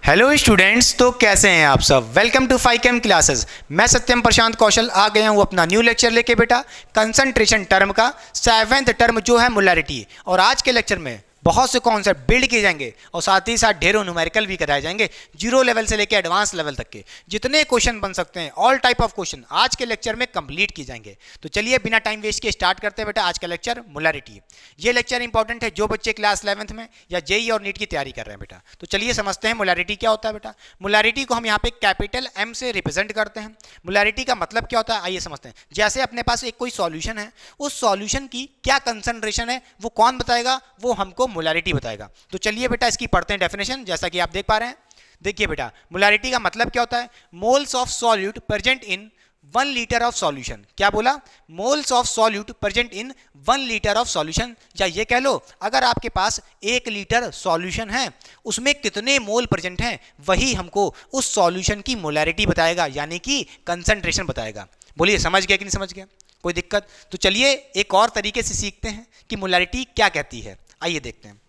Hello students, तो कैसे हैं आप सब। Welcome to 5 classes. मैं सत्यम प्रशांत कौशल आ गया हूं अपना न्यू लेक्चर लेके बेटा, कंसंट्रेशन टर्म का 7th टर्म जो है मोलैरिटी। और आज के लेक्चर में बहुत से कॉन्सेप्ट बिल्ड किए जाएंगे और साथ ही साथ ढेरों न्यूमेरिकल भी कराए जाएंगे, जीरो लेवल से लेकर एडवांस लेवल तक के जितने क्वेश्चन बन सकते हैं, ऑल टाइप ऑफ क्वेश्चन आज के लेक्चर में कंप्लीट किए जाएंगे। तो चलिए बिना टाइम वेस्ट के स्टार्ट करते हैं बेटा आज का लेक्चर मोलैरिटी। ये लेक्चर इंपॉर्टेंट है जो बच्चे क्लास 11th में या जेई और नीट की तैयारी कर रहे हैं बेटा। तो चलिए समझते हैं मोलैरिटी क्या होता है बेटा। मोलैरिटी को हम यहाँ पे कैपिटल एम से रिप्रेजेंट करते हैं। मोलैरिटी का मतलब क्या होता है आइए समझते हैं। जैसे अपने पास एक कोई सॉल्यूशन है, उस सॉल्यूशन की क्या कंसंट्रेशन है वो कौन बताएगा, वो हमको मोलैरिटी बताएगा। तो चलिए बेटा इसकी पढ़ते हैं डेफिनेशन। जैसा कि आप देख पा रहे हैं, देखिए बेटा मोलैरिटी का मतलब क्या होता है, moles of solute present in 1 litre of solution. क्या बोला, moles of solute present in 1 litre of solution. या ये कह लो अगर आपके पास 1 लीटर सॉल्यूशन है उसमें कितने मोल प्रेजेंट हैं, वही हमको उस सॉल्यूशन की मोलैरिटी बताएगा, यानी कि कंसंट्रेशन बताएगा। बोलिए समझ गया कि नहीं समझ गया, कोई दिक्कत। तो चलिए एक और तरीके से सीखते हैं कि मोलैरिटी क्या कहती है। आइए देखते हैं।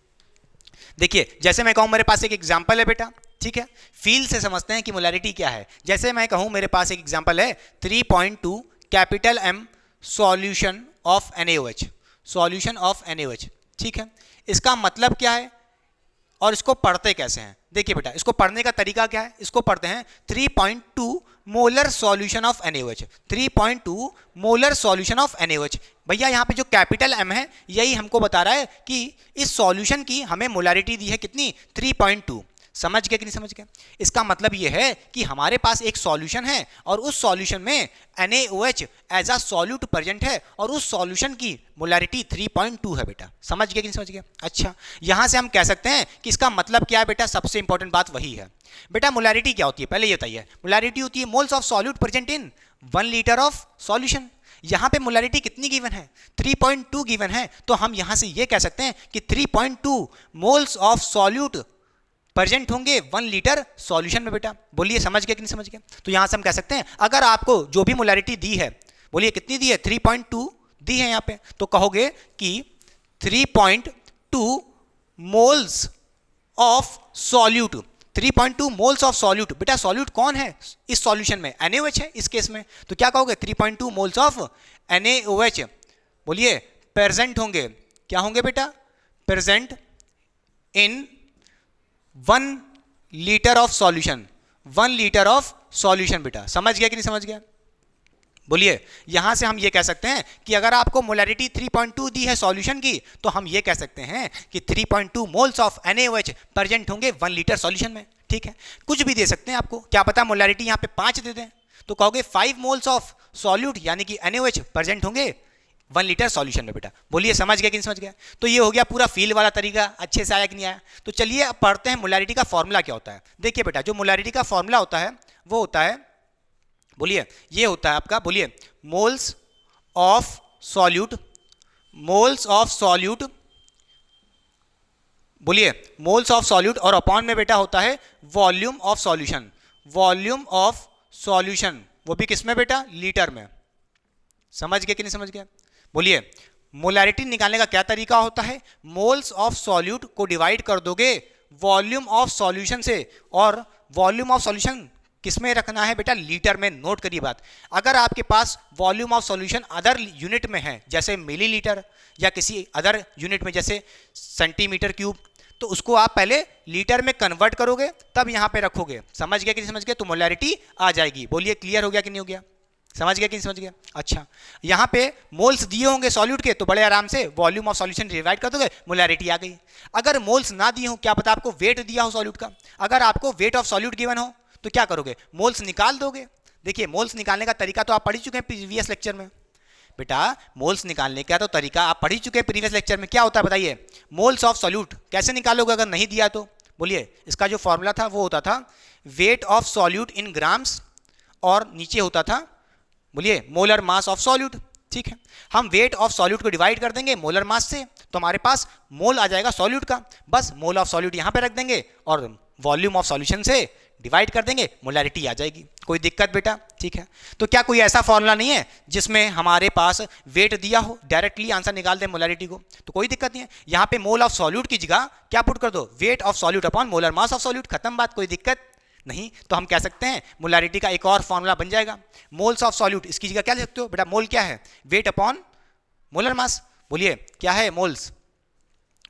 देखिए जैसे मैं कहूं मेरे पास एक एग्जांपल है बेटा, ठीक है, फील से समझते हैं कि मोलैरिटी क्या है। जैसे मैं कहूं मेरे पास एक एग्जांपल है 3.2 capital M solution of NaOH, solution of NaOH, ठीक है। इसका मतलब क्या है और इसको पढ़ते कैसे हैं। देखिए बेटा इसको पढ़ने का तरीका क्या है, इसको पढ़ते हैं 3.2 molar solution of NaOH, 3.2 molar solution of NaOH। भैया यहाँ पे जो कैपिटल M है यही हमको बता रहा है कि इस सॉल्यूशन की हमें मोलैरिटी दी है कितनी, 3.2। समझ गए कि नहीं समझ गए। इसका मतलब यह है कि हमारे पास एक सॉल्यूशन है और उस सॉल्यूशन में NaOH as a solute present है और उस सॉल्यूशन की मोलैरिटी 3.2 है बेटा। समझ गए कि नहीं समझ गए। अच्छा, यहां से हम कह सकते हैं कि इसका मतलब क्या है बेटा, सबसे इंपॉर्टेंट बात वही है बेटा। मोलैरिटी क्या होती है पहले ये बताइए। मोलैरिटी होती है moles of solute present in 1 litre of solution. यहां पे मोलैरिटी कितनी गिवन है, 3.2 गिवन है। तो हम यहां से ये कह सकते हैं कि 3.2 मोल्स ऑफ सॉल्यूट प्रेजेंट होंगे 1 लीटर सॉल्यूशन में बेटा। बोलिए समझ गए कि नहीं समझ गए। तो यहां से हम कह सकते हैं अगर आपको जो भी मोलैरिटी दी है, बोलिए कितनी दी है, 3.2 दी है यहां पे, तो कहोगे कि 3.2 moles of solute, 3.2 moles of solute. बेटा सॉल्यूट कौन है इस सॉल्यूशन में, NaOH है इस केस में। तो क्या कहोगे 3.2 मोल्स ऑफ NaOH, बोलिए प्रेजेंट होंगे, क्या होंगे बेटा, present in 1 litre of solution, 1 litre of solution बेटा। समझ गया कि नहीं समझ गया। बोलिए यहां से हम ये कह सकते हैं कि अगर आपको मोलैरिटी 3.2 दी है सॉल्यूशन की, तो हम ये कह सकते हैं कि 3.2 मोल्स ऑफ NaOH प्रेजेंट होंगे 1 लीटर सॉल्यूशन में, ठीक है। कुछ भी दे सकते हैं आपको, क्या पता मोलैरिटी यहां पे 5 दे दें, तो कहोगे 5 मोल्स ऑफ सॉल्यूट यानी कि NaOH प्रेजेंट होंगे 1 लीटर सॉल्यूशन में बेटा। बोलिए समझ गया कि नहीं समझ गया। तो ये हो गया पूरा फील वाला तरीका, अच्छे से आया कि नहीं आया। तो चलिए अब पढ़ते हैं मोलैरिटी का फॉर्मूला क्या होता है। देखिए बेटा जो मोलैरिटी का फॉर्मूला होता है वो होता है, बोलिए ये होता है आपका, बोलिए moles of solute, moles of solute, बोलिए मोल्स ऑफ सॉल्यूट, और अपॉन में बेटा होता है volume of solution, volume of solution, वो भी किसमें बेटा, लीटर में। समझ गए कि नहीं समझ गया। बोलिए मोलैरिटी निकालने का क्या तरीका होता है, मोल्स ऑफ सॉल्यूट को डिवाइड कर दोगे वॉल्यूम ऑफ सॉल्यूशन से, और वॉल्यूम ऑफ सॉल्यूशन किसमें रखना है बेटा, लीटर में। नोट करिए बात, अगर आपके पास volume of solution other unit में है जैसे मिलीलीटर या किसी अदर यूनिट में जैसे सेंटीमीटर क्यूब, तो उसको आप पहले लीटर में कन्वर्ट करोगे तब यहां पे रखोगे। समझ गया कि नहीं समझ गया। तो मोलैरिटी आ जाएगी। बोलिए क्लियर हो गया कि नहीं हो गया, समझ गया कि नहीं समझ गया। अच्छा, यहां पे मोल्स दिए होंगे सॉल्यूट के, तो बड़े आराम से वॉल्यूम ऑफ सॉल्यूशन डिवाइड कर दोगे, मोलैरिटी आ गई। अगर मोल्स ना दिए हो, क्या पता आपको वेट दिया हो सॉल्यूट का, अगर आपको वेट ऑफ सॉल्यूट गिवन हो तो क्या करोगे, मोल्स निकाल दोगे। देखिए मोल्स निकालने का तरीका तो आप पढ़ ही चुके हैं प्रीवियस लेक्चर में बेटा। मोल्स निकालने का तो तरीका आप पढ़ ही चुके हैं प्रीवियस लेक्चर में। क्या होता है बताइए, मोल्स ऑफ सॉल्यूट कैसे निकालोगे अगर नहीं दिया तो। बोलिए इसका जो फॉर्मूला था वो होता था wait of solute in grams, और नीचे होता था बोलिए मोलर मास ऑफ सॉल्यूट, ठीक है। हम वेट ऑफ सॉल्यूट को डिवाइड कर देंगे मोलर मास से, तो हमारे पास मोल आ जाएगा सॉल्यूट का। बस मोल ऑफ सॉल्यूट यहां पे रख देंगे और वॉल्यूम ऑफ सॉल्यूशन से डिवाइड कर देंगे, मोलैरिटी आ जाएगी। कोई दिक्कत बेटा? ठीक है। तो क्या कोई ऐसा फॉर्मूला नहीं है जिसमें हमारे पास वेट दिया हो, डायरेक्टली आंसर निकाल दें मोलैरिटी को? तो कोई दिक्कत नहीं है। यहाँ पे मोल ऑफ सॉल्यूट की जगह क्या पुट कर दो, wait of solute upon molar mass of solute, खत्म बात, कोई दिक्कत नहीं। तो हम कह सकते हैं मोलैरिटी का एक और फॉर्मूला बन जाएगा, मोल्स ऑफ सॉल्यूट, इसकी जगह क्या लिख सकते हो बेटा, मोल क्या है, वेट अपॉन मोलर मास। बोलिए क्या है moles,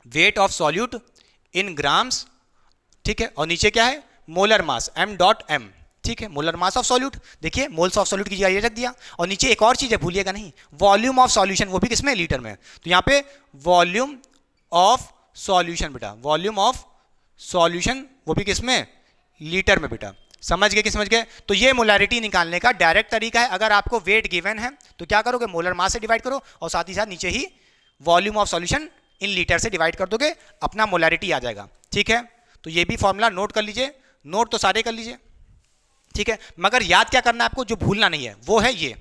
wait of solute in grams, ठीक है, और नीचे क्या है, मोलर मास, m.m, ठीक है, मोलर मास ऑफ सॉल्यूट। देखिए मोल्स ऑफ सॉल्यूट की जगह ये रख दिया, और नीचे एक और चीज है भूलिएगा नहीं, वॉल्यूम ऑफ सॉल्यूशन, वो भी किसमें, लीटर में। तो यहाँ पे वॉल्यूम ऑफ सॉल्यूशन बेटा, वॉल्यूम ऑफ सॉल्यूशन वो भी किसमें, लीटर में बेटा। समझ गए कि समझ गए? तो ये मोलैरिटी निकालने का डायरेक्ट तरीका है। अगर आपको वेट गिवन है तो क्या करोगे, मोलर मास से डिवाइड करो और साथ ही साथ नीचे ही volume of solution in litre से डिवाइड कर दोगे, अपना मोलैरिटी आ जाएगा। ठीक है, तो ये भी फॉर्मूला नोट कर लीजिए, नोट तो सारे कर लीजिए, ठीक है, मगर याद क्या करना है आपको, जो भूलना नहीं है वो है ये,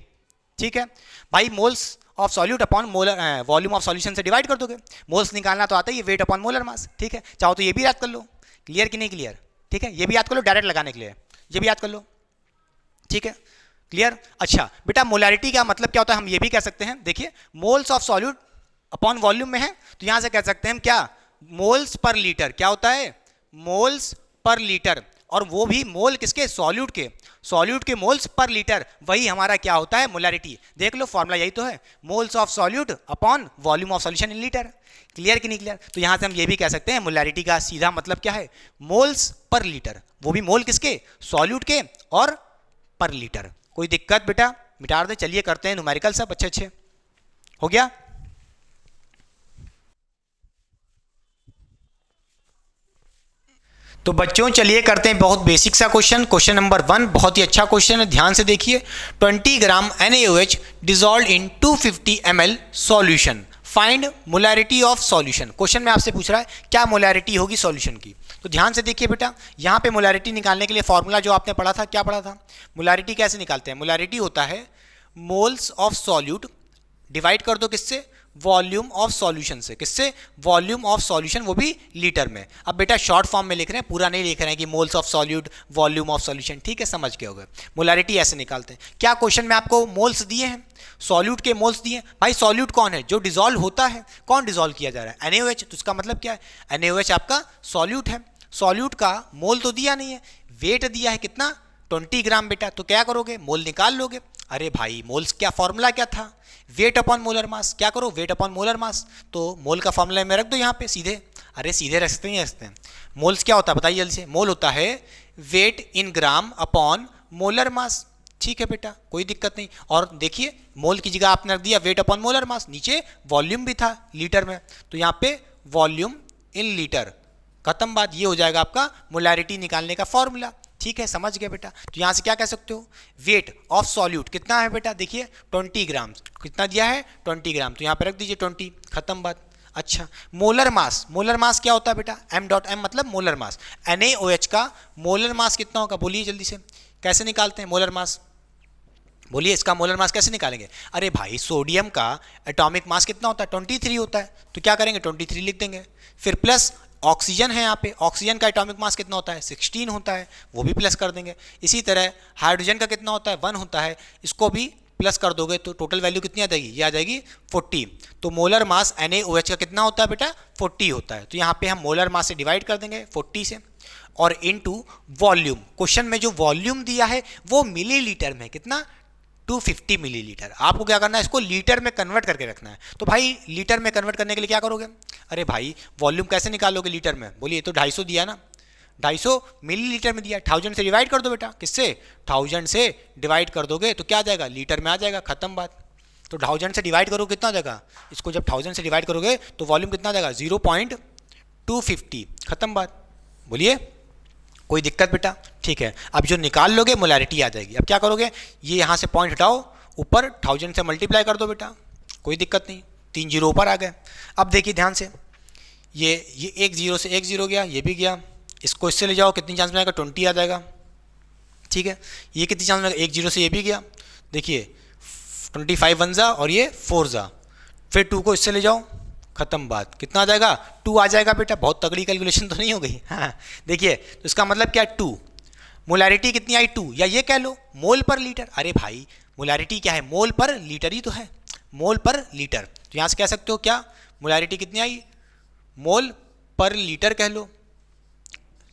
ठीक है भाई, moles of solute upon molar volume of solution से डिवाइड कर दोगे, मोल्स निकालना तो आता ही है, वेट अपॉन मोलर मास, ठीक है। चाहो तो ये भी याद कर लो, क्लियर कि नहीं क्लियर? ठीक है, ये भी याद कर लो डायरेक्ट लगाने के लिए, ये भी याद कर लो, ठीक है, क्लियर। अच्छा बेटा, मोलैरिटी का मतलब क्या होता है, हम ये भी कह सकते हैं, देखिए moles of solute upon volume में है, तो यहां से कह सकते हैं हम क्या, मोल्स पर लीटर, क्या होता है, मोल्स पर लीटर, और वो भी मोल किसके, सॉल्यूट के, सॉल्यूट के मोल्स पर लीटर, वही हमारा क्या होता है, मोलैरिटी। देख लो फॉर्मूला यही तो है, moles of solute upon volume of solution in litre, clear कि नहीं क्लियर? तो यहां से हम ये भी कह सकते हैं मोलैरिटी का सीधा मतलब क्या है, मोल्स पर लीटर, वो भी मोल किसके, सॉल्यूट के और पर लीटर। कोई दिक्कत बेटा? मिटा दे, चलिए करते हैं न्यूमेरिकल सब अच्छे अच्छे, हो गया। तो बच्चों चलिए करते हैं बहुत बेसिक सा क्वेश्चन, क्वेश्चन नंबर 1 बहुत ही अच्छा क्वेश्चन है, ध्यान से देखिए। 20 ग्राम NaOH dissolve in 250 ml solution, find molarity of solution. Question में आपसे पूछ रहा है क्या मोलैरिटी होगी सॉल्यूशन की। तो ध्यान से देखिए बेटा, यहाँ पे मोलैरिटी निकालने के लिए फॉर्मूला जो आपने पढ़ा था, क्या पढ़ा था, मोलैरिटी कैसे निकालते हैं, मोलैरिटी होता है मोल्स ऑफ सॉल्यूट डिवाइड कर दो किससे, वॉल्यूम ऑफ सॉल्यूशन से, किससे, वॉल्यूम ऑफ सॉल्यूशन, वो भी लीटर में। अब बेटा शॉर्ट फॉर्म में लिख रहे हैं, पूरा नहीं लिख रहे हैं कि moles of solute volume of solution, ठीक है, समझ के हो गए। मोलैरिटी ऐसे निकालते हैं। क्या क्वेश्चन में आपको मोल्स दिए हैं, सॉल्यूट के मोल्स दिए हैं। भाई सॉल्यूट कौन है, जो डिजॉल्व होता है, कौन डिजॉल्व किया जा रहा है, NaOH, तो उसका मतलब क्या है, NaOH आपका सॉल्यूट है, सॉल्यूट का मोल तो दिया नहीं है, वेट दिया है कितना, 20 ग्राम बेटा, तो क्या करोगे, मोल निकाल लोगे। अरे भाई मोल्स क्या फॉर्मूला क्या था, वेट अपॉन मोलर मास, क्या करो, वेट अपॉन मोलर मास, तो मोल का फॉर्मूला में रख दो यहाँ पे सीधे। अरे सीधे रख सकते हैं, रखते हैं। मोल्स क्या होता है बताइए जल्दी से, मोल होता है wait in gram upon molar मास, ठीक है बेटा, कोई दिक्कत नहीं। और देखिए मोल की जगह आपने रख दिया वेट अपॉन मोलर मास, नीचे वॉल्यूम भी था लीटर में, तो यहाँ पे वॉल्यूम इन लीटर, खत्म बात, ये हो जाएगा आपका मोलैरिटी निकालने का फॉर्मूला, ठीक है, समझ गए बेटा। तो यहाँ से क्या कह सकते हो, वेट ऑफ सॉल्यूट कितना है बेटा, देखिए 20 ग्राम, कितना दिया है 20 ग्राम, तो यहाँ पे रख दीजिए 20, खत्म बात। अच्छा मोलर मास, मोलर मास क्या होता है बेटा, m.m मतलब मोलर मास, NaOH का मोलर मास कितना होगा, बोलिए जल्दी से, कैसे निकालते हैं मोलर मास, बोलिए इसका मोलर मास कैसे निकालेंगे। अरे भाई सोडियम का एटॉमिक मास कितना होता है, 23 होता है, तो क्या करेंगे 23 लिख देंगे, फिर प्लस ऑक्सीजन है यहाँ पे, ऑक्सीजन का एटॉमिक मास कितना होता है, 16 होता है, वो भी प्लस कर देंगे। इसी तरह हाइड्रोजन का कितना होता है, 1 होता है, इसको भी प्लस कर दोगे तो टोटल वैल्यू कितनी आ जाएगी, ये आ जाएगी 40। तो मोलर मास NaOH का कितना होता है बेटा, 40 होता है, तो यहाँ पे हम मोलर मास से डिवाइड कर देंगे 40 से, और इनटू वॉल्यूम, क्वेश्चन में जो वॉल्यूम दिया है वो मिलीलीटर में, कितना, 250 मिलीलीटर। आपको क्या करना है, इसको लीटर में कन्वर्ट करके रखना है। तो भाई लीटर में कन्वर्ट करने के लिए क्या करोगे, अरे भाई वॉल्यूम कैसे निकालोगे लीटर में, बोलिए, तो 250 दिया ना, 250 मिलीलीटर में दिया, 1000 से डिवाइड कर दो बेटा, किससे, 1000 से डिवाइड कर दोगे तो क्या आ जाएगा, लीटर में आ जाएगा, खत्म बात। तो 1000 से डिवाइड करोगे कितना आ जाएगा, इसको जब 1000 से डिवाइड करोगे तो वॉल्यूम कितना आ जाएगा, 0.250, खत्म बात। बोलिए कोई दिक्कत बेटा, ठीक है। अब जो निकाल लोगे मोलैरिटी आ जाएगी। अब क्या करोगे, ये यहाँ से पॉइंट हटाओ, ऊपर 1000 से मल्टीप्लाई कर दो बेटा, कोई दिक्कत नहीं, 3 जीरो ऊपर आ गए। अब देखिए ध्यान से, ये एक जीरो से एक जीरो गया, ये भी गया, इसको इससे ले जाओ, कितनी चांस में आएगा, 20 आ जाएगा, ठीक है। ये कितनी चांस में आएगा, एक जीरो से ये भी गया, देखिए 25 वन जा और ये 4 जा, फिर 2 को इससे ले जाओ, खत्म बात, कितना आ जाएगा, 2 आ जाएगा बेटा, बहुत तगड़ी कैलकुलेशन तो नहीं हो गई। हाँ देखिए, तो इसका मतलब क्या है, 2 मोलैरिटी कितनी आई 2, या ये कह लो मोल पर लीटर। अरे भाई मोलैरिटी क्या है, मोल पर लीटर ही तो है, मोल पर लीटर। तो यहाँ से कह सकते हो क्या, मोलैरिटी कितनी आई, मोल पर लीटर कह लो।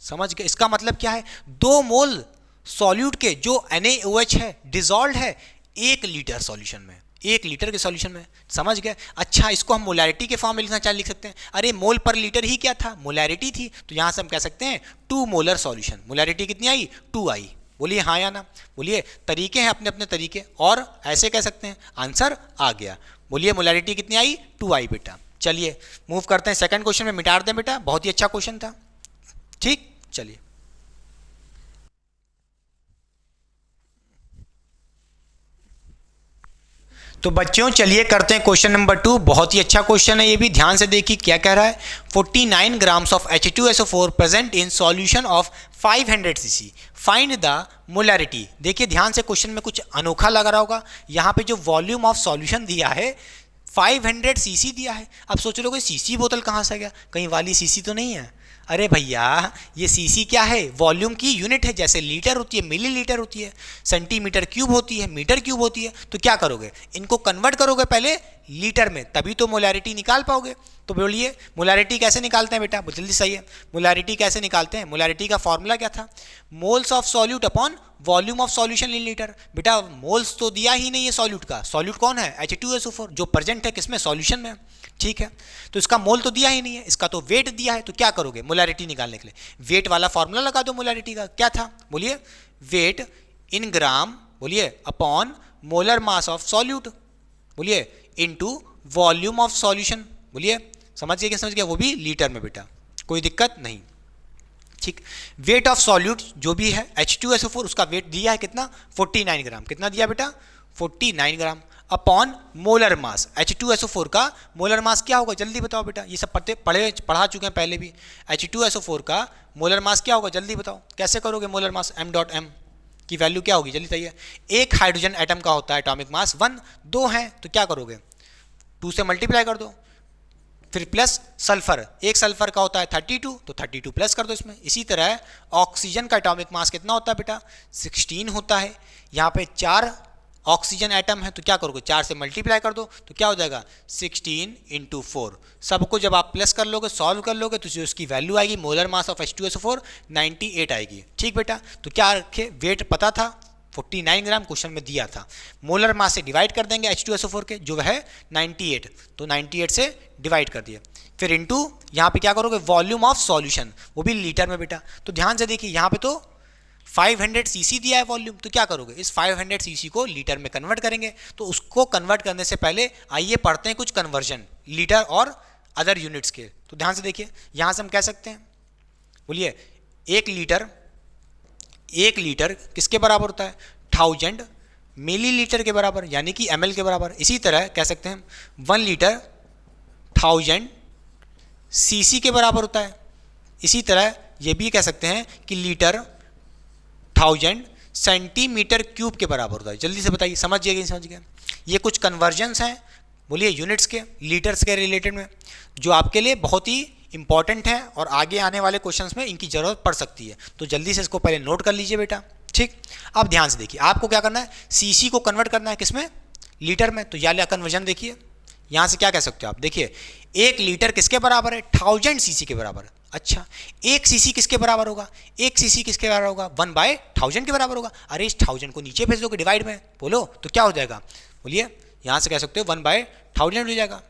समझ गए, इसका मतलब क्या है, 2 मोल सॉल्यूट के जो NaOH है डिजॉल्व है 1 लीटर सॉल्यूशन में, 1 लीटर के सॉल्यूशन में। समझ गए। अच्छा, इसको हम मोलैरिटी के फॉर्म में लिखना चाहे लिख सकते हैं। अरे मोल पर लीटर ही क्या था, मोलैरिटी थी, तो यहां से हम कह सकते हैं 2 मोलर सॉल्यूशन। मोलैरिटी कितनी आई, 2 आई। बोलिए हाँ या ना, बोलिए। तरीके हैं अपने अपने तरीके, और ऐसे कह सकते हैं, आंसर आ गया। बोलिए मोलैरिटी कितनी आई, 2 आई बेटा। चलिए मूव करते हैं सेकंड क्वेश्चन में, मिटा दें बेटा, बहुत ही अच्छा क्वेश्चन था। ठीक, चलिए। तो बच्चों चलिए करते हैं क्वेश्चन नंबर 2। बहुत ही अच्छा क्वेश्चन है ये भी, ध्यान से देखिए क्या कह रहा है। 49 grams of H2SO4 present in solution of 500 cc, find the molarity. देखिए ध्यान से, क्वेश्चन में कुछ अनोखा लग रहा होगा। यहाँ पे जो वॉल्यूम ऑफ सॉल्यूशन दिया है 500 cc दिया है। अब सोच रहे हो सीसी बोतल कहाँ से आ गया, कहीं वाली सीसी तो नहीं है। अरे भैया ये सीसी क्या है, वॉल्यूम की यूनिट है। जैसे लीटर होती है मिलीलीटर होती है, सेंटीमीटर क्यूब होती है, मीटर क्यूब होती है। तो क्या करोगे, इनको कन्वर्ट करोगे पहले लीटर में, तभी तो मोलैरिटी निकाल पाओगे। तो बोलिए मोलैरिटी कैसे निकालते हैं बेटा, जल्दी सही है। मोलैरिटी कैसे निकालते हैं, मोलैरिटी का फॉर्मूला क्या था, moles of solute upon volume of solution in litre. बेटा मोल्स तो दिया ही नहीं है सॉल्यूट का, सॉल्यूट कौन है, H2SO4 जो प्रेजेंट है किसमें, सॉल्यूशन में। ठीक है, तो इसका मोल तो दिया ही नहीं है, इसका तो वेट दिया है। तो क्या करोगे मोलैरिटी निकालने के लिए, वेट वाला फॉर्मूला लगा दो। मोलैरिटी का क्या था, बोलिए वेट इन ग्राम, बोलिए upon molar mass of solute, बोलिए इनटू वॉल्यूम ऑफ सॉल्यूशन। बोलिए समझ गए कि समझ गया, वो भी लीटर में बेटा, कोई दिक्कत नहीं। ठीक, वेट ऑफ सॉल्यूट जो भी है H2SO4 उसका वेट दिया है कितना, 49 ग्राम। कितना दिया बेटा, 49 ग्राम अपॉन मोलर मास। H2SO4 का मोलर मास क्या होगा, जल्दी बताओ बेटा, ये सब पढ़ा चुके हैं पहले भी। H2SO4 का मोलर मास क्या होगा, जल्दी बताओ, कैसे करोगे मोलर मास, m.m की वैल्यू क्या होगी, जल्दी बताइए। एक हाइड्रोजन एटम का होता है एटॉमिक मास 1, 2 हैं तो क्या करोगे, 2 से मल्टीप्लाई कर दो, फिर प्लस सल्फर, एक सल्फर का होता है 32, तो 32 प्लस कर दो इसमें। इसी तरह ऑक्सीजन का एटॉमिक मास कितना होता है बेटा, 16 होता है। यहाँ पे 4 ऑक्सीजन एटम है, तो क्या करोगे, 4 से मल्टीप्लाई कर दो, तो क्या हो जाएगा 16 × 4। सबको जब आप प्लस कर लोगे, सॉल्व कर लोगे, तो जो उसकी वैल्यू आएगी मोलर मास ऑफ H2SO4 98 आएगी। ठीक बेटा, तो क्या रखे, वेट पता था 49 ग्राम क्वेश्चन में दिया था, मोलर मास से डिवाइड कर देंगे H2SO4 के जो है 98, तो 98 से डिवाइड कर दिए, फिर इनटू यहाँ पे क्या करोगे वॉल्यूम ऑफ सॉल्यूशन, वो भी लीटर में बेटा। तो ध्यान से देखिए यहाँ पे तो 500 cc दिया है वॉल्यूम, तो क्या करोगे इस 500 cc को लीटर में कन्वर्ट करेंगे। तो उसको कन्वर्ट करने से पहले आइए पढ़ते हैं कुछ कन्वर्जन लीटर और अदर यूनिट्स के। तो ध्यान से देखिए, यहाँ से हम कह सकते हैं, बोलिए 1 लीटर किसके बराबर होता है, 1000 मिलीलीटर के बराबर, यानी कि ml के बराबर। इसी तरह कह सकते हैं 1 लीटर 1000 cc के बराबर होता है। इसी तरह ये भी कह सकते हैं कि लीटर 1000 सेंटीमीटर क्यूब के बराबर होता है। जल्दी से बताइए, समझिए कि समझ गए। ये कुछ कन्वर्जन्स हैं, बोलिए यूनिट्स के, लीटर्स के रिलेटेड में, जो आपके लिए बहुत ही इंपॉर्टेंट है और आगे आने वाले क्वेश्चंस में इनकी ज़रूरत पड़ सकती है। तो जल्दी से इसको पहले नोट कर लीजिए बेटा। ठीक, अब ध्यान से देखिए, आपको क्या करना है, सीसी को कन्वर्ट करना है किसमें, लीटर में। तो या कन्वर्जन देखिए, यहाँ से क्या कह सकते हो आप, देखिए 1 लीटर किसके बराबर है, 1000 cc के बराबर। अच्छा, 1 cc किसके बराबर होगा, 1 cc किसके बराबर होगा, 1/1000 के बराबर होगा। अरे इस 1000 को नीचे भेज दोगे डिवाइड में, बोलो तो क्या हो जाएगा, बोलिए यहाँ से कह सकते हो 1/1000 हो जाएगा,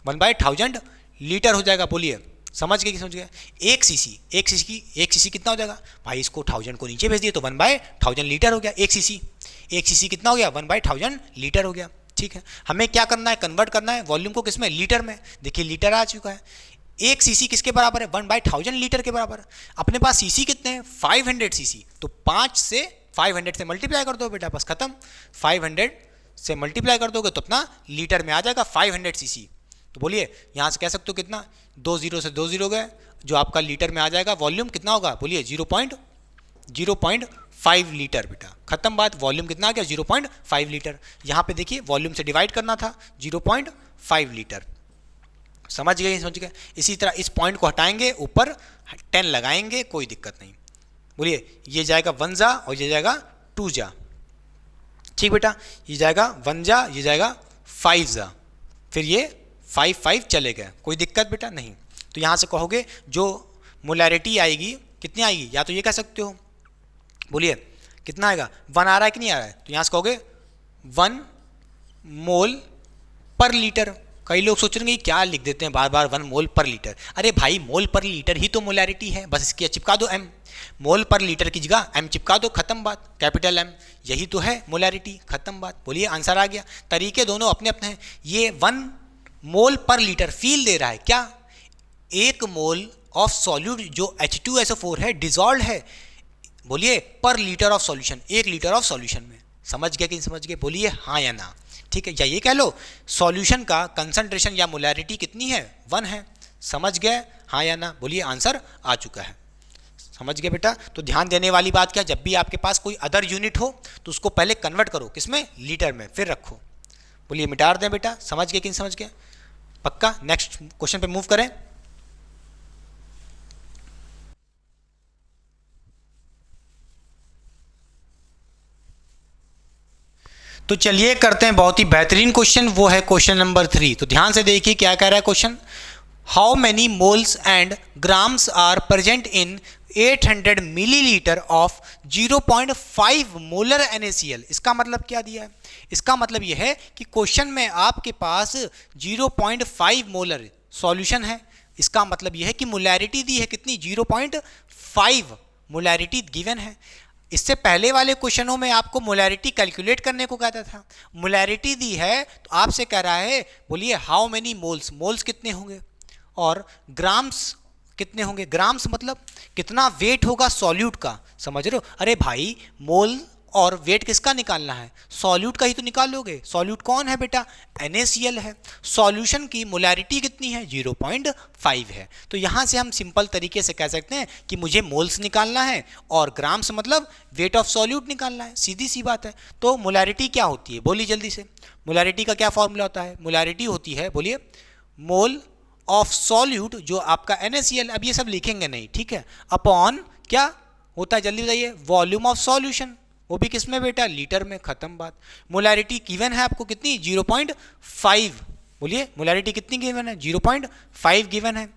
1/1000 लीटर हो जाएगा। बोलिए समझ गए कि समझ गए। 1 cc कितना हो जाएगा भाई, इसको 1000 को नीचे भेज दिए तो 1/1000 लीटर हो गया। 1 cc कितना हो गया, 1/1000 लीटर हो गया। ठीक है, हमें क्या करना है, कन्वर्ट करना है वॉल्यूम को किसमें, लीटर में। देखिए लीटर आ चुका है। 1 cc किसके बराबर है, 1/1000 लीटर के बराबर। अपने पास cc कितने हैं, 500 cc, तो 5 से 500 से मल्टीप्लाई कर दो बेटा, बस खत्म। 500 से मल्टीप्लाई कर दोगे तो अपना लीटर में आ जाएगा 500 cc। तो बोलिए यहाँ से कह सकते हो कितना, 2 0 से 2 0 गए, जो आपका लीटर में आ जाएगा वॉल्यूम कितना होगा, बोलिए 0.5 लीटर बेटा, खत्म बात। वॉल्यूम कितना आ गया, 0.5 लीटर। यहाँ पे देखिए वॉल्यूम से डिवाइड करना था, 0.5 लीटर। समझ गए। इसी तरह इस पॉइंट को हटाएंगे, ऊपर 10 लगाएंगे, कोई दिक्कत नहीं। बोलिए ये जाएगा 1 जा और ये जाएगा 2 जा, ठीक बेटा, ये जाएगा 1 जा, ये जाएगा 5 जा, फिर ये 5 5 चले गए, कोई दिक्कत बेटा नहीं। तो यहाँ से कहोगे जो मोलैरिटी आएगी कितनी आएगी, या तो ये कह सकते हो, बोलिए कितना आएगा, 1 आ रहा है कि नहीं आ रहा है, तो यहाँ से कहोगे 1 मोल पर लीटर। कई लोग सोचेंगे क्या लिख देते हैं बार बार 1 मोल पर लीटर, अरे भाई मोल पर लीटर ही तो मोलैरिटी है, बस इसकी चिपका दो m, मोल पर लीटर की जगह m चिपका दो, खत्म बात, कैपिटल M, यही तो है मोलैरिटी, खत्म बात। बोलिए आंसर आ गया। तरीके दोनों अपने अपने हैं। ये 1 मोल पर लीटर फील दे रहा है क्या, 1 मोल ऑफ सॉल्यूट जो H2SO4 है डिजॉल्व है, बोलिए पर litre of solution, 1 litre of solution में। समझ गए कि नहीं समझ गए, बोलिए हाँ या ना, ठीक है। या ये कह लो सॉल्यूशन का कंसंट्रेशन या मोलैरिटी कितनी है, 1 है। समझ गए हाँ या ना, बोलिए आंसर आ चुका है। समझ गए बेटा। तो ध्यान देने वाली बात क्या, जब भी आपके पास कोई अदर यूनिट हो तो उसको पहले कन्वर्ट करो किसमें, लीटर में, फिर रखो। बोलिए मिटा दें बेटा, समझ गए कि नहीं समझ गए, पक्का। नेक्स्ट क्वेश्चन पे मूव करें। तो चलिए करते हैं बहुत ही बेहतरीन क्वेश्चन, वो है क्वेश्चन नंबर 3। तो ध्यान से देखिए क्या कह रहा है question, how many moles and grams are present in 800 millilitre of 0.5 molar NaCl। इसका मतलब क्या दिया है, इसका मतलब यह है कि क्वेश्चन में आपके पास 0.5 मोलर सॉल्यूशन है, इसका मतलब यह है कि मोलैरिटी दी है कितनी, 0.5 मोलैरिटी गिवन है। इससे पहले वाले क्वेश्चनों में आपको मोलैरिटी कैलकुलेट करने को कहता था, मोलैरिटी दी है तो आपसे कह रहा है बोलिए हाउ मेनी मोल्स, मोल्स कितने होंगे और ग्राम्स कितने होंगे, ग्राम्स मतलब कितना वेट होगा सॉल्यूट का, समझ रहे हो। अरे भाई मोल और वेट किसका निकालना है, सॉल्यूट का ही तो निकालोगे। सॉल्यूट कौन है बेटा, NaCl है। सॉल्यूशन की मोलैरिटी कितनी है, 0.5 है। तो यहाँ से हम सिंपल तरीके से कह सकते हैं कि मुझे मोल्स निकालना है और ग्राम्स मतलब वेट ऑफ सॉल्यूट निकालना है, सीधी सी बात है। तो मोलैरिटी क्या होती है, बोलिए जल्दी से, मोलैरिटी का क्या फॉर्मूला होता है, मोलैरिटी होती है बोलिए मोल ऑफ सॉल्यूट जो आपका NaCl, अब ये सब लिखेंगे नहीं, ठीक है, अपॉन क्या होता है जल्दी बताइए, वॉल्यूम ऑफ सॉल्यूशन, वो भी किस में बेटा, लीटर में, खत्म बात। मोलैरिटी गिवन है आपको कितनी, 0.5, बोलिए मोलैरिटी कितनी गिवन है, 0.5 गिवन है,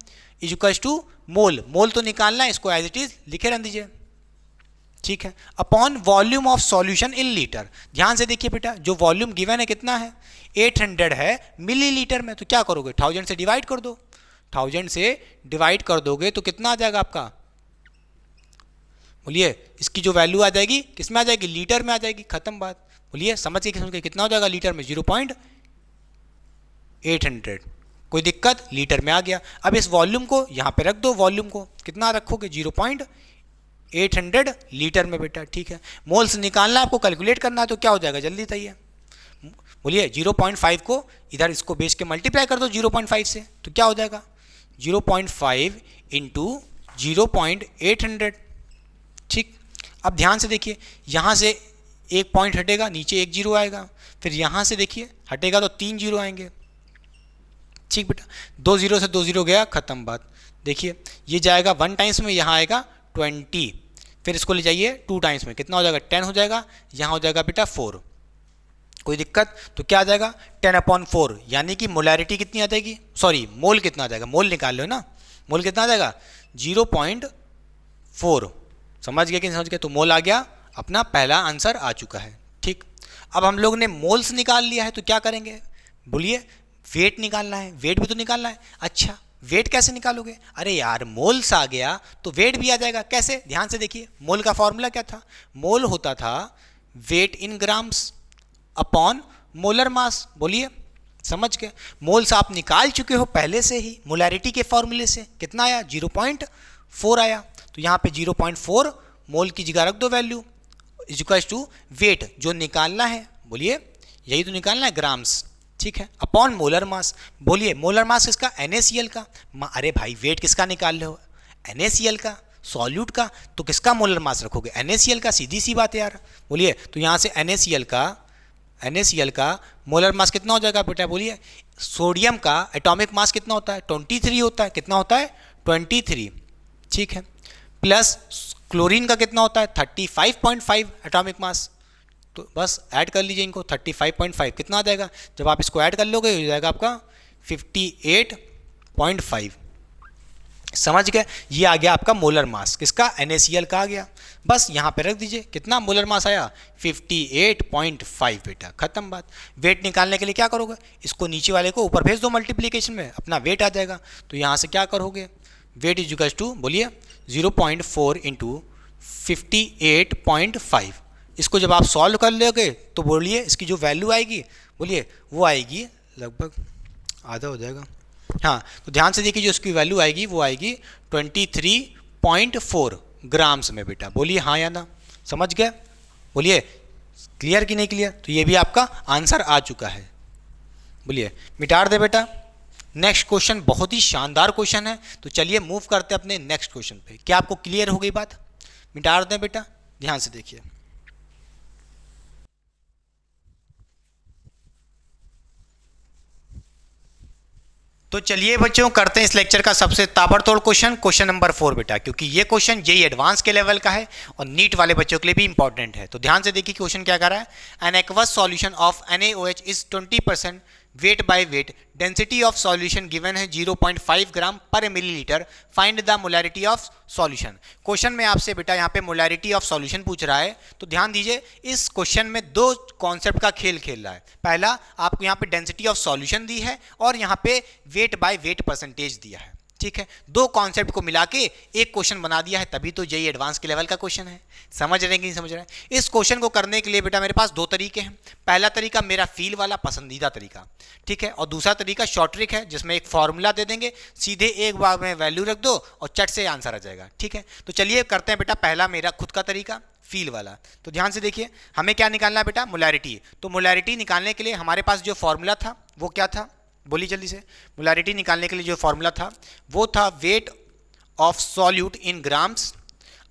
इक्वल्स टू मोल, मोल तो निकालना है, इसको एज इट इज लिखे रह दीजिए, ठीक है, upon volume of solution in litre. ध्यान से देखिए बेटा, जो वॉल्यूम गिवन है कितना है, 800 है मिलीलीटर में, तो क्या करोगे 1000 से डिवाइड कर दो, 1000 से डिवाइड कर दोगे तो कितना आ जाएगा आपका, बोलिए इसकी जो वैल्यू आ जाएगी किस में आ जाएगी, लीटर में आ जाएगी, खत्म बात। बोलिए समझ के कितना हो जाएगा लीटर में, 0.800, कोई दिक्कत, लीटर में आ गया। अब इस वॉल्यूम को यहाँ पे रख दो, वॉल्यूम को कितना रखोगे, 0.800 लीटर में बेटा, ठीक है। मोल्स निकालना है आपको, कैलकुलेट करना है, तो क्या हो जाएगा जल्दी बताइए, बोलिए 0.5 को इधर इसको बेच के मल्टीप्लाई कर दो 0.5 से, तो क्या हो जाएगा 0.5 इंटू 0.800, ठीक। अब ध्यान से देखिए, यहाँ से एक पॉइंट हटेगा, नीचे एक जीरो आएगा, फिर यहाँ से देखिए हटेगा तो 3 जीरो आएंगे, ठीक बेटा, 2 जीरो से 2 जीरो गया, खत्म बात। देखिए ये जाएगा 1 टाइम्स में, यहाँ आएगा 20, फिर इसको ले जाइए 2 टाइम्स में, कितना हो जाएगा 10 हो जाएगा, यहाँ हो जाएगा बेटा 4, कोई दिक्कत। तो क्या आ जाएगा 10/4, यानी कि मोलैरिटी कितनी आ जाएगी, सॉरी मोल कितना आ जाएगा, मोल निकाल लो ना, मोल कितना आ जाएगा 0.4, समझ गए कि नहीं समझ गए, तो मोल आ गया, अपना पहला आंसर आ चुका है, ठीक। अब हम लोग ने मोल्स निकाल लिया है, तो क्या करेंगे, बोलिए वेट निकालना है, वेट भी तो निकालना है। अच्छा वेट कैसे निकालोगे, अरे यार मोल्स आ गया तो वेट भी आ जाएगा, कैसे, ध्यान से देखिए, मोल का फॉर्मूला क्या था, मोल होता था weight in grams upon molar mass, बोलिए समझ गए। मोल्स आप निकाल चुके हो पहले से ही मोलैरिटी के फॉर्मूले से, कितना आया 0.4 आया, तो यहाँ पे 0.4 मोल की जगह रख दो वैल्यू, इक्वल्स टू वेट जो निकालना है, बोलिए यही तो निकालना है ग्राम्स, ठीक है, अपॉन मोलर मास। बोलिए मोलर मास किसका, NaCl का, अरे भाई वेट किसका निकाल रहे हो, NaCl का, सॉल्यूट का, तो किसका मोलर मास रखोगे, NaCl का, सीधी सी बात है यार। बोलिए तो यहाँ से NaCl का मोलर मास कितना हो जाएगा बेटा, बोलिए सोडियम का एटॉमिक मास कितना होता है 23 होता है, कितना होता है 23, ठीक है, प्लस क्लोरीन का कितना होता है 35.5 एटॉमिक मास। तो बस ऐड कर लीजिए इनको, 35.5 कितना आ जाएगा, जब आप इसको ऐड कर लोगे हो जाएगा आपका 58.5। समझ गए, ये आ गया आपका मोलर मास किसका, NaCl का आ गया। बस यहाँ पे रख दीजिए, कितना मोलर मास आया 58.5 बेटा, खत्म बात। वेट निकालने के लिए क्या करोगे, इसको नीचे वाले को ऊपर भेज दो मल्टीप्लिकेशन में, अपना वेट आ जाएगा। तो यहाँ से क्या करोगे, वेट इज इक्वल टू बोलिए 0.4 इंटू 58.5। इसको जब आप सॉल्व कर लोगे तो बोलिए इसकी जो वैल्यू आएगी, बोलिए वो आएगी लगभग आधा हो जाएगा। हाँ, तो ध्यान से देखिए, जो इसकी वैल्यू आएगी वो आएगी 23.4 ग्राम्स में बेटा। बोलिए हाँ या ना, समझ गए, बोलिए क्लियर कि नहीं क्लियर। तो ये भी आपका आंसर आ चुका है। बोलिए मिटार दे बेटा। नेक्स्ट क्वेश्चन बहुत ही शानदार क्वेश्चन है, तो चलिए मूव करते हैं अपने नेक्स्ट क्वेश्चन पे। क्या आपको क्लियर हो गई बात, मिटार दें बेटा, ध्यान से देखिए। तो चलिए बच्चों करते हैं इस लेक्चर का सबसे ताबड़तोड़ क्वेश्चन, क्वेश्चन नंबर 4 बेटा, क्योंकि ये क्वेश्चन जेईई एडवांस के लेवल का है और नीट वाले बच्चों के लिए भी इंपॉर्टेंट है। तो ध्यान से देखिए क्वेश्चन क्या कर रहा है। An aqueous solution of NaOH is 20% weight by weight, density of solution given है 0.5 ग्राम पर millilitre, find the molarity of solution. Question में आपसे बेटा यहाँ पे मोलैरिटी ऑफ सॉल्यूशन पूछ रहा है। तो ध्यान दीजिए, इस क्वेश्चन में दो कॉन्सेप्ट का खेल खेल रहा है। पहला, आपको यहाँ पे डेंसिटी ऑफ सॉल्यूशन दी है और यहाँ पे वेट बाय वेट परसेंटेज दिया है। ठीक है, दो कॉन्सेप्ट को मिला के एक क्वेश्चन बना दिया है, तभी तो जेईई एडवांस के लेवल का क्वेश्चन है। समझ रहे हैं कि नहीं समझ रहे हैं। इस क्वेश्चन को करने के लिए बेटा मेरे पास दो तरीके हैं। पहला तरीका मेरा फील वाला पसंदीदा तरीका, ठीक है, और दूसरा तरीका शॉर्ट ट्रिक है, जिसमें एक फॉर्मूला दे देंगे, सीधे एक बार में वैल्यू रख दो और चट से आंसर आ जाएगा। ठीक है, तो चलिए करते हैं बेटा पहला मेरा खुद का तरीका, फील वाला। तो ध्यान से देखिए, हमें क्या निकालना है बेटा, मोलैरिटी। तो मोलैरिटी निकालने के लिए हमारे पास जो फॉर्मूला था वो क्या था, बोलिए जल्दी से। मोलैरिटी निकालने के लिए जो फॉर्मूला था वो था wait of solute in grams,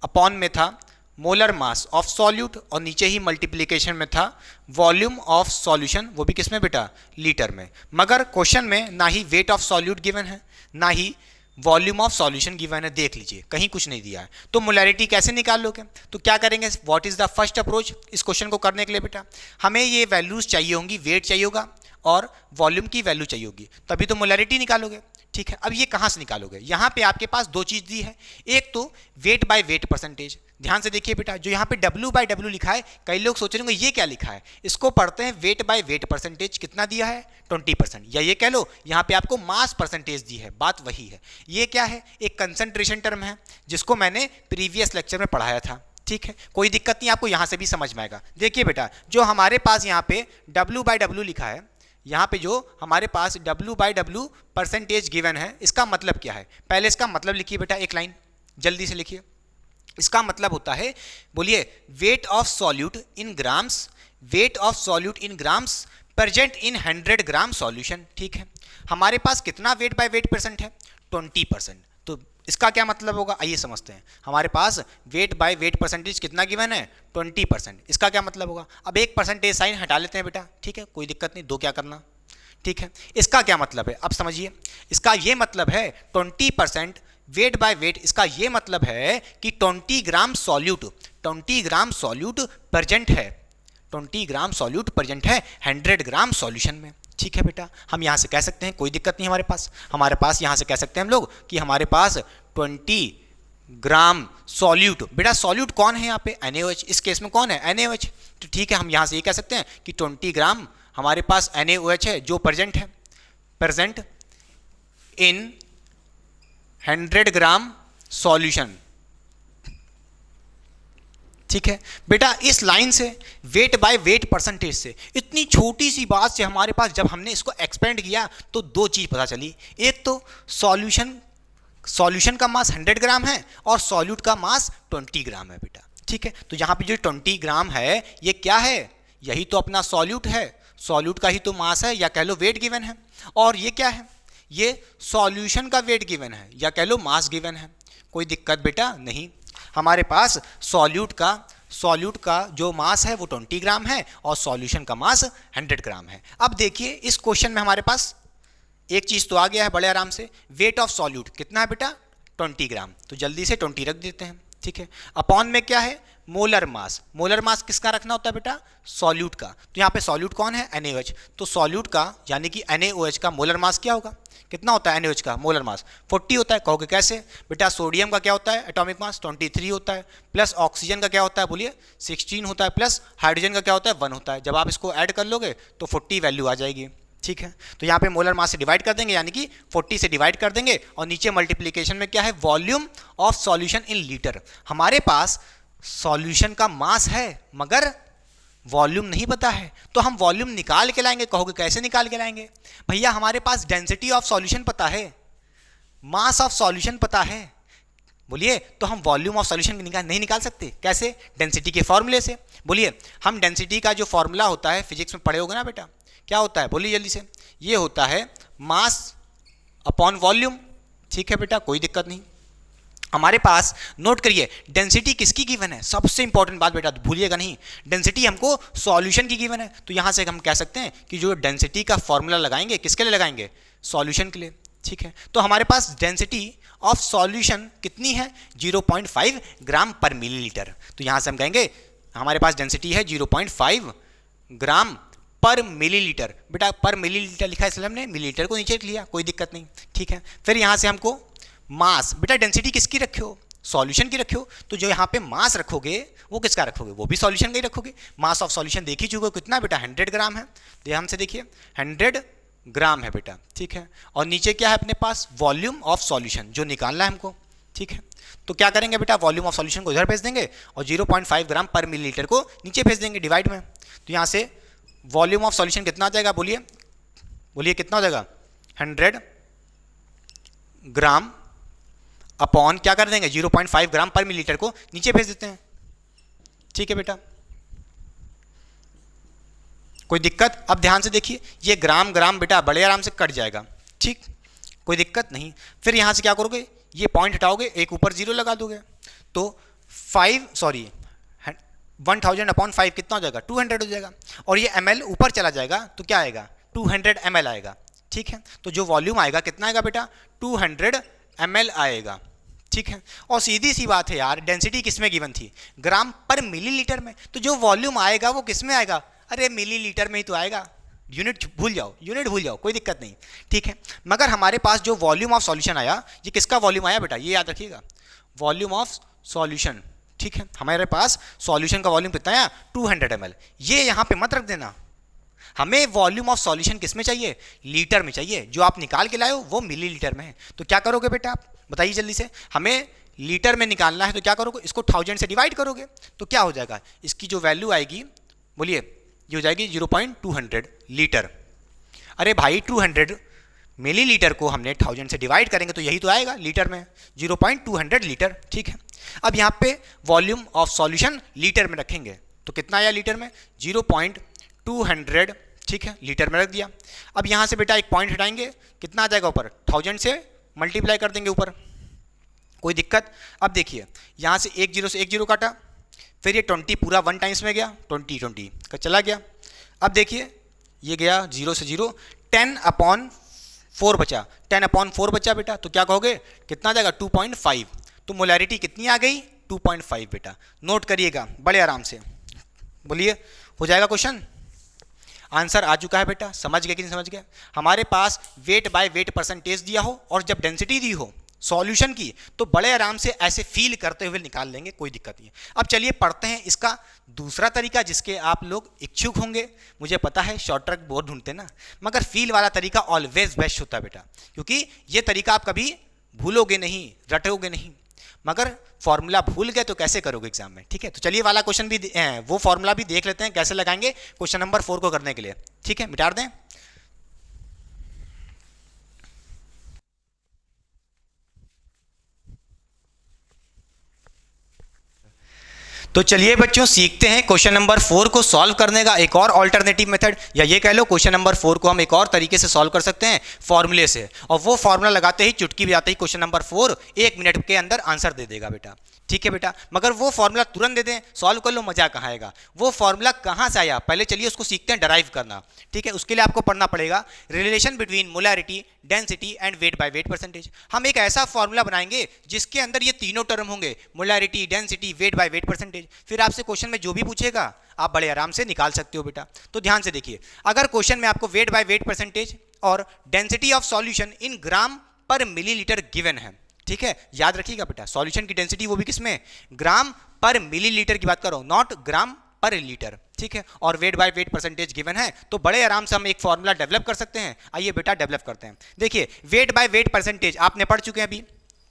upon में था मोलर मास ऑफ सॉल्यूट, और नीचे ही मल्टीप्लिकेशन में था वॉल्यूम ऑफ सॉल्यूशन, वो भी किसमें बेटा, लीटर में। मगर क्वेश्चन में ना ही वेट ऑफ सॉल्यूट गिवन है ना ही वॉल्यूम ऑफ सॉल्यूशन गिवन है, देख लीजिए कहीं कुछ नहीं दिया है। तो मोलैरिटी कैसे निकाल लोगे, तो क्या करेंगे, what is the first approach इस क्वेश्चन को करने के लिए बेटा, हमें ये वैल्यूज चाहिए होंगी, वेट चाहिए होगा और वॉल्यूम की वैल्यू चाहिए होगी, तभी तो मोलैरिटी निकालोगे। ठीक है, अब ये कहाँ से निकालोगे, यहाँ पे आपके पास दो चीज़ दी है, एक तो वेट बाय वेट परसेंटेज। ध्यान से देखिए बेटा, जो यहाँ पे W/W लिखा है, कई लोग सोच रहे होंगे ये क्या लिखा है, इसको पढ़ते हैं वेट बाय वेट परसेंटेज कितना दिया है 20%, या ये कह लो यहाँ पे आपको मास परसेंटेज दी है, बात वही है। ये क्या है, एक कंसंट्रेशन टर्म है जिसको मैंने प्रीवियस लेक्चर में पढ़ाया था। ठीक है, कोई दिक्कत नहीं, आपको यहाँ से भी समझ में आएगा। देखिए बेटा, जो हमारे पास यहाँ पे W/W लिखा है, यहाँ पे जो हमारे पास W/W परसेंटेज गिवन है, इसका मतलब क्या है, पहले इसका मतलब लिखिए बेटा, एक लाइन जल्दी से लिखिए। इसका मतलब होता है, बोलिए wait of solute in grams, wait of solute in grams present in 100 gram solution. ठीक है, हमारे पास कितना वेट बाय वेट परसेंट है 20%। तो इसका क्या मतलब होगा, आइए समझते हैं। हमारे पास वेट बाय वेट परसेंटेज कितना गिवन है 20%, इसका क्या मतलब होगा। अब एक परसेंटेज साइन हटा लेते हैं बेटा, ठीक है, कोई दिक्कत नहीं, दो क्या करना। ठीक है, इसका क्या मतलब है, अब समझिए। इसका ये मतलब है 20% वेट बाय वेट, इसका ये मतलब है कि 20 ग्राम सॉल्यूट, 20 ग्राम सॉल्यूट प्रेजेंट है, 20 ग्राम सॉल्यूट प्रेजेंट है 100 ग्राम सॉल्यूशन में। ठीक है बेटा, हम यहाँ से कह सकते हैं, कोई दिक्कत नहीं हमारे पास यहाँ से कह सकते हैं हम लोग कि हमारे पास 20 ग्राम सॉल्यूट, बेटा सॉल्यूट कौन है यहाँ पे, NaOH, इस केस में कौन है NaOH। तो ठीक है, हम यहाँ से ये कह सकते हैं कि 20 ग्राम हमारे पास NaOH है जो प्रेजेंट है, प्रेजेंट इन 100 ग्राम सॉल्यूशन। ठीक है बेटा, इस लाइन से वेट बाय वेट परसेंटेज से, इतनी छोटी सी बात से हमारे पास जब हमने इसको एक्सपेंड किया तो दो चीज़ पता चली। एक तो सॉल्यूशन का मास 100 ग्राम है और सॉल्यूट का मास 20 ग्राम है बेटा। ठीक है, तो यहाँ पे जो 20 ग्राम है ये क्या है, यही तो अपना सॉल्यूट है, सॉल्यूट का ही तो मास है, या कह लो वेट गिवन है। और ये क्या है, ये सॉल्यूशन का वेट गिवन है, या कह लो मास गिवन है। कोई दिक्कत बेटा नहीं, हमारे पास सॉल्यूट का जो मास है वो 20 ग्राम है और सॉल्यूशन का मास 100 ग्राम है। अब देखिए इस क्वेश्चन में हमारे पास एक चीज़ तो आ गया है बड़े आराम से, वेट ऑफ सॉल्यूट कितना है बेटा 20 ग्राम, तो जल्दी से 20 रख देते हैं। ठीक है। अपॉन में क्या है, मोलर मास। मोलर मास किसका रखना होता है बेटा, सॉल्यूट का। तो यहाँ पे सॉल्यूट कौन है, NaOH। तो सॉल्यूट का यानी कि NaOH का मोलर मास क्या होगा, कितना होता है NaOH का मोलर मास, 40 होता है। कहोगे कैसे बेटा, सोडियम का क्या होता है एटॉमिक मास 23 होता है, प्लस ऑक्सीजन का क्या होता है बोलिए 16 होता है, प्लस हाइड्रोजन का क्या होता है 1 होता है। जब आप इसको ऐड कर लोगे तो 40 वैल्यू आ जाएगी, ठीक है। तो यहाँ पे मोलर मास से डिवाइड कर देंगे, यानी कि 40 से डिवाइड कर देंगे, और नीचे मल्टीप्लिकेशन में क्या है, volume of solution in litre. हमारे पास सॉल्यूशन का मास है मगर वॉल्यूम नहीं पता है, तो हम वॉल्यूम निकाल के लाएंगे। कहोगे कैसे निकाल के लाएंगे, भैया हमारे पास डेंसिटी ऑफ सॉल्यूशन पता है, मास ऑफ सॉल्यूशन पता है, बोलिए, तो हम वॉल्यूम ऑफ सॉल्यूशन नहीं निकाल सकते। कैसे, डेंसिटी के फॉर्मूले से। बोलिए, हम डेंसिटी का जो फॉर्मूला होता है फिजिक्स में पढ़े होगे ना बेटा, क्या होता है बोलिए जल्दी से, ये होता है मास अपॉन वॉल्यूम, ठीक है बेटा, कोई दिक्कत नहीं। हमारे पास नोट करिए डेंसिटी किसकी गिवन है, सबसे इंपॉर्टेंट बात बेटा भूलिएगा नहीं, डेंसिटी हमको सॉल्यूशन की गिवन है। तो यहां से हम कह सकते हैं कि जो डेंसिटी का फॉर्मूला लगाएंगे किसके लिए लगाएंगे, सॉल्यूशन के लिए, ठीक है। तो हमारे पास डेंसिटी ऑफ सॉल्यूशन कितनी है, 0.5 ग्राम पर मिलीलीटर। तो यहां से हम कहेंगे हमारे पास डेंसिटी है 0.5 ग्राम पर मिलीलीटर। बेटा पर मिलीलीटर लिखा है इसलिए हमने मिलीलीटर को नीचे लिया, कोई दिक्कत नहीं, ठीक है। फिर यहां से हमको मास, बेटा डेंसिटी किसकी रखे हो, सॉल्यूशन की रखे हो, तो जो यहाँ पे मास रखोगे वो किसका रखोगे, वो भी सॉल्यूशन का ही रखोगे। मास ऑफ सॉल्यूशन देख ही चुके हो कितना बेटा, 100 ग्राम है। ध्यान से देखिए 100 ग्राम है बेटा, ठीक है। और नीचे क्या है अपने पास, वॉल्यूम ऑफ सॉल्यूशन जो निकालना है हमको, ठीक है। तो क्या करेंगे बेटा, वॉल्यूम ऑफ सॉल्यूशन को इधर भेज देंगे और 0.5 ग्राम पर मिलीलीटर को नीचे भेज देंगे डिवाइड में। तो यहाँ से वॉल्यूम ऑफ सॉल्यूशन कितना आ जाएगा, बोलिए बोलिए कितना हो जाएगा, 100 ग्राम अपॉन क्या कर देंगे 0.5 ग्राम पर मिलीलीटर को नीचे भेज देते हैं, ठीक है बेटा, कोई दिक्कत। अब ध्यान से देखिए ये ग्राम ग्राम बेटा बड़े आराम से कट जाएगा, ठीक, कोई दिक्कत नहीं। फिर यहां से क्या करोगे, ये पॉइंट हटाओगे, एक ऊपर 0 लगा दोगे, तो 1000 अपॉन 5 कितना हो जाएगा, 200 हो जाएगा। और ये ml ऊपर चला जाएगा तो क्या आएगा, 200 ml आएगा, ठीक है। तो जो वॉल्यूम आएगा कितना आएगा बेटा, 200 ml आएगा, ठीक है। और सीधी सी बात है यार, डेंसिटी किस में गिवन थी, ग्राम पर मिलीलीटर में, तो जो वॉल्यूम आएगा वो किस में आएगा, अरे मिलीलीटर में ही तो आएगा। यूनिट भूल जाओ, कोई दिक्कत नहीं, ठीक है। मगर हमारे पास जो वॉल्यूम ऑफ सॉल्यूशन आया, ये किसका वॉल्यूम आया बेटा, ये याद रखिएगा, वॉल्यूम ऑफ सॉल्यूशन, ठीक है। हमारे पास सॉल्यूशन का वॉल्यूम कितना आया, 200 ml। ये यहाँ पे मत रख देना, हमें वॉल्यूम ऑफ सॉल्यूशन किस में चाहिए, लीटर में चाहिए। जो आप निकाल के लाए हो वो मिलीलीटर में है। तो क्या करोगे बेटा आप बताइए जल्दी से, हमें लीटर में निकालना है तो क्या करोगे, इसको 1000 से डिवाइड करोगे तो क्या हो जाएगा, इसकी जो वैल्यू आएगी बोलिए ये हो जाएगी 0.200 लीटर। अरे भाई 200 मिलीलीटर को हमने 1000 से डिवाइड करेंगे तो यही तो आएगा लीटर में, 0.200 लीटर, ठीक है। अब यहाँ पे वॉल्यूम ऑफ सॉल्यूशन लीटर में रखेंगे तो कितना आया लीटर में, 0.200, ठीक है, लीटर में रख दिया। अब यहाँ से बेटा एक पॉइंट हटाएंगे, कितना आ जाएगा ऊपर, 1000 से मल्टीप्लाई कर देंगे ऊपर, कोई दिक्कत। अब देखिए यहाँ से एक 0 से एक 0 काटा, फिर ये 20 पूरा 1 टाइम्स में गया, 20 का चला गया। अब देखिए ये गया 0 से 0, 10/4 बचा, 10/4 बचा बेटा, तो क्या कहोगे कितना आ जाएगा, 2.5। तो मोलैरिटी कितनी आ गई, 2.5 बेटा, नोट करिएगा बड़े आराम से, बोलिए हो जाएगा क्वेश्चन, आंसर आ चुका है बेटा, समझ गए कि नहीं समझ गए। हमारे पास वेट बाय वेट परसेंटेज दिया हो और जब डेंसिटी दी हो सॉल्यूशन की, तो बड़े आराम से ऐसे फील करते हुए निकाल लेंगे, कोई दिक्कत नहीं है। अब चलिए पढ़ते हैं इसका दूसरा तरीका जिसके आप लोग इच्छुक होंगे। मुझे पता है शॉर्ट ट्रक बहुत ढूंढते ना, मगर फील वाला तरीका ऑलवेज बेस्ट होता है बेटा, क्योंकि ये तरीका आप कभी भूलोगे नहीं, रटोगे नहीं। मगर फॉर्मूला भूल गए तो कैसे करोगे एग्जाम में, ठीक है। तो चलिए वाला क्वेश्चन भी वो फॉर्मूला भी देख लेते हैं कैसे लगाएंगे क्वेश्चन नंबर 4 को करने के लिए, ठीक है, मिटा दें। तो चलिए बच्चों सीखते हैं क्वेश्चन नंबर 4 को सॉल्व करने का एक और ऑल्टरनेटिव मेथड, या ये कह लो क्वेश्चन नंबर 4 को हम एक और तरीके से सॉल्व कर सकते हैं फॉर्मूले से। और वो फॉर्मूला लगाते ही चुटकी बजाते ही क्वेश्चन नंबर 4 1 मिनट के अंदर आंसर दे देगा बेटा, ठीक है बेटा, मगर वो फॉर्मूला तुरंत दे दें सॉल्व कर लो, मजा कहाँ आएगा। वो फॉर्मूला कहाँ से आया, पहले चलिए उसको सीखते हैं डराइव करना। ठीक है, उसके लिए आपको पढ़ना पड़ेगा relation between molarity, density and weight by weight percentage. हम एक ऐसा फॉर्मूला बनाएंगे जिसके अंदर ये तीनों टर्म होंगे, molarity, density, weight by weight percentage. फिर आपसे क्वेश्चन में जो भी पूछेगा आप बड़े आराम से निकाल सकते हो बेटा। तो ध्यान से देखिए, अगर क्वेश्चन में आपको वेट बाय वेट परसेंटेज और डेंसिटी ऑफ सॉल्यूशन इन ग्राम पर मिलीलीटर गिवन है, ठीक है, याद रखिएगा बेटा, सॉल्यूशन की डेंसिटी वो भी किसमें, ग्राम पर मिलीलीटर की बात कर रहा हूं, नॉट ग्राम पर लीटर। ठीक है, और weight by weight percentage given है, तो बड़े आराम से हम एक फॉर्मूला डेवलप कर सकते हैं। आइए बेटा डेवलप करते हैं। देखिए वेट बाय वेट परसेंटेज आपने पढ़ चुके हैं अभी।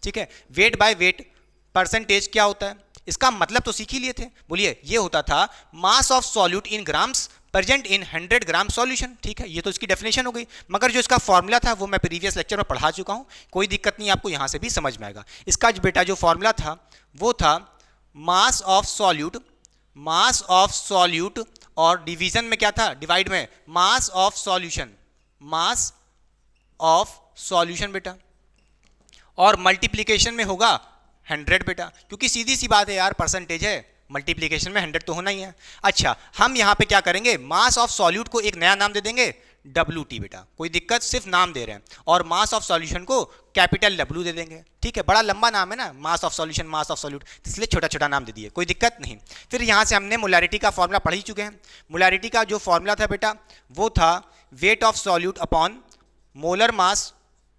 ठीक है, वेट बाय वेट परसेंटेज क्या होता है, इसका मतलब तो सीख ही लिए थे। बोलिए, ये होता था mass of solute in grams present in 100 gram solution. ठीक है, ये तो इसकी डेफिनेशन हो गई, मगर जो इसका फॉर्मूला था वो मैं प्रीवियस लेक्चर में पढ़ा चुका हूं, कोई दिक्कत नहीं, आपको यहां से भी समझ में आएगा। इसका जो बेटा जो फॉर्मूला था वो था मास ऑफ सॉल्यूट, और डिवीजन में क्या था, डिवाइड में मास ऑफ सॉल्यूशन बेटा, और मल्टीप्लीकेशन में होगा 100 बेटा, क्योंकि सीधी सी बात है यार, परसेंटेज है, मल्टीप्लिकेशन में 100 तो होना ही है। अच्छा, हम यहां पे क्या करेंगे, मास ऑफ सॉल्यूट को एक नया नाम दे देंगे WT बेटा, कोई दिक्कत, सिर्फ नाम दे रहे हैं, और मास ऑफ सॉल्यूशन को कैपिटल W दे देंगे। ठीक है, बड़ा लंबा नाम है ना, मास ऑफ सॉल्यूट, इसलिए छोटा छोटा नाम दे दिए, कोई दिक्कत नहीं। फिर यहां से हमने मोलैरिटी का फॉर्मूला पढ़ ही चुके हैं। मोलैरिटी का जो फॉर्मूला था बेटा वो था wait of solute upon molar mass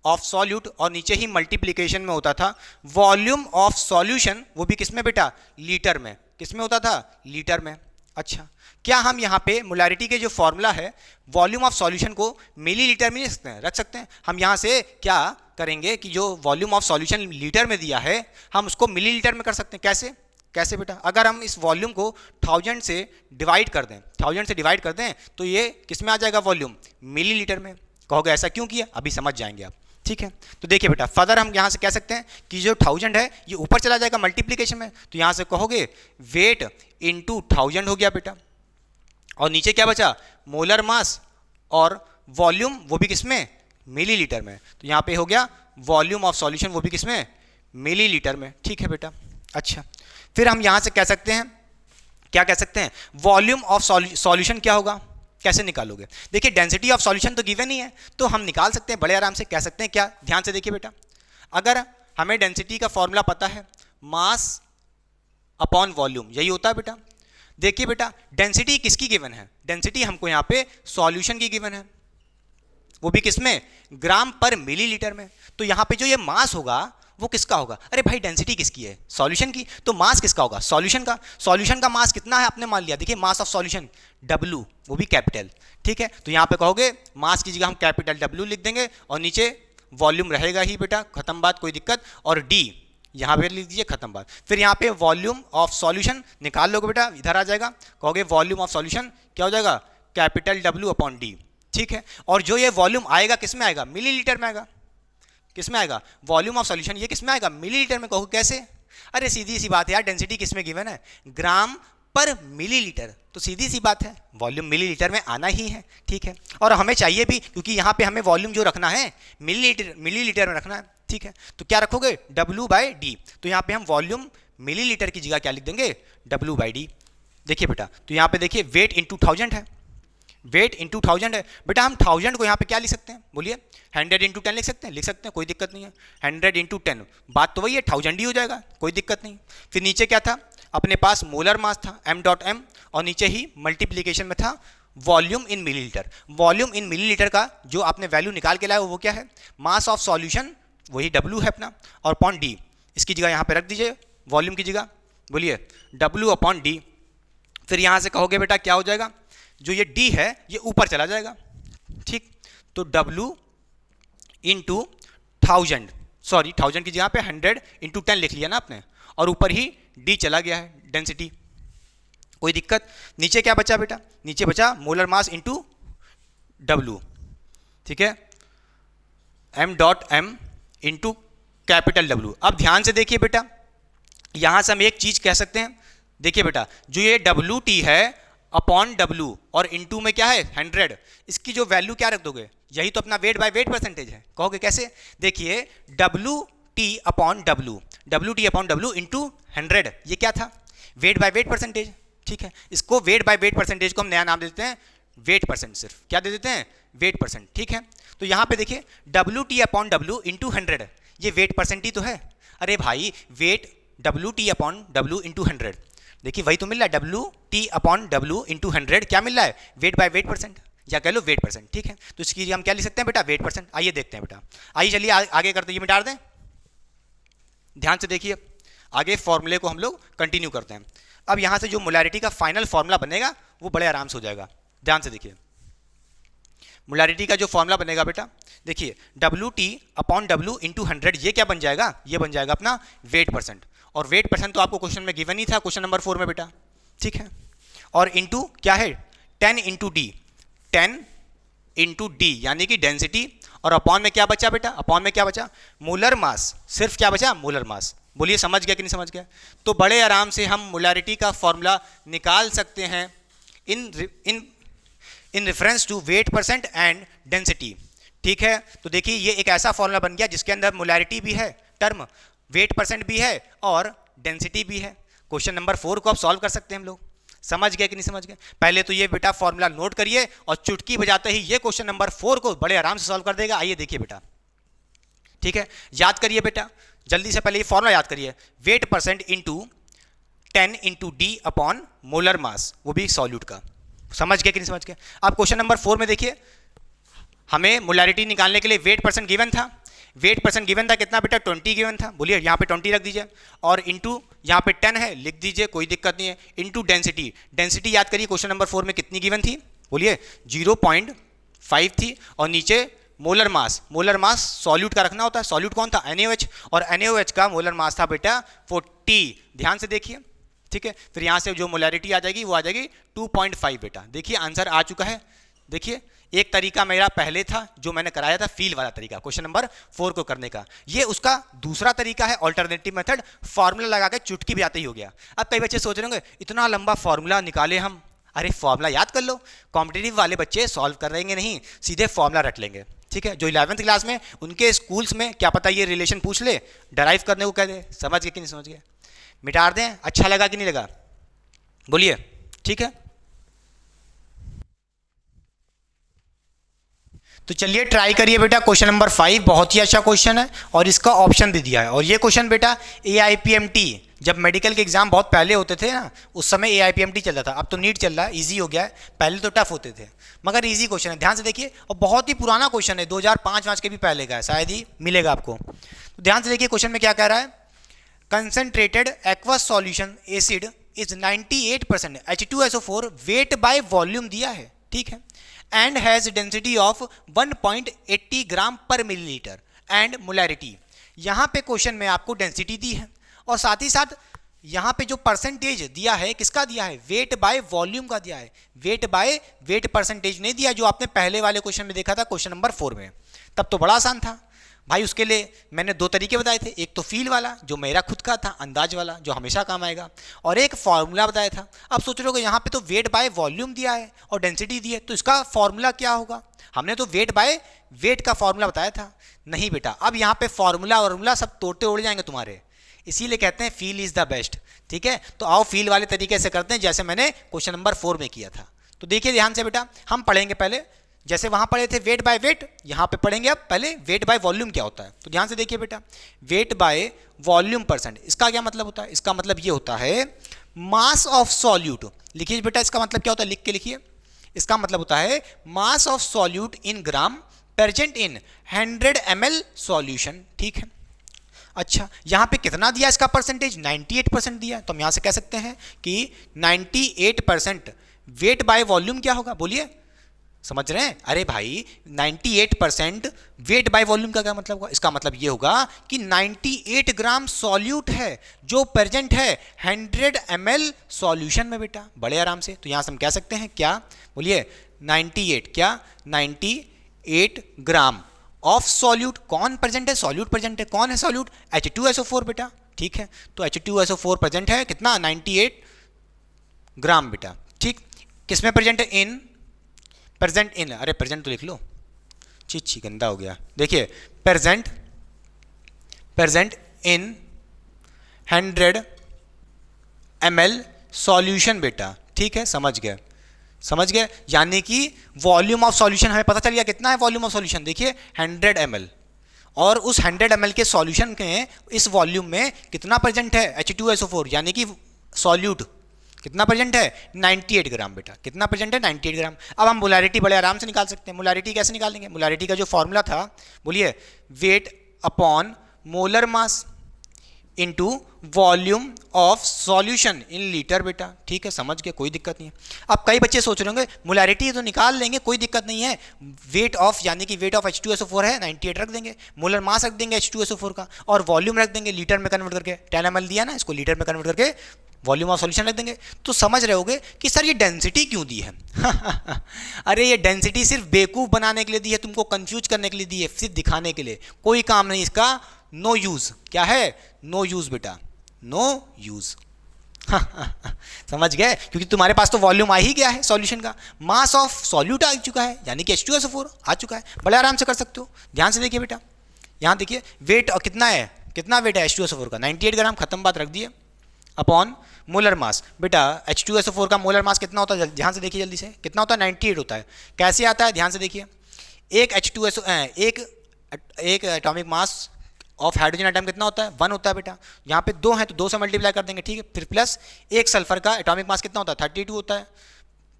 of solute, और नीचे ही मल्टीप्लिकेशन में होता था वॉल्यूम ऑफ सॉल्यूशन, वो भी किसमें बेटा, लीटर में। किसमें होता था, लीटर में। अच्छा, क्या हम यहाँ पे मोलैरिटी के जो फॉर्मूला है वॉल्यूम ऑफ सॉल्यूशन को मिलीलीटर में रख सकते हैं? हम यहाँ से क्या करेंगे कि जो वॉल्यूम ऑफ सॉल्यूशन लीटर में दिया है हम उसको मिलीलीटर में कर सकते हैं। कैसे बेटा, अगर हम इस वॉल्यूम को 1000 से डिवाइड कर दें तो ये किस में आ जाएगा, वॉल्यूम मिलीलीटर में। कहोगे ऐसा क्यों किया, अभी समझ जाएंगे आप। ठीक है, तो देखिए बेटा, फर्दर हम यहाँ से कह सकते हैं कि जो 1000 है ये ऊपर चला जाएगा मल्टीप्लिकेशन में, तो यहाँ से कहोगे वेट इंटू 1000 हो गया बेटा, और नीचे क्या बचा, मोलर मास और वॉल्यूम, वो भी किसमें, मिलीलीटर में। तो यहाँ पे हो गया वॉल्यूम ऑफ सॉल्यूशन, वो भी किसमें, मिलीलीटर में। ठीक है बेटा। अच्छा, फिर हम यहाँ से कह सकते हैं, क्या कह सकते हैं, वॉल्यूम ऑफ सॉल्यूशन क्या होगा, कैसे निकालोगे। देखिए डेंसिटी ऑफ सॉल्यूशन तो गिवन ही है, तो हम निकाल सकते हैं बड़े आराम से। कह सकते हैं क्या, ध्यान से देखिए बेटा, अगर हमें डेंसिटी का फॉर्मूला पता है मास अपॉन वॉल्यूम, यही होता है बेटा। देखिए बेटा, डेंसिटी किसकी गिवन है, डेंसिटी हमको यहाँ पे सॉल्यूशन की गिवन है, वो भी किसमें, ग्राम पर मिलीलीटर में। तो यहाँ पे जो ये मास होगा वो किसका होगा, अरे भाई डेंसिटी किसकी है, सॉल्यूशन की, तो मास किसका होगा, सॉल्यूशन का मास कितना है आपने मान लिया। देखिए मास ऑफ सॉल्यूशन W, वो भी कैपिटल। ठीक है, तो यहाँ पे कहोगे मास की जगह हम कैपिटल W लिख देंगे, और नीचे वॉल्यूम रहेगा ही बेटा, खत्म बात, कोई दिक्कत, और D यहाँ पे लिख दीजिए, खत्म बात। फिर यहाँ पे वॉल्यूम ऑफ सॉल्यूशन निकाल लोगे बेटा, इधर आ जाएगा, कहोगे वॉल्यूम ऑफ सॉल्यूशन क्या हो जाएगा, कैपिटल W अपॉन D। ठीक है, और जो ये वॉल्यूम आएगा किस में आएगा, मिलीलीटर में आएगा। किस में आएगा, वॉल्यूम ऑफ सॉल्यूशन ये किस में आएगा, मिलीलीटर में। कहोगे कैसे, अरे सीधी सी बात है यार, डेंसिटी किस में गिवन है, ग्राम पर मिलीलीटर, तो सीधी सी बात है वॉल्यूम मिलीलीटर में आना ही है। ठीक है, और हमें चाहिए भी, क्योंकि यहाँ पे हमें वॉल्यूम जो रखना है मिलीलीटर में रखना है। ठीक है, तो क्या रखोगे, W/D। तो यहाँ पे हम वॉल्यूम मिलीलीटर की जगह क्या लिख देंगे, W/D। देखिए बेटा, तो यहाँ पे देखिए वेट इंटू 1000 है, वेट इंटू 1000 है बेटा। हम 1000 को यहाँ पे क्या लिख सकते हैं, बोलिए 100 इंटू 10 लिख सकते हैं, कोई दिक्कत नहीं है। 100 इंटू 10, बात तो वही है, 1000 ही हो जाएगा, कोई दिक्कत नहीं। फिर नीचे क्या था अपने पास, मोलर मास था M.M, और नीचे ही मल्टीप्लिकेशन में था वॉल्यूम इन मिलीलीटर। वॉल्यूम इन मिलीलीटर का जो आपने वैल्यू निकाल के लाया वो क्या है, मास ऑफ सॉल्यूशन, वही W है अपना, और अपॉन D, इसकी जगह यहाँ पे रख दीजिए वॉल्यूम की जगह, बोलिए W अपॉन D। फिर यहाँ से कहोगे बेटा क्या हो जाएगा, जो ये D है ये ऊपर चला जाएगा। ठीक, तो W इंटू 1000, सॉरी 1000 की जगह पे 100 इंटू 10 लिख लिया ना आपने, और ऊपर ही D चला गया है डेंसिटी, कोई दिक्कत। नीचे क्या बचा बेटा, नीचे बचा मोलर मास इंटू W। ठीक है, M.M इंटू कैपिटल W। अब ध्यान से देखिए बेटा, यहां से हम एक चीज कह सकते हैं, देखिए बेटा जो ये WT है अपॉन W, और इंटू में क्या है 100, इसकी जो वैल्यू क्या रख दोगे, यही तो अपना वेट बाय वेट परसेंटेज है। कहोगे कैसे, देखिए WT upon W, W T upon W into 100, ये क्या था, वेट बाय वेट परसेंटेज, ठीक है। इसको वेट बाय वेट परसेंटेज को हम नया नाम दे देते हैं वेट परसेंट, सिर्फ क्या दे देते हैं, वेट परसेंट, ठीक है। तो यहाँ पे देखिए W T upon W into 100, ये वेट परसेंट ही तो है। अरे भाई weight W T upon W into 100, देखिए वही तो मिल रहा है, W T upon W into 100 क्या मिल रहा है, वेट बाय वेट परसेंट, या कह लो वेट परसेंट, ठीक है। तो इसकी हम क्या लिख सकते हैं बेटा, वेट परसेंट। आइए देखते हैं बेटा, आइए चलिए आगे करते हैं, ये मिटा दें, ध्यान से देखिए, आगे फॉर्मूले को हम लोग कंटिन्यू करते हैं। अब यहां से जो मोलैरिटी का फाइनल फॉर्मूला बनेगा वो बड़े आराम से हो जाएगा। ध्यान से देखिए, मोलैरिटी का जो फॉर्मूला बनेगा बेटा, देखिए W T upon W into 100, ये क्या बन जाएगा, ये बन जाएगा अपना वेट परसेंट। और वेट परसेंट तो आपको क्वेश्चन में गिवन ही था, क्वेश्चन नंबर 4 में बेटा, ठीक है। और इंटू क्या है, 10 इंटू डी, 10 इंटू डी यानी कि डेंसिटी, और अपॉन में क्या बचा बेटा, अपॉन में क्या बचा, मोलर मास, सिर्फ क्या बचा, मोलर मास। बोलिए समझ गया कि नहीं समझ गया। तो बड़े आराम से हम मोलैरिटी का फॉर्मूला निकाल सकते हैं in reference to weight percent and density, ठीक है। तो देखिए ये एक ऐसा फॉर्मूला बन गया जिसके अंदर मोलैरिटी भी है टर्म, वेट परसेंट भी है और डेंसिटी भी है। क्वेश्चन नंबर 4 को आप सॉल्व कर सकते हैं हम लोग, समझ गए कि नहीं समझ गए। पहले तो ये बेटा फॉर्मूला नोट करिए और चुटकी बजाते ही ये क्वेश्चन नंबर 4 को बड़े आराम से सॉल्व कर देगा। आइए देखिए बेटा, ठीक है, याद करिए बेटा, जल्दी से पहले ये फॉर्मूला याद करिए, wait percent into 10 into D upon molar मास, वो भी सॉल्यूट का। समझ गए कि नहीं समझ गए। अब क्वेश्चन नंबर 4 में देखिए, हमें मोलैरिटी निकालने के लिए वेट परसेंट गिवन था, वेट परसेंट गिवन था कितना बेटा, 20 गिवन था। बोलिए यहाँ पे 20 रख दीजिए, और इंटू यहाँ पे 10 है, लिख दीजिए, कोई दिक्कत नहीं है। इंटू डेंसिटी, डेंसिटी याद करिए क्वेश्चन नंबर 4 में कितनी गिवन थी, बोलिए 0.5 थी। और नीचे molar mass, molar mass solute का रखना होता है, सॉल्यूट कौन था, NaOH, और NaOH का मोलर मास था बेटा 40। ध्यान से देखिए, ठीक है। फिर यहाँ से जो मोलैरिटी आ जाएगी वो आ जाएगी 2.5 बेटा। देखिए आंसर आ चुका है। देखिए एक तरीका मेरा पहले था जो मैंने कराया था, फील वाला तरीका क्वेश्चन नंबर 4 को करने का, ये उसका दूसरा तरीका है, ऑल्टरनेटिव मेथड, फार्मूला लगा के चुटकी भी आते ही हो गया। अब कई बच्चे सोच रहे होंगे इतना लंबा फार्मूला निकाले हम, अरे फॉर्मूला याद कर लो। कॉम्पिटिटिव वाले बच्चे सॉल्व करेंगे नहीं, सीधे फॉर्मूला रट लेंगे, ठीक है। जो 11th क्लास में उनके स्कूल्स में क्या पता ये रिलेशन पूछ ले, डराइव करने को कह दे। समझ गए कि नहीं समझ गए, मिटा दें। अच्छा लगा कि नहीं लगा, बोलिए, ठीक है। तो चलिए ट्राई करिए बेटा, क्वेश्चन नंबर 5 बहुत ही अच्छा क्वेश्चन है और इसका ऑप्शन भी दिया है। और ये क्वेश्चन बेटा AIPMT, जब मेडिकल के एग्जाम बहुत पहले होते थे ना, उस समय AIPMT चल रहा था, अब तो नीट चल रहा है, इजी हो गया है, पहले तो टफ होते थे, मगर इजी क्वेश्चन है। ध्यान से देखिए, और बहुत ही पुराना क्वेश्चन है, 2005 के भी पहले का है, शायद ही मिलेगा आपको। तो ध्यान से देखिए क्वेश्चन में क्या कह रहा है, concentrated aqueous solution acid is 98% H2SO4 weight by volume दिया है, ठीक है, एंड हैज डेंसिटी ऑफ 1.80 ग्राम पर मिलीलीटर एंड मोलैरिटी। यहाँ पे क्वेश्चन में आपको डेंसिटी दी है और साथ ही साथ यहाँ पे जो परसेंटेज दिया है, किसका दिया है, वेट बाय वॉल्यूम का दिया है, वेट बाय वेट परसेंटेज नहीं दिया जो आपने पहले वाले क्वेश्चन में देखा था, क्वेश्चन नंबर 4 में। तब तो बड़ा आसान था भाई, उसके लिए मैंने 2 तरीके बताए थे, एक तो फील वाला जो मेरा खुद का था, अंदाज वाला जो हमेशा काम आएगा, और एक फॉर्मूला बताया था। अब सोच रहे हो यहाँ पे तो वेट बाय वॉल्यूम दिया है और डेंसिटी दी है, तो इसका फॉर्मूला क्या होगा, हमने तो वेट बाय वेट का फॉर्मूला बताया था। नहीं बेटा, अब यहाँ पे फॉर्मूला वॉर्मूला सब तोड़ते उड़ जाएंगे तुम्हारे, इसीलिए कहते हैं फील इज द बेस्ट, ठीक है। तो आओ फील वाले तरीके से करते हैं जैसे मैंने क्वेश्चन नंबर 4 में किया था। तो देखिए ध्यान से बेटा, हम पढ़ेंगे पहले, जैसे वहां पढ़े थे वेट बाय वेट, यहां पे पढ़ेंगे अब पहले वेट बाय वॉल्यूम क्या होता है। तो ध्यान से देखिए बेटा, वेट बाय वॉल्यूम परसेंट, इसका क्या मतलब होता है, इसका मतलब ये होता है मास ऑफ सॉल्यूट। लिखिए बेटा इसका मतलब क्या होता है, लिख के लिखिए, इसका मतलब होता है mass of solute in gram present in 100 ml solution, ठीक है। अच्छा, यहाँ पे कितना दिया इसका परसेंटेज, 98% दिया, तो हम यहाँ से कह सकते हैं कि 98% वेट बाय वॉल्यूम क्या होगा, बोलिए, समझ रहे हैं। अरे भाई 98% वेट बाय वॉल्यूम का क्या मतलब होगा, इसका मतलब ये होगा कि 98 ग्राम सॉल्यूट है जो प्रेजेंट है 100 ml सॉल्यूशन में बेटा, बड़े आराम से। तो यहाँ से हम कह सकते हैं क्या, बोलिए 98, क्या 98 ग्राम ऑफ सॉल्यूट, कौन प्रेजेंट है, सॉल्यूट प्रेजेंट है, कौन है सॉल्यूट, H2SO4 बेटा, ठीक है। तो H2SO4 प्रेजेंट है कितना, 98 ग्राम बेटा, ठीक। किसमें प्रेजेंट है, इन प्रेजेंट इन, अरे प्रेजेंट तो लिख लो, छी गंदा हो गया। देखिए प्रेजेंट इन 100 ml सॉल्यूशन बेटा, ठीक है, समझ गए, समझ गए। यानी कि वॉल्यूम ऑफ सॉल्यूशन हमें पता चल गया कितना है वॉल्यूम ऑफ सॉल्यूशन, देखिए 100 ml, और उस 100 ml के सॉल्यूशन के इस वॉल्यूम में कितना प्रेजेंट है H2SO4, यानी कि सॉल्यूट कितना प्रेजेंट है 98 ग्राम बेटा, कितना प्रेजेंट है 98 ग्राम। अब हम मोलैरिटी बड़े आराम से निकाल सकते हैं। मोलैरिटी कैसे निकालेंगे? मोलैरिटी का जो फॉर्मूला था, बोलिए, weight upon molar mass into volume of solution in litre बेटा, ठीक है, समझ गए, कोई दिक्कत नहीं है। अब कई बच्चे सोच रहे होंगे मोलैरिटी तो निकाल लेंगे, कोई दिक्कत नहीं है, वेट ऑफ यानी कि वेट ऑफ H2SO4 है 98 रख देंगे, मोलर मास रख देंगे H2SO4 का, और वॉल्यूम रख देंगे लीटर में कन्वर्ट करके, 10 ml दिया ना, इसको लीटर में कन्वर्ट करके वॉल्यूम ऑफ सॉल्यूशन रख देंगे। तो समझ रहे होगे कि सर ये डेंसिटी क्यों दी है? अरे ये डेंसिटी सिर्फ बेवकूफ़ बनाने के लिए दी है, तुमको कंफ्यूज करने के लिए दी है, सिर्फ दिखाने के लिए, कोई काम नहीं इसका, नो यूज़। क्या है? नो यूज़ बेटा, नो यूज़। समझ गए? क्योंकि तुम्हारे पास तो वॉल्यूम आ ही गया है सॉल्यूशन का, मास ऑफ सॉल्यूट आ चुका है, यानी कि H2SO4 आ चुका है, बड़े आराम से कर सकते हो। ध्यान से देखिए बेटा, यहाँ देखिए वेट और कितना है, कितना वेट है H2SO4 का 98 ग्राम, खत्म बात, रख दिए, अपॉन मोलर मास। बेटा H2SO4 का मोलर मास कितना होता है? ध्यान से देखिए जल्दी से, कितना होता है 98 होता है। कैसे आता है? ध्यान से देखिए, एक एक atomic mass of hydrogen atom कितना होता है? 1 होता है बेटा। यहाँ पे 2 हैं तो 2 से मल्टीप्लाई कर देंगे, ठीक है, फिर प्लस एक सल्फर का एटॉमिक मास कितना होता है? 32 होता है,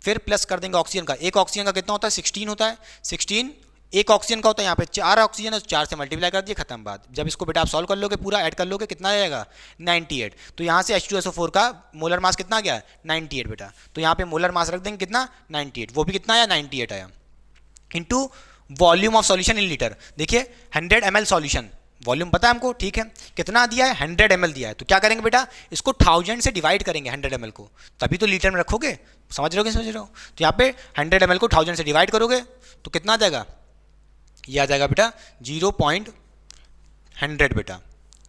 फिर प्लस कर देंगे ऑक्सीजन का, एक ऑक्सीजन का कितना होता है? 16 होता है, 16 एक ऑक्सीजन का होता है, यहाँ पे 4 ऑक्सीजन है, 4 से मल्टीप्लाई कर दिए, खत्म बात। जब इसको बेटा आप सॉल्व कर लोगे, पूरा ऐड कर लोगे, कितना आ जाएगा? 98। तो यहाँ से H2SO4 का मोलर मास कितना आ गया? 98 बेटा। तो यहाँ पे मोलर मास रख देंगे कितना? 98, वो भी कितना आया? 98 आया, into volume of solution in litre. देखिए 100 ml सॉल्यूशन, वॉल्यूम पता है हमको, ठीक है, कितना दिया है? 100 ml दिया है। तो क्या करेंगे बेटा, इसको 1000 से डिवाइड करेंगे 100 ml को, तभी तो लीटर में रखोगे। समझ रहे हो? समझ रहे हो? तो यहाँ पे 100 ml को 1000 से डिवाइड करोगे तो कितना आ जाएगा? ये आ जाएगा बेटा 0.100 बेटा,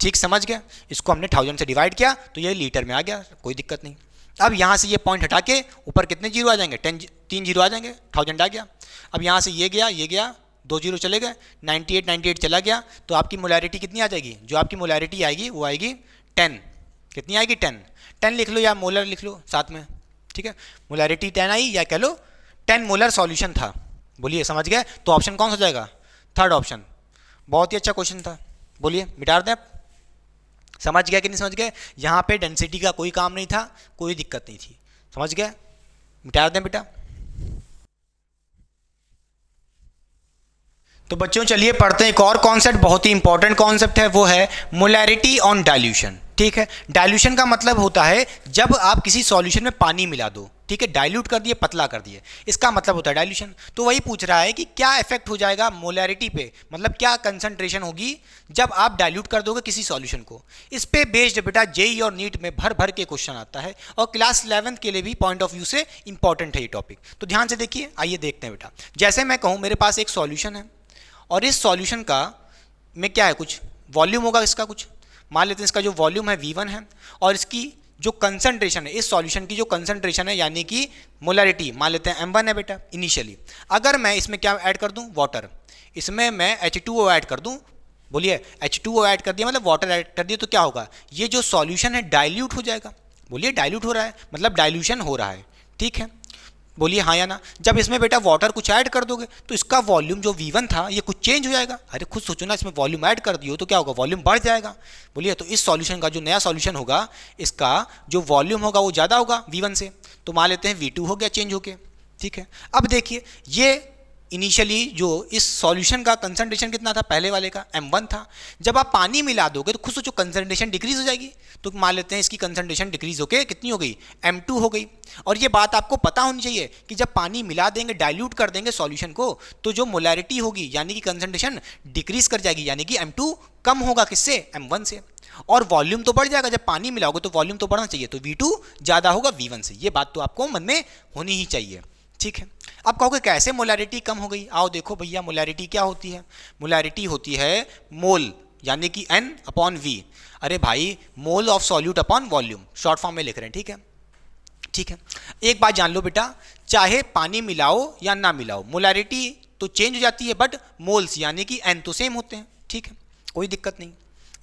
ठीक, समझ गया। इसको हमने 1000 से डिवाइड किया तो ये लीटर में आ गया, कोई दिक्कत नहीं। अब यहाँ से ये पॉइंट हटा के ऊपर कितने जीरो आ जाएंगे? 3 जीरो आ जाएंगे, 1000 आ गया। अब यहाँ से ये गया, 2 जीरो चले गए, 98 चला गया, तो आपकी मोलैरिटी कितनी आ जाएगी? जो आपकी मोलैरिटी आएगी वो आएगी 10। कितनी आएगी? 10 लिख लो या मोलर लिख लो साथ में, ठीक है। मोलैरिटी 10 आई, या कह लो 10 मोलर सॉल्यूशन था। बोलिए, समझ गए? तो ऑप्शन कौन सा जाएगा? Third option. बहुत ही अच्छा क्वेश्चन था, बोलिए मिटा दें आप। समझ गया कि नहीं समझ गए? यहाँ पे डेंसिटी का कोई काम नहीं था, कोई दिक्कत नहीं थी, समझ गए? मिटा दें बेटा। तो बच्चों चलिए पढ़ते हैं एक और कॉन्सेप्ट, बहुत ही इंपॉर्टेंट कॉन्सेप्ट है, वो है मोलैरिटी ऑन डाइल्यूशन, ठीक है। डाइल्यूशन का मतलब होता है जब आप किसी सॉल्यूशन में पानी मिला दो, ठीक है, डाइल्यूट कर दिए, पतला कर दिए, इसका मतलब होता है डाइल्यूशन। तो वही पूछ रहा है कि क्या इफेक्ट हो जाएगा मोलैरिटी पे, मतलब क्या कंसंट्रेशन होगी जब आप डाइल्यूट कर दोगे किसी सॉल्यूशन को। इस पे बेस्ड बेटा जेईई और नीट में भर भर के क्वेश्चन आता है, और क्लास 11th के लिए भी पॉइंट ऑफ व्यू से इंपॉर्टेंट है ये टॉपिक। तो ध्यान से देखिए, आइए देखते हैं बेटा। जैसे मैं कहूँ मेरे पास एक सॉल्यूशन है, और इस सॉल्यूशन का में क्या है, कुछ वॉल्यूम होगा इसका, कुछ मान लेते हैं इसका जो वॉल्यूम है V1 है, और इसकी जो कंसंट्रेशन है, इस सॉल्यूशन की जो कंसंट्रेशन है यानी कि मोलैरिटी मान लेते हैं M1 है बेटा इनिशियली। अगर मैं इसमें क्या ऐड कर दूं? वाटर। इसमें मैं H2O ऐड कर दूं, बोलिए H2O ऐड कर दिया मतलब वाटर ऐड कर दिया, तो क्या होगा? ये जो सॉल्यूशन है डाइल्यूट हो जाएगा। बोलिए डाइल्यूट हो रहा है, मतलब डाइल्यूशन हो रहा है, ठीक है, बोलिए हाँ या ना। जब इसमें बेटा वाटर कुछ ऐड कर दोगे तो इसका वॉल्यूम जो V1 था ये कुछ चेंज हो जाएगा। अरे खुद सोचो ना, इसमें वॉल्यूम ऐड कर दियो तो क्या होगा? वॉल्यूम बढ़ जाएगा। बोलिए, तो इस सॉल्यूशन का जो नया सॉल्यूशन होगा, इसका जो वॉल्यूम होगा वो ज़्यादा होगा V1 से, तो मान लेते हैं V2 हो गया चेंज होके, ठीक है। अब देखिए ये इनिशियली जो इस सॉल्यूशन का कंसंट्रेशन कितना था? पहले वाले का M1 था। जब आप पानी मिला दोगे तो खुद सोचो कंसंट्रेशन डिक्रीज हो जाएगी, तो मान लेते हैं इसकी कंसंट्रेशन डिक्रीज होके कितनी हो गई? M2 हो गई। और ये बात आपको पता होनी चाहिए कि जब पानी मिला देंगे, डाइल्यूट कर देंगे सॉल्यूशन को, तो जो मोलैरिटी होगी यानी कि कंसंट्रेशन डिक्रीज कर जाएगी, यानी कि M2 कम होगा किससे? M1 से। और वॉल्यूम तो बढ़ जाएगा, जब पानी मिलाओगे तो वॉल्यूम तो बढ़ना चाहिए, तो V2 ज़्यादा होगा V1 से। ये बात तो आपको मन में होनी ही चाहिए, ठीक है। अब कहोगे कैसे मोलैरिटी कम हो गई? आओ देखो भैया, मोलैरिटी क्या होती है? मोलैरिटी होती है मोल यानी कि N/V। अरे भाई, mole of solute upon volume, short form में लिख रहे हैं, ठीक है, ठीक है। एक बात जान लो बेटा, चाहे पानी मिलाओ या ना मिलाओ, मोलैरिटी तो चेंज हो जाती है, बट मोल्स यानी कि N तो सेम होते हैं, ठीक है, कोई दिक्कत नहीं।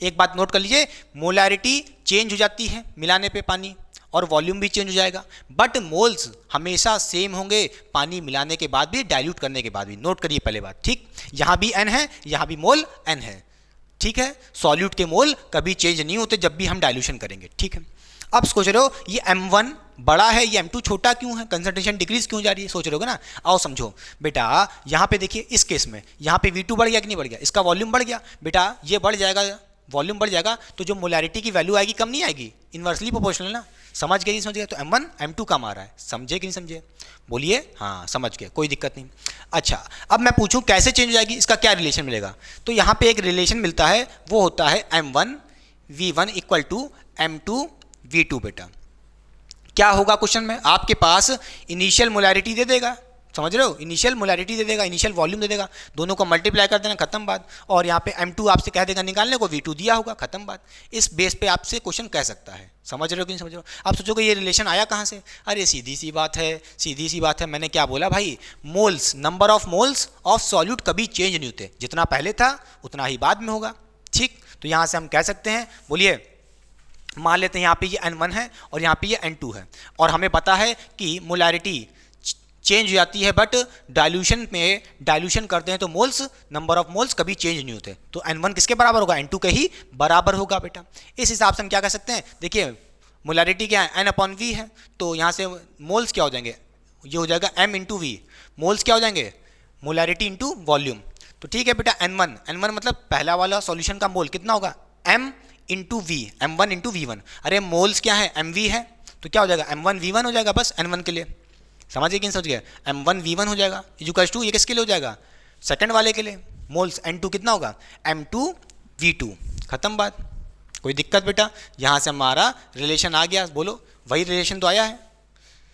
एक बात नोट कर लीजिए, मोलैरिटी चेंज हो जाती है मिलाने पे पानी, और वॉल्यूम भी चेंज हो जाएगा, बट मोल्स हमेशा सेम होंगे पानी मिलाने के बाद भी, डाइल्यूट करने के बाद भी। नोट करिए पहले बात, ठीक। यहाँ भी n है, यहाँ भी मोल n है, ठीक है। सॉल्यूट के मोल कभी चेंज नहीं होते जब भी हम डाइल्यूशन करेंगे, ठीक है। अब सोच रहे हो ये m1 बड़ा है, ये m2 छोटा क्यों है, कंसंट्रेशन डिक्रीज क्यों जा रही है, सोच रहे हो ना। आओ समझो बेटा, यहाँ पे देखिए इस केस में यहाँ पे V2 बढ़ गया कि नहीं बढ़ गया, इसका वॉल्यूम बढ़ गया बेटा, ये बढ़ जाएगा, वॉल्यूम बढ़ जाएगा तो जो मोलैरिटी की वैल्यू आएगी कम नहीं आएगी, इन्वर्सली प्रोपोर्शनल ना। समझ गए, समझ गए। तो m1 m2 कम आ रहा है, समझे कि नहीं समझे, बोलिए। हाँ समझ गए, कोई दिक्कत नहीं। अच्छा अब मैं पूछूं कैसे चेंज हो जाएगी, इसका क्या रिलेशन मिलेगा। तो यहाँ पे एक रिलेशन मिलता है, वो होता है m1 v1 equal to m2 v2। बेटा क्या होगा क्वेश्चन में, आपके पास इनिशियल मोलैरिटी दे देगा, समझ रहे हो, इनिशियल मोलैरिटी दे देगा, इनिशियल वॉल्यूम दे देगा, दोनों को मल्टीप्लाई कर देना, खत्म बात। और यहाँ पे m2 आपसे कह देगा निकालने को, v2 दिया होगा, खत्म बात। इस बेस पे आपसे क्वेश्चन कह सकता है, समझ रहे हो कि नहीं समझ रहे हो। आप सोचोगे ये रिलेशन आया कहाँ से, अरे सीधी सी बात है, सीधी सी बात है। मैंने क्या बोला भाई, moles, number of moles of solute कभी चेंज नहीं होते, जितना पहले था उतना ही बाद में होगा, ठीक। तो यहाँ से हम कह सकते हैं, बोलिए, मान लेते हैं यहाँ पे ये n1 है और यहाँ पे ये n2 है, और हमें पता है कि मोलैरिटी चेंज हो जाती है, बट डाइल्यूशन में डाइल्यूशन करते हैं तो मोल्स, नंबर ऑफ मोल्स कभी चेंज नहीं होते। तो n1 किसके बराबर होगा, n2 के ही बराबर होगा बेटा। इस हिसाब से हम क्या कर सकते हैं, देखिए मोलैरिटी क्या है, n/v है, तो यहाँ से मोल्स क्या हो जाएंगे, ये हो जाएगा m इंटू वी, मोल्स क्या हो जाएंगे, मोलैरिटी इंटू वॉल्यूम। तो ठीक है बेटा, n1 मतलब पहला वाला सॉल्यूशन का मोल कितना होगा, m into we, m1 into v1। अरे मोल्स क्या है, mv है, तो क्या हो जाएगा, m1 v1 हो जाएगा बस n1 के लिए, समझिए कि नहीं समझ गए, m1 v1 हो जाएगा इक्वल्स टू, ये किसके लिए हो जाएगा, सेकंड वाले के लिए, मोल्स n2 कितना होगा, m2 v2, खत्म बात। कोई दिक्कत बेटा, यहाँ से हमारा रिलेशन आ गया, बोलो वही रिलेशन तो आया है,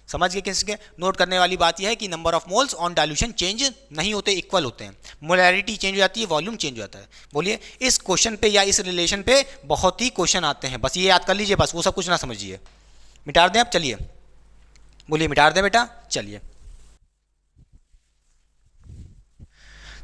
समझ गए किसके। नोट करने वाली बात यह है कि number of moles on dilution change नहीं होते, इक्वल होते हैं, मोलैरिटी चेंज हो जाती है, वॉल्यूम चेंज हो जाता है। बोलिए इस क्वेश्चन पे या इस रिलेशन पे बहुत ही क्वेश्चन आते हैं, बस ये याद कर लीजिए, बस वो सब कुछ ना समझिए। मिटा दें आप, चलिए बोलिए, मिटा दें बेटा, चलिए।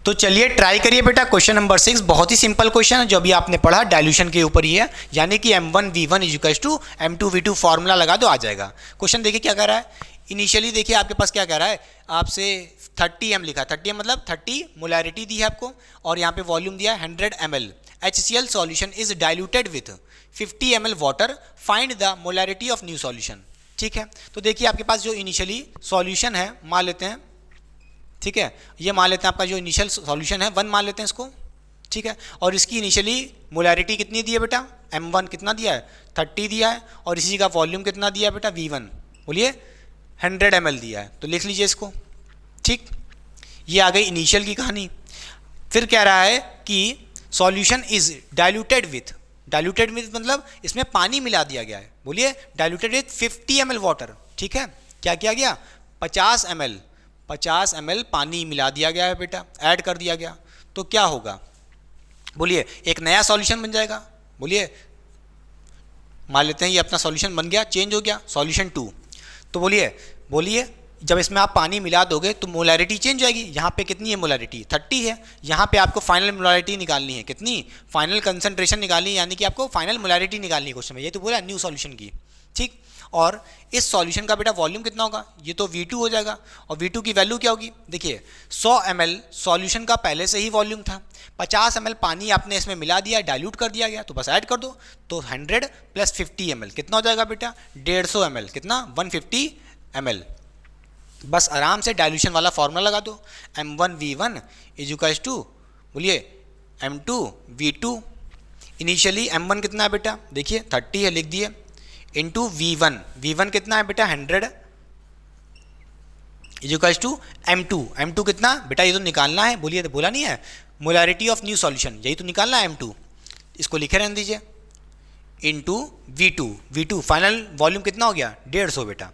तो चलिए ट्राई करिए बेटा, क्वेश्चन नंबर 6 बहुत ही सिंपल क्वेश्चन है, जो अभी आपने पढ़ा डाइल्यूशन के ऊपर ही है, यानी कि m1 v1 equals to m2 v2, formula लगा दो आ जाएगा। क्वेश्चन देखिए क्या कह रहा है, इनिशियली देखिए आपके पास क्या कह रहा है, आपसे 30m लिखा, 30m मतलब 30 मोलैरिटी दी है आपको, और यहाँ पे वॉल्यूम दिया है 100 ml, HCl solution is diluted with 50 ml water, find the molarity of new solution. ठीक है, तो देखिए आपके पास जो इनिशियली सॉल्यूशन है मान लेते हैं, ठीक है, ये मान लेते हैं आपका जो इनिशियल सॉल्यूशन है 1 मान लेते हैं इसको, ठीक है, और इसकी इनिशियली मोलैरिटी कितनी दी है बेटा, m1 कितना दिया है, 30 दिया है, और इसी का वॉल्यूम कितना दिया है बेटा, v1 बोलिए 100 ml दिया है, तो लिख लीजिए इसको। ठीक, ये आ गई इनिशियल की कहानी। फिर कह रहा है कि सॉल्यूशन इज डाइल्यूटेड विथ मतलब इसमें पानी मिला दिया गया है, बोलिए डाइल्यूटेड विथ 50 ml वाटर। ठीक है, क्या किया गया, 50 ml पानी मिला दिया गया है बेटा, ऐड कर दिया गया, तो क्या होगा, बोलिए एक नया सॉल्यूशन बन जाएगा। बोलिए मान लेते हैं ये अपना सॉल्यूशन बन गया, चेंज हो गया सॉल्यूशन 2, तो बोलिए जब इसमें आप पानी मिला दोगे तो मोलैरिटी चेंज हो जाएगी। यहाँ पे कितनी है मोलैरिटी, 30 है, यहाँ पे आपको फाइनल मोलैरिटी निकालनी है, कितनी, फाइनल कंसंट्रेशन निकालनी है, यानी कि आपको फाइनल मोलैरिटी निकालनी है क्वेश्चन में, ये तो बोला न्यू सॉल्यूशन की। ठीक, और इस सॉल्यूशन का बेटा वॉल्यूम कितना होगा, ये तो V2 हो जाएगा, और V2 की वैल्यू क्या होगी, देखिए 100 ml सॉल्यूशन का पहले से ही वॉल्यूम था, 50 ml पानी आपने इसमें मिला दिया, डाइल्यूट कर दिया गया, तो बस ऐड कर दो, तो 100 + 50 ml कितना हो जाएगा बेटा, 150 ml, कितना 150 ml। बस आराम से डाइल्यूशन वाला फॉर्मूला लगा दो, m1 v1 इक्वल्स टू, बोलिए m2 v2, इनिशियली m1 कितना है बेटा, देखिए 30 है, लिख दिए, इंटू v1 कितना है बेटा 100 इक्वल्स टू m2 कितना बेटा, ये तो निकालना है, बोलिए, तो बोला नहीं है मोलैरिटी ऑफ न्यू सॉल्यूशन, यही तो निकालना है m2, इसको लिखे रहने दीजिए, इंटू v2 फाइनल वॉल्यूम कितना हो गया 150 बेटा,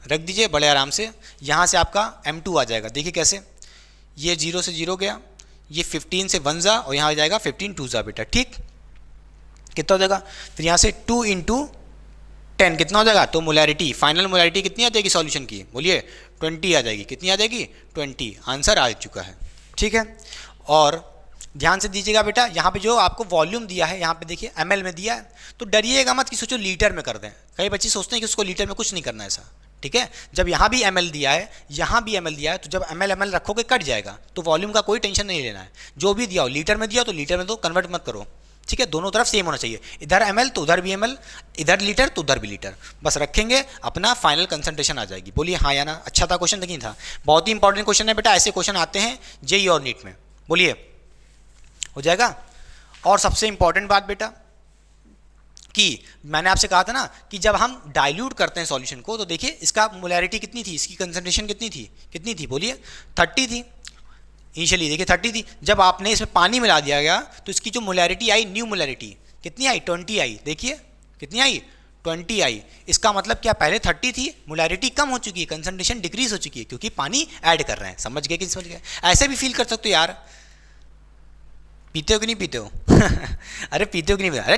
रख दीजिए बड़े आराम से। यहाँ से आपका m2 आ जाएगा, देखिए कैसे, ये 0 से 0 गया, ये 15 से 1 जा, और यहाँ आ जाएगा 15 2 जा बेटा। ठीक, कितना हो जाएगा, फिर यहाँ से 2 × 10 कितना हो जाएगा, तो मोलैरिटी, फाइनल मोलैरिटी कितनी आ जाएगी सॉल्यूशन की, बोलिए 20 आ जाएगी, कितनी आ जाएगी 20, आंसर आ चुका है। ठीक है, और ध्यान से दीजिएगा बेटा, यहाँ पे जो आपको वॉल्यूम दिया है, यहाँ पे देखिए ml में दिया है, तो डरिएगा मत कि सोचो लीटर में कर दें। कई बच्चे सोचते हैं कि उसको लीटर में कुछ नहीं करना है ऐसा, ठीक है। जब यहाँ भी ml दिया है, यहाँ भी ml दिया है, तो जब ml रखोगे कट जाएगा, तो वॉल्यूम का कोई टेंशन नहीं लेना है। जो भी दिया हो, लीटर में दिया तो लीटर में दो, कन्वर्ट मत करो, ठीक है। दोनों तरफ सेम होना चाहिए, इधर ml तो उधर भी ml, इधर लीटर तो उधर भी लीटर, बस रखेंगे, अपना फाइनल कंसंट्रेशन आ जाएगी। बोलिए हाँ या ना। अच्छा था क्वेश्चन, नहीं था? बहुत ही इंपॉर्टेंट क्वेश्चन है बेटा, ऐसे क्वेश्चन आते हैं जेईई और नीट में। बोलिए हो जाएगा। और सबसे इंपॉर्टेंट बात बेटा कि मैंने आपसे कहा था ना कि जब हम डाइल्यूट करते हैं सॉल्यूशन को, तो देखिए इसका मोलैरिटी कितनी थी, इसकी कंसंट्रेशन कितनी थी बोलिए 30 थी इनिशियली, देखिए 30 थी। जब आपने इसमें पानी मिला दिया गया तो इसकी जो मोलैरिटी आई, न्यू मोलैरिटी कितनी आई, 20 आई। देखिए कितनी आई, 20 आई। इसका मतलब क्या, पहले 30 थी, मोलैरिटी कम हो चुकी है, कंसंट्रेशन डिक्रीज हो चुकी है, क्योंकि पानी ऐड कर रहे हैं। समझ गए कि समझ गए? ऐसे भी फील कर सकते हो यार, पीते हो कि नहीं पीते हो अरे पीते हो कि नहीं? अरे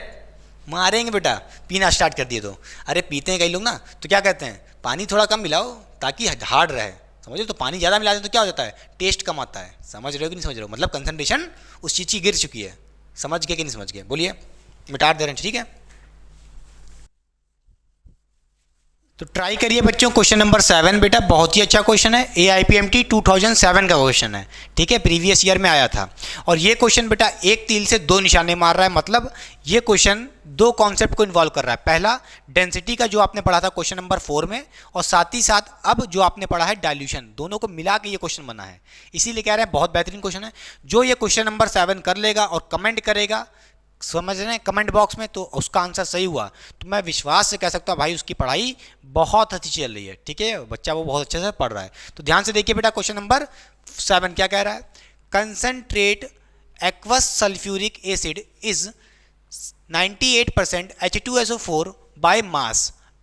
मारेंगे बेटा, पीना स्टार्ट कर दिए तो। अरे पीते हैं कई लोग ना, तो क्या कहते हैं, पानी थोड़ा कम मिलाओ ताकि हार्ड रहे। समझ लो, तो पानी ज़्यादा मिला दें तो क्या हो जाता है, टेस्ट कम आता है। समझ रहे हो कि नहीं समझ रहे हो? मतलब कंसंट्रेशन उस चीज़ की गिर चुकी है। समझ गए कि नहीं समझ गए? बोलिए, मिटा दे रहे हैं, ठीक है। तो ट्राई करिए बच्चों, क्वेश्चन नंबर 7 बेटा बहुत ही अच्छा क्वेश्चन है, AIPMT 2007 का क्वेश्चन है, ठीक है, प्रीवियस ईयर में आया था। और ये क्वेश्चन बेटा एक तीर से दो निशाने मार रहा है, मतलब ये क्वेश्चन दो कॉन्सेप्ट को इन्वॉल्व कर रहा है। पहला डेंसिटी का जो आपने पढ़ा था क्वेश्चन नंबर 4 में, और साथ ही साथ अब जो आपने पढ़ा है डाइल्यूशन, दोनों को मिला के ये क्वेश्चन बना है। इसीलिए कह रहे हैं बहुत बेहतरीन क्वेश्चन है। जो ये क्वेश्चन नंबर 7 कर लेगा और कमेंट करेगा, समझ रहे हैं, कमेंट बॉक्स में, तो उसका आंसर सही हुआ, तो मैं विश्वास से कह सकता हूँ भाई उसकी पढ़ाई बहुत अच्छी चल रही है, ठीक है, बच्चा वो बहुत अच्छे से पढ़ रहा है। तो ध्यान से देखिए बेटा, क्वेश्चन नंबर 7 क्या कह रहा है, concentrate aqueous sulphuric acid is 98% H2SO4 by mass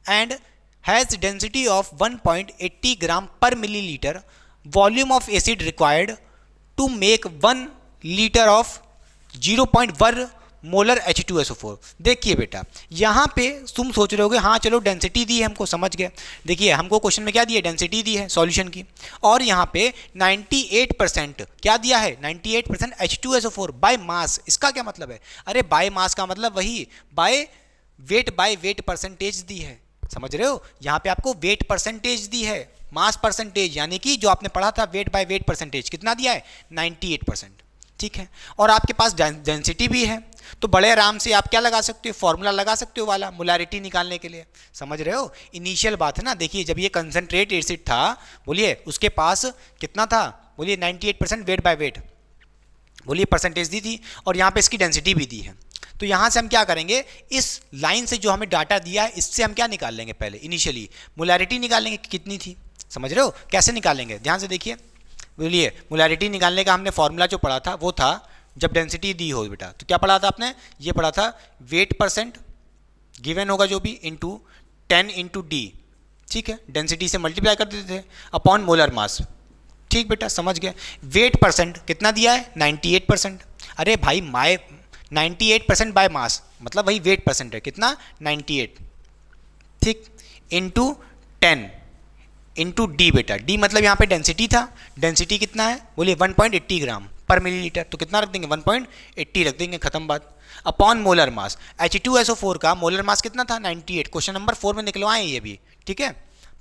and has density of 1.80 gram per milliliter. Volume of acid required to make 1 liter of 0.1 molar H2SO4। देखिए बेटा, यहाँ पे तुम सोच रहे होगे हाँ चलो डेंसिटी दी है हमको, समझ गए। देखिए हमको क्वेश्चन में क्या दिया, डेंसिटी दी है सॉल्यूशन की, और यहाँ पे 98% क्या दिया है, 98% H2SO4 बाय मास। इसका क्या मतलब है, अरे बाय मास का मतलब वही बाय वेट परसेंटेज दी है। समझ रहे हो, यहाँ पे आपको वेट परसेंटेज दी है, मास परसेंटेज, यानी कि जो आपने पढ़ा था वेट बाय वेट परसेंटेज कितना दिया है, 98%, ठीक है। और आपके पास डेंसिटी भी है, तो बड़े आराम से आप क्या लगा सकते हो, फॉर्मूला लगा सकते हो वाला, मोलैरिटी निकालने के लिए। समझ रहे हो, इनिशियल बात है ना। देखिए जब ये कंसंट्रेट एसिड था, बोलिए उसके पास कितना था, बोलिए 98% वेट बाय वेट, बोलिए परसेंटेज दी थी, और यहाँ पे इसकी डेंसिटी भी दी है। तो यहाँ से हम क्या करेंगे, इस लाइन से जो हमें डाटा दिया है इससे हम क्या निकाल लेंगे, पहले इनिशियली मोलैरिटी निकालेंगे कि कितनी थी। समझ रहे हो, कैसे निकालेंगे, ध्यान से देखिए। बोलिए मोलैरिटी निकालने का हमने फॉर्मूला जो पढ़ा था वो था, जब डेंसिटी दी हो बेटा, तो क्या पढ़ा था आपने, ये पढ़ा था वेट परसेंट गिवन होगा जो भी इंटू 10 इंटू डी, ठीक है, डेंसिटी से मल्टीप्लाई कर देते थे अपॉन मोलर मास। ठीक बेटा, समझ गए। वेट परसेंट कितना दिया है, 98%। अरे भाई 98% बाय मास, मतलब वही वेट परसेंट है, कितना 98, ठीक, इंटू 10 इंटू डी बेटा, डी मतलब यहाँ पे डेंसिटी था, डेंसिटी कितना है, बोलिए 1.80 ग्राम पर मिलीलीटर, तो कितना रख देंगे 1.80 रख देंगे, खत्म बात। अपॉन मोलर मास, H2SO4 का मोलर मास कितना था, 98, क्वेश्चन नंबर 4 में निकलवाएं ये भी, ठीक है,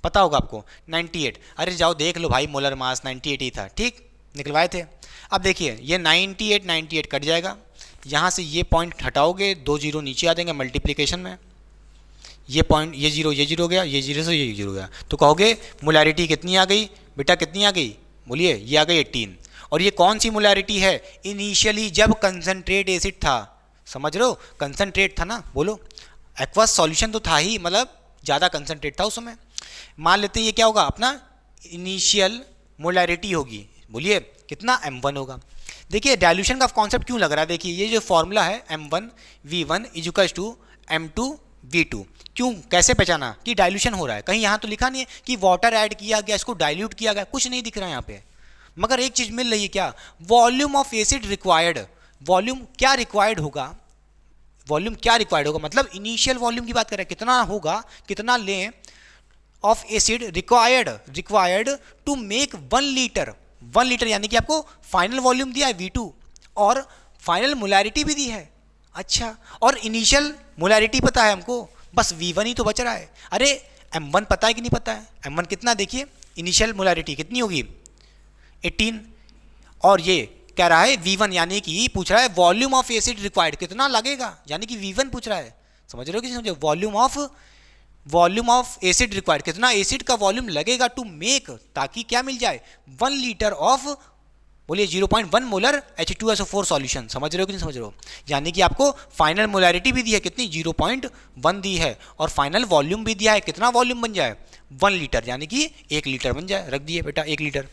पता होगा आपको 98। अरे जाओ देख लो भाई, मोलर मास 98 ही था, ठीक, निकलवाए थे। अब देखिए ये 98 कट जाएगा, यहाँ से ये पॉइंट हटाओगे, 2 जीरो नीचे आ जाएंगे मल्टीप्लिकेशन में, ये पॉइंट ये जीरो हो गया, ये जीरो से ये जीरो हो गया, तो कहोगे मोलैरिटी कितनी आ गई बेटा, कितनी आ गई, बोलिए ये आ गई 18। और ये कौन सी मोलैरिटी है, इनिशियली जब कंसंट्रेट एसिड था। समझ रहे हो, कंसंट्रेट था ना, बोलो एक्वस सॉल्यूशन तो था ही, मतलब ज़्यादा कंसंट्रेट था उस समय। मान लेते हैं ये क्या होगा, अपना इनिशियल मोलैरिटी होगी, बोलिए कितना M1 होगा। देखिए डाइल्यूशन का कॉन्सेप्ट क्यों लग रहा है, देखिए ये जो फॉर्मूला है M1V1 = M2V2, क्यों, कैसे पहचाना कि डाइल्यूशन हो रहा है, कहीं यहाँ तो लिखा नहीं है कि वाटर ऐड किया गया, इसको डाइल्यूट किया गया, कुछ नहीं दिख रहा है यहाँ पे, मगर एक चीज़ मिल रही है, क्या, volume of acid required. Volume क्या रिक्वायर्ड होगा, वॉल्यूम क्या रिक्वायर्ड होगा, मतलब इनिशियल वॉल्यूम की बात कर रहे हैं, कितना होगा, कितना लें of acid required to make 1 litre, 1 litre, यानी कि आपको फाइनल वॉल्यूम दिया है V2 और फाइनल मोलैरिटी भी दी है। अच्छा, और इनिशियल मोलैरिटी पता है हमको, बस V1 ही तो बच रहा है। अरे M1 पता है कि नहीं पता है? M1 कितना, देखिए इनिशियल मोलैरिटी कितनी होगी 18, और ये कह रहा है V1, यानी कि पूछ रहा है वॉल्यूम ऑफ एसिड रिक्वायर्ड कितना लगेगा, यानी कि V1 पूछ रहा है। समझ रहे हो कि समझो, वॉल्यूम ऑफ एसिड रिक्वायर्ड, कितना एसिड का वॉल्यूम लगेगा टू मेक, ताकि क्या मिल जाए 1 लीटर ऑफ, बोलिए 0.1 मोलर H2SO4 सॉल्यूशन। समझ रहे हो कि नहीं समझ रहे हो? यानी कि आपको फाइनल मोलैरिटी भी दी है कितनी, 0.1 दी है, और फाइनल वॉल्यूम भी दिया है, कितना वॉल्यूम बन जाए 1 लीटर, यानी कि 1 लीटर बन जाए। रख दिए बेटा 1 लीटर।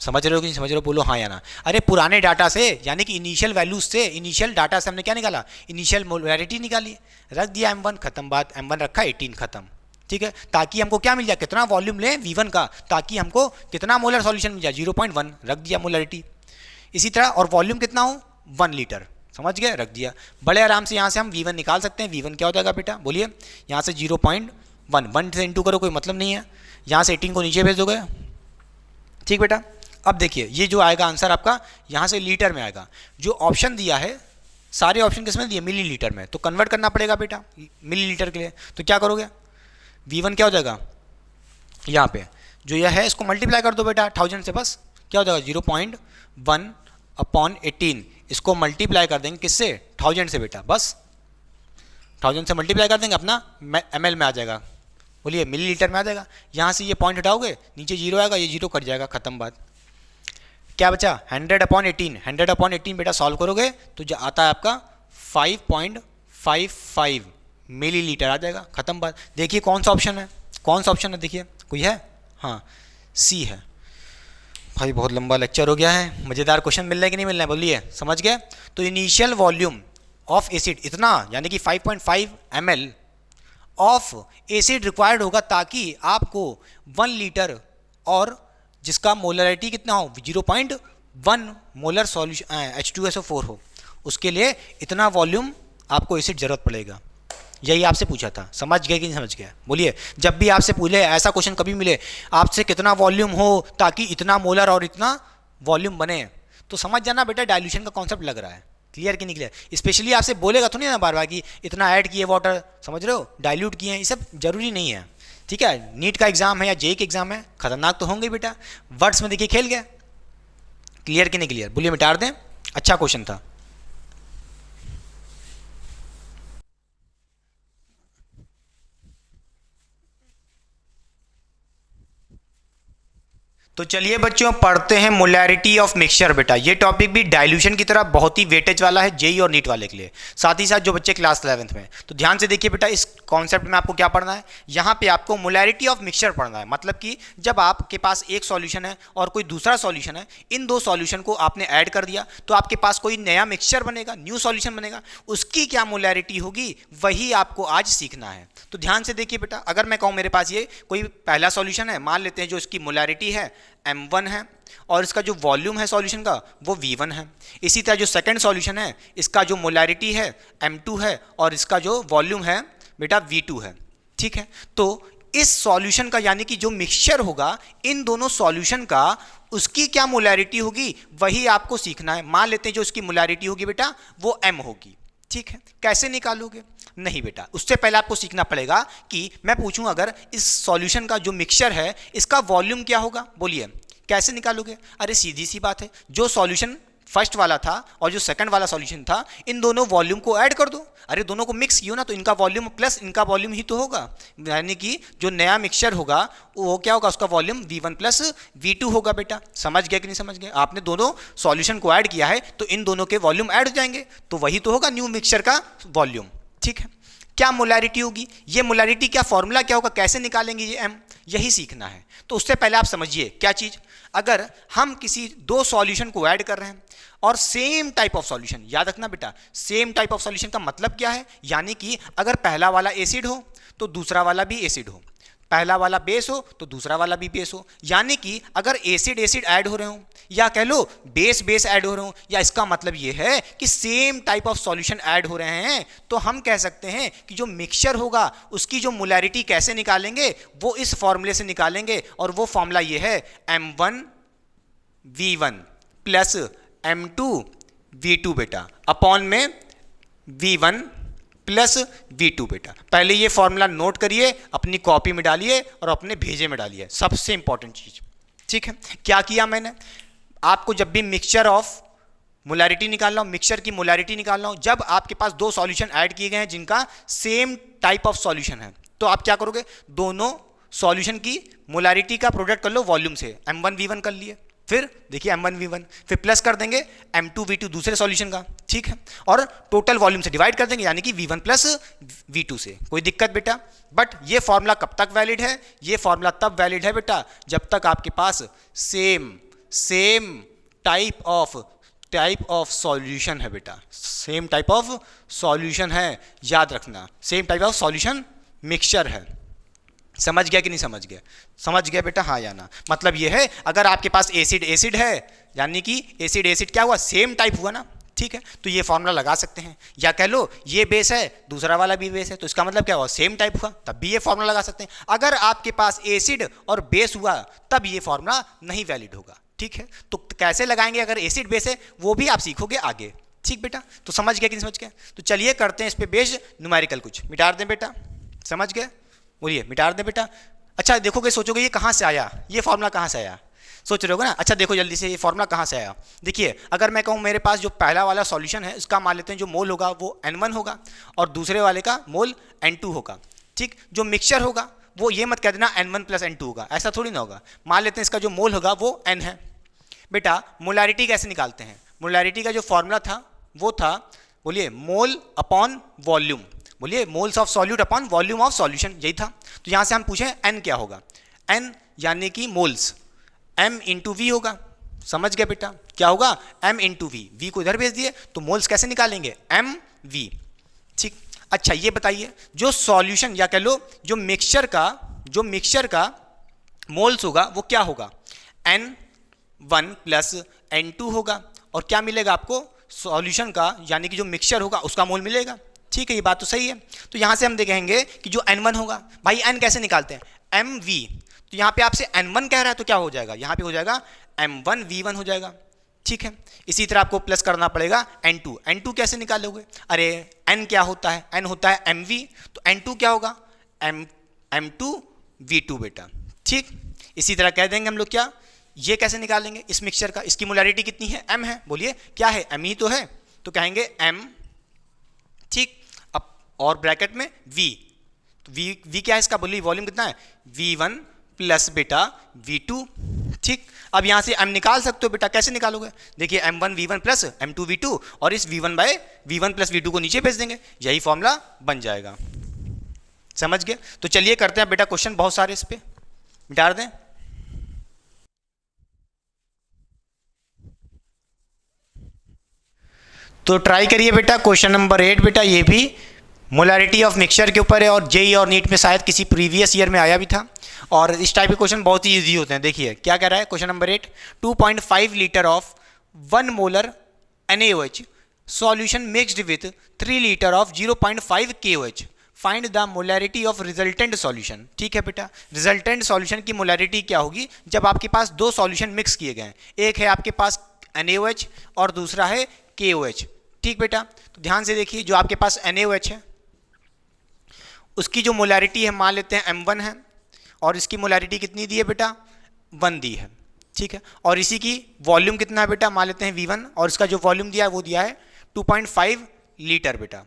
समझ रहे हो कि नहीं समझ रहे हो? बोलो हाँ या ना। अरे पुराने डाटा से, यानी कि इनिशियल वैल्यूज से, इनिशियल डाटा से हमने क्या निकाला, इनिशियल मोलैरिटी निकाली, रख दिया M1, खत्म बात। M1 रखा 18, खत्म। ठीक है, ताकि हमको क्या मिल जाए, कितना वॉल्यूम लें V1 का, ताकि हमको कितना मोलर सॉल्यूशन मिल जाए 0.1, रख दिया मोलैरिटी। इसी तरह और वॉल्यूम कितना हो 1 लीटर, समझ गए, रख दिया। बड़े आराम से यहाँ से हम V1 निकाल सकते हैं। V1 क्या हो जाएगा बेटा, बोलिए, यहाँ से 0.1, 1 से इंटू करो, कोई मतलब नहीं है, यहाँ से 18 को नीचे भेज दोगे। ठीक बेटा, अब देखिए ये जो आएगा आंसर आपका, यहाँ से लीटर में आएगा। जो ऑप्शन दिया है, सारे ऑप्शन किसमें दिए, मिली लीटर में, तो कन्वर्ट करना पड़ेगा बेटा मिली लीटर के लिए। तो क्या करोगे, V1 क्या हो जाएगा, यहाँ पे जो यह है इसको मल्टीप्लाई कर दो बेटा 1000 से, बस क्या हो जाएगा 0.1/18, इसको मल्टीप्लाई कर देंगे किससे, 1000 से बेटा, बस 1000 से मल्टीप्लाई कर देंगे, अपना ml में आ जाएगा, बोलिए मिली लीटर में आ जाएगा। यहाँ से ये पॉइंट हटाओगे, नीचे 0 आएगा, ये 0 कट जाएगा, खत्म बात। क्या बचा 100/18, 100/18 बेटा सॉल्व करोगे तो जो आता है आपका 5.55 मिली लीटर आ जाएगा, खत्म बात। देखिए कौन सा ऑप्शन है, कौन सा ऑप्शन है, देखिए कोई है, हाँ सी है। भाई बहुत लंबा लेक्चर हो गया है, मज़ेदार क्वेश्चन मिल रहा है कि नहीं मिल रहा है, बोलिए, समझ गए? तो इनिशियल वॉल्यूम ऑफ एसिड इतना, यानी कि 5.5 ml ऑफ एसिड रिक्वायर्ड होगा, ताकि आपको 1 लीटर और जिसका मोलरिटी कितना हो 0.1 मोलर सॉल्यूशन H2SO4 हो, उसके लिए इतना वॉल्यूम आपको एसिड जरूरत पड़ेगा। यही आपसे पूछा था, समझ गए कि नहीं समझ गए? बोलिए, जब भी आपसे पूछे ऐसा क्वेश्चन कभी मिले आपसे कितना वॉल्यूम हो ताकि इतना मोलर और इतना वॉल्यूम बने, तो समझ जाना बेटा डाइल्यूशन का कॉन्सेप्ट लग रहा है। क्लियर कि नहीं क्लियर? स्पेशली आपसे बोलेगा तो नहीं ना बार बार कि इतना ऐड किए वाटर, समझ रहे हो, डाइल्यूट किए हैं, ये सब जरूरी नहीं है। ठीक है, नीट का एग्जाम है या जेई का एग्जाम है, खतरनाक तो होंगे बेटा, वर्ड्स में देखिए खेल गए। क्लियर कि नहीं क्लियर? बोलिए मिटा दें, अच्छा क्वेश्चन था। तो चलिए बच्चों पढ़ते हैं मोलैरिटी ऑफ मिक्सचर। बेटा ये टॉपिक भी डाइल्यूशन की तरह बहुत ही वेटेज वाला है जेई और नीट वाले के लिए, साथ ही साथ जो बच्चे क्लास 11th में। तो ध्यान से देखिए बेटा, इस कॉन्सेप्ट में आपको क्या पढ़ना है, यहाँ पे आपको मोलैरिटी ऑफ मिक्सचर पढ़ना है। मतलब कि जब आपके पास एक सॉल्यूशन है और कोई दूसरा सॉल्यूशन है, इन दो सॉल्यूशन को आपने ऐड कर दिया तो आपके पास कोई नया मिक्सचर बनेगा, न्यू सॉल्यूशन बनेगा, उसकी क्या मोलैरिटी होगी वही आपको आज सीखना है। तो ध्यान से देखिए बेटा, अगर मैं कहूँ मेरे पास ये कोई पहला सॉल्यूशन है, मान लेते हैं जो इसकी मोलैरिटी है M1 है और इसका जो वॉल्यूम है सॉल्यूशन का वो V1 है। इसी तरह जो सेकंड सॉल्यूशन है इसका जो मोलैरिटी है M2 है और इसका जो वॉल्यूम है बेटा V2 है। ठीक है, तो इस सॉल्यूशन का यानी कि जो मिक्सचर होगा इन दोनों सॉल्यूशन का, उसकी क्या मोलैरिटी होगी वही आपको सीखना है। मान लेते हैं जो इसकी मोलैरिटी होगी बेटा वो M होगी। ठीक है, कैसे निकालोगे? नहीं बेटा, उससे पहले आपको सीखना पड़ेगा कि मैं पूछूं अगर इस सॉल्यूशन का जो मिक्सचर है इसका वॉल्यूम क्या होगा, बोलिए कैसे निकालोगे? अरे सीधी सी बात है, जो सॉल्यूशन फर्स्ट वाला था और जो सेकंड वाला सॉल्यूशन था इन दोनों वॉल्यूम को ऐड कर दो। अरे दोनों को मिक्स किया ना तो इनका वॉल्यूम प्लस इनका वॉल्यूम ही तो होगा, यानी कि जो नया मिक्सचर होगा वो क्या होगा, उसका वॉल्यूम V1 प्लस V2 होगा। बेटा समझ गए कि नहीं समझ गए? आपने दोनों सॉल्यूशन को ऐड किया है तो इन दोनों के वॉल्यूम ऐड हो जाएंगे, तो वही तो होगा न्यू मिक्सचर का वॉल्यूम। ठीक है, क्या मोलैरिटी होगी, ये मोलैरिटी क्या फॉर्मूला क्या होगा, कैसे निकालेंगे ये M, यही सीखना है। तो उससे पहले आप समझिए क्या चीज, अगर हम किसी दो सॉल्यूशन को ऐड कर रहे हैं और सेम टाइप ऑफ सॉल्यूशन, याद रखना बेटा सेम टाइप ऑफ सॉल्यूशन का मतलब क्या है, यानी कि अगर पहला वाला एसिड हो तो दूसरा वाला भी एसिड हो, पहला वाला बेस हो तो दूसरा वाला भी बेस हो, यानी कि अगर एसिड एसिड ऐड हो रहे हो या कह लो बेस बेस ऐड हो रहे हो, या इसका मतलब ये है कि same type of solution add हो रहे हैं, तो हम कह सकते हैं कि जो मिक्सचर होगा उसकी जो मोलैरिटी कैसे निकालेंगे, वो इस फॉर्मूले से निकालेंगे। और वो फॉर्मूला ये है M1 V1 plus M2 V2 बेटा अपॉन में V1 प्लस V2 बेटा। पहले ये फॉर्मूला नोट करिए, अपनी कॉपी में डालिए और अपने भेजे में डालिए, सबसे इंपॉर्टेंट चीज। ठीक है, क्या किया मैंने, आपको जब भी मिक्सचर ऑफ मोलैरिटी निकालना हो, मिक्सचर की मोलैरिटी निकालना हो, जब आपके पास दो सॉल्यूशन ऐड किए गए हैं जिनका सेम टाइप ऑफ सॉल्यूशन है, तो आप क्या करोगे, दोनों सॉल्यूशन की मोलैरिटी का प्रोडक्ट कर लो वॉल्यूम से, M1V1 कर लिए, फिर देखिए M1V1, फिर प्लस कर देंगे M2V2 दूसरे सॉल्यूशन का, ठीक है, और टोटल वॉल्यूम से डिवाइड कर देंगे, यानी कि V1 प्लस V2 से। कोई दिक्कत बेटा? बट ये फॉर्मूला कब तक वैलिड है, ये फॉर्मूला तब वैलिड है बेटा जब तक आपके पास सेम टाइप ऑफ सॉल्यूशन है बेटा, सेम टाइप ऑफ सॉल्यूशन है, याद रखना, same type of solution mixture है। समझ गया कि नहीं समझ गया? समझ गया बेटा, हाँ या ना? मतलब ये है, अगर आपके पास एसिड है, यानी कि एसिड क्या हुआ, सेम टाइप हुआ ना, ठीक है, तो ये फॉर्मूला लगा सकते हैं, या कह लो ये बेस है, दूसरा वाला भी बेस है, तो इसका मतलब क्या हुआ, सेम टाइप हुआ, तब भी ये फॉर्मूला लगा सकते हैं। अगर आपके पास एसिड और बेस हुआ तब ये फॉर्मूला नहीं वैलिड होगा, ठीक है। तो कैसे लगाएंगे अगर एसिड बेस है, वो भी आप सीखोगे आगे, ठीक बेटा। तो समझ गया कि नहीं समझ गया? तो चलिए करते हैं इस पे बेस्ड न्यूमेरिकल, कुछ मिटा दें बेटा, समझ गए? बोलिए, मिटा दें बेटा। अच्छा देखोगे, सोचोगे ये कहाँ से आया, ये फॉर्मूला कहाँ से आया, सोच रहे होगे ना। अच्छा देखो जल्दी से, ये फॉर्मूला कहाँ से आया। देखिए, अगर मैं कहूँ मेरे पास जो पहला वाला सॉल्यूशन है, इसका मान लेते हैं जो मोल होगा वो N1 होगा और दूसरे वाले का मोल N2 होगा, ठीक। जो मिक्सचर होगा वो ये मत कह देना N1 प्लस N2 होगा, ऐसा थोड़ी ना होगा। मान लेते हैं इसका जो मोल होगा वो N है बेटा। मोलैरिटी कैसे निकालते हैं, मोलैरिटी का जो फॉर्मूला था वो था, बोलिए, मोल अपॉन वॉल्यूम, बोलिए moles of solute upon volume of solution, यही था। तो यहां से हम पूछें n क्या होगा, n यानी कि मोल्स, m इंटू वी होगा, समझ गए बेटा, क्या होगा, m इंटू वी, वी को इधर भेज दिए, तो मोल्स कैसे निकालेंगे, m v, ठीक। अच्छा ये बताइए, जो सॉल्यूशन या कह लो जो मिक्सचर का मोल्स होगा वो क्या होगा, n1 प्लस n2 होगा, और क्या मिलेगा आपको, सॉल्यूशन का यानी कि जो मिक्सचर होगा उसका मोल मिलेगा, ठीक है, ये बात तो सही है। तो यहां से हम देखेंगे कि जो N1 होगा, भाई n कैसे निकालते हैं, mv, तो यहां पे आपसे N1 कह रहा है तो क्या हो जाएगा, यहां पे हो जाएगा M1V1 हो जाएगा, ठीक है। इसी तरह आपको प्लस करना पड़ेगा N2 कैसे निकालोगे, अरे n क्या होता है, n होता है mv, तो N2 क्या होगा, M2V2 बेटा, ठीक। इसी तरह कह देंगे हम लोग क्या, ये कैसे निकालेंगे इस मिक्सचर का, इसकी मोलैरिटी कितनी है, m है, बोलिए क्या है, m ही तो है, तो कहेंगे m, ठीक। अब और ब्रैकेट में v, तो v क्या है इसका, बोलिए वॉल्यूम कितना है, v1 प्लस बेटा v2, ठीक। अब यहां से m निकाल सकते हो बेटा, कैसे निकालोगे, देखिए m1v1 प्लस m2v2, और इस v1 प्लस v2 को नीचे भेज देंगे, यही फॉर्मूला बन जाएगा, समझ गए। तो चलिए करते हैं बेटा क्वेश्चन, बहुत सारे इस पे मिटा दें। तो ट्राई करिए बेटा, क्वेश्चन नंबर 8 बेटा, ये भी मोलैरिटी ऑफ मिक्सचर के ऊपर है, और जेई और नीट में शायद किसी प्रीवियस ईयर में आया भी था, और इस टाइप के क्वेश्चन बहुत ही इजी होते हैं। देखिए क्या कह रहा है question number 8, 2.5 litre of 1 molar NaOH solution mixed with 3 litre of 0.5 KOH, find the molarity of resultant solution. ठीक है बेटा, रिजल्टेंट सॉल्यूशन की मोलैरिटी क्या होगी जब आपके पास दो सॉल्यूशन मिक्स किए गए हैं, एक है आपके पास NaOH और दूसरा है KOH, ठीक बेटा। तो ध्यान से देखिए, जो आपके पास NaOH है उसकी जो मोलैरिटी है मान लेते हैं M1 है, और इसकी मोलैरिटी कितनी दी है बेटा, 1 दी है, ठीक है। और इसी की वॉल्यूम कितना है बेटा, मान लेते हैं V1, और इसका जो वॉल्यूम दिया है वो दिया है 2.5 लीटर बेटा,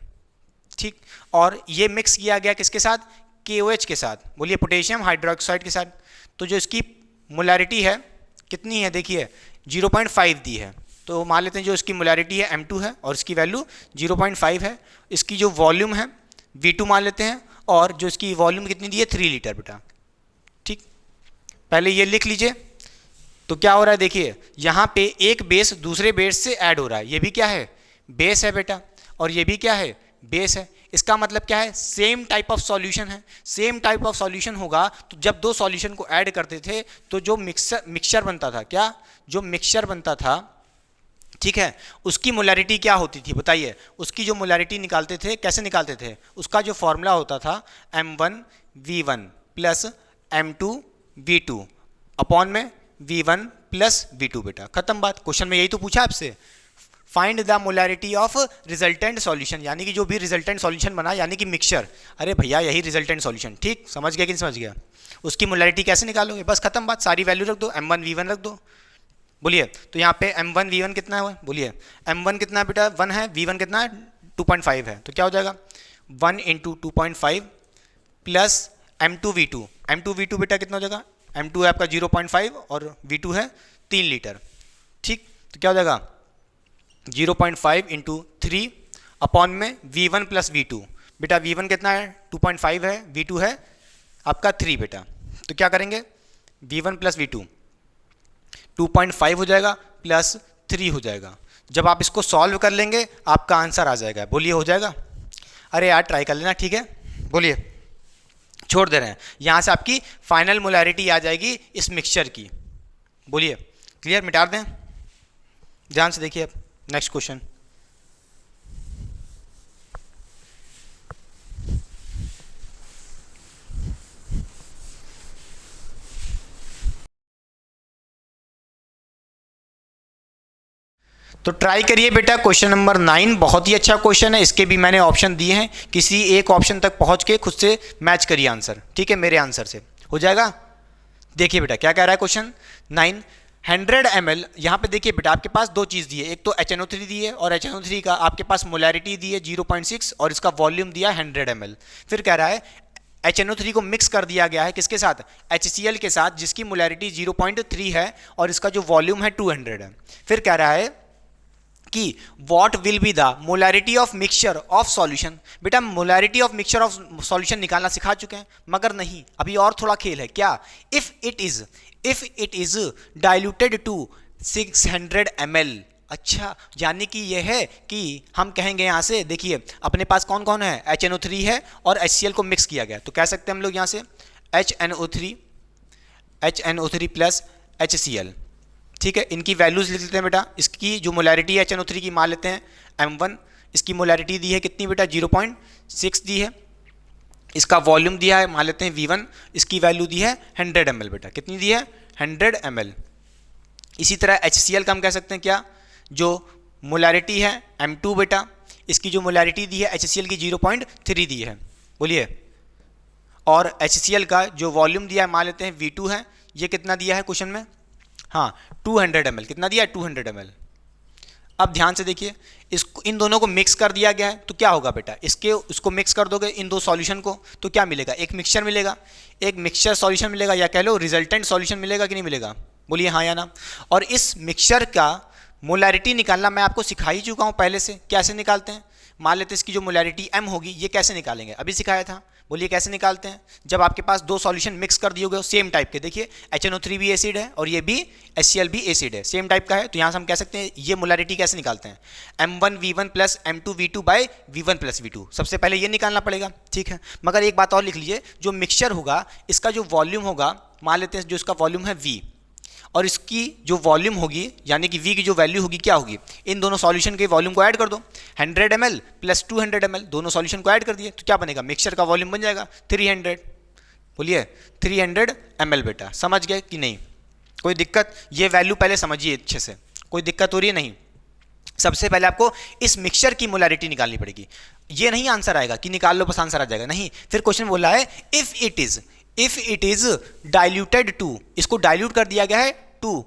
ठीक। और ये मिक्स किया गया किसके साथ, KOH के साथ, बोलिए पोटेशियम हाइड्रोक्साइड के साथ। तो जो इसकी मोलैरिटी है कितनी है, देखिए 0.5 दी है, तो मान लेते हैं जो इसकी मोलैरिटी है M2 है और इसकी वैल्यू 0.5 है। इसकी जो वॉल्यूम है V2 मान लेते हैं, और जो इसकी वॉल्यूम कितनी दी है 3 लीटर बेटा, ठीक। पहले ये लिख लीजिए। तो क्या हो रहा है, देखिए यहाँ पे एक बेस दूसरे बेस से ऐड हो रहा है, ये भी क्या है, बेस है बेटा, और ये भी क्या है, बेस है। इसका मतलब क्या है, सेम टाइप ऑफ सॉल्यूशन है। सेम टाइप ऑफ सॉल्यूशन होगा तो जब दो सॉल्यूशन को ऐड करते थे तो जो मिक्सचर बनता था, क्या, जो मिक्सचर बनता था, ठीक है, उसकी मोलैरिटी क्या होती थी बताइए। उसकी जो मोलैरिटी निकालते थे, कैसे निकालते थे, उसका जो फॉर्मूला होता था M1V1 प्लस M2V2 अपॉन में V1 प्लस V2 बेटा, खत्म बात। क्वेश्चन में यही तो पूछा आपसे, find the molarity of resultant solution, यानी कि जो भी रिजल्टेंट सॉल्यूशन बना यानी कि मिक्सचर। अरे भैया यही रिजल्टेंट सॉल्यूशन, ठीक समझ गया कि नहीं समझ गया? उसकी मोलैरिटी कैसे निकालोगे? बस खत्म बात, सारी वैल्यू रख दो, m1v1 रख दो। बोलिए तो यहाँ पे m1v1 कितना है? बोलिए m1 कितना है बेटा? 1 है। v1 कितना है? 2.5 है। तो क्या हो जाएगा 1 × 2.5 प्लस m2v2। m2v2 बेटा कितना हो जाएगा? m2 है आपका 0.5 और v2 है 3 लीटर। ठीक, तो क्या हो जाएगा 0.5 × 3 अपॉन में v1 प्लस v2। बेटा v1 कितना है? 2.5 है, v2 है आपका 3 बेटा। तो क्या करेंगे v1 प्लस v2 2.5 हो जाएगा प्लस 3 हो जाएगा। जब आप इसको सॉल्व कर लेंगे आपका आंसर आ जाएगा। बोलिए हो जाएगा? अरे यार ट्राई कर लेना, ठीक है? बोलिए, छोड़ दे रहे हैं। यहाँ से आपकी फाइनल मोलैरिटी आ जाएगी इस मिक्सचर की। बोलिए क्लियर? मिटा दें, ध्यान से देखिए अब नेक्स्ट क्वेश्चन। तो ट्राई करिए बेटा क्वेश्चन नंबर 9, बहुत ही अच्छा क्वेश्चन है। इसके भी मैंने ऑप्शन दिए हैं, किसी एक ऑप्शन तक पहुंच के खुद से मैच करिए आंसर, ठीक है? मेरे आंसर से हो जाएगा। देखिए बेटा क्या कह रहा है क्वेश्चन 9, 100 ml। यहाँ पे देखिए बेटा आपके पास दो चीज़ दी है, एक तो HNO3 दी है और HNO3 का आपके पास मोलैरिटी दी है 0.6 और इसका वॉल्यूम दिया है 100 ml। फिर कह रहा है HNO3 को मिक्स कर दिया गया है किसके साथ? HCl के साथ, जिसकी मोलैरिटी 0.3 है और इसका जो वॉल्यूम है 200 है। फिर कह रहा है कि what will be the molarity of mixture of solution. बेटा molarity of mixture of solution निकालना सिखा चुके हैं, मगर नहीं, अभी और थोड़ा खेल है। क्या? If it is diluted to 600 ml। अच्छा, यानी कि यह है कि हम कहेंगे यहाँ से, देखिए अपने पास कौन कौन है? HNO3 है और HCl को मिक्स किया गया। तो कह सकते हैं हम लोग यहाँ से HNO3 प्लस HCl, ठीक है? इनकी वैल्यूज लिख लेते हैं बेटा। इसकी जो मोलैरिटी है HNO3 की मान लेते हैं m1। इसकी मोलैरिटी दी है कितनी बेटा? 0.6 दी है। इसका वॉल्यूम दिया है मान लेते हैं v1। इसकी वैल्यू दी है 100 ml बेटा। कितनी दी है? 100 ml। इसी तरह HCl का हम कह सकते हैं क्या? जो मोलैरिटी है m2 बेटा, इसकी जो मोलैरिटी दी है HCl की 0.3 दी है। बोलिए, और HCl का जो वॉल्यूम दिया है मान लेते हैं v2 है। ये कितना दिया है क्वेश्चन में? हाँ 200 ml। कितना दिया है? 200 ml। अब ध्यान से देखिए, इसको इन दोनों को मिक्स कर दिया गया है। तो क्या होगा बेटा? इसको मिक्स कर दोगे इन दो सॉल्यूशन को तो क्या मिलेगा? एक मिक्सचर मिलेगा, एक मिक्सचर सॉल्यूशन मिलेगा, या कह लो रिजल्टेंट सॉल्यूशन मिलेगा कि नहीं मिलेगा? बोलिए हाँ या ना। और इस मिक्सचर का मोलैरिटी निकालना मैं आपको सिखा ही चुका हूँ पहले से। कैसे निकालते हैं? मान लेते हैं इसकी जो मोलैरिटी m होगी, ये कैसे निकालेंगे? अभी सिखाया था। बोलिए कैसे निकालते हैं? जब आपके पास दो सॉल्यूशन मिक्स कर दिए गए सेम टाइप के, देखिए HNO3 भी एसिड है और ये भी HCl भी एसिड है, सेम टाइप का है। तो यहाँ से हम कह सकते हैं ये मोलैरिटी कैसे निकालते हैं? m1v1 plus m2v2 by v1 plus v2। सबसे पहले ये निकालना पड़ेगा, ठीक है? मगर एक बात और लिख लीजिए, जो मिक्सचर होगा इसका जो वॉल्यूम होगा, मान लेते हैं जो इसका वॉल्यूम है v, और इसकी जो वॉल्यूम होगी यानी कि v की जो वैल्यू होगी क्या होगी? इन दोनों सॉल्यूशन के वॉल्यूम को ऐड कर दो, 100 ml प्लस 200 ml, दोनों सॉल्यूशन को ऐड कर दिए तो क्या बनेगा? मिक्सचर का वॉल्यूम बन जाएगा 300। बोलिए 300 ml बेटा। समझ गए कि नहीं? कोई दिक्कत? ये वैल्यू पहले समझिए अच्छे से, कोई दिक्कत हो रही है? नहीं। सबसे पहले आपको इस मिक्सचर की मोलैरिटी निकालनी पड़ेगी। ये नहीं आंसर आएगा कि निकाल लो बस आंसर आ जाएगा, नहीं। फिर क्वेश्चन बोला है if it is diluted to, इसको डाइल्यूट कर दिया गया है टू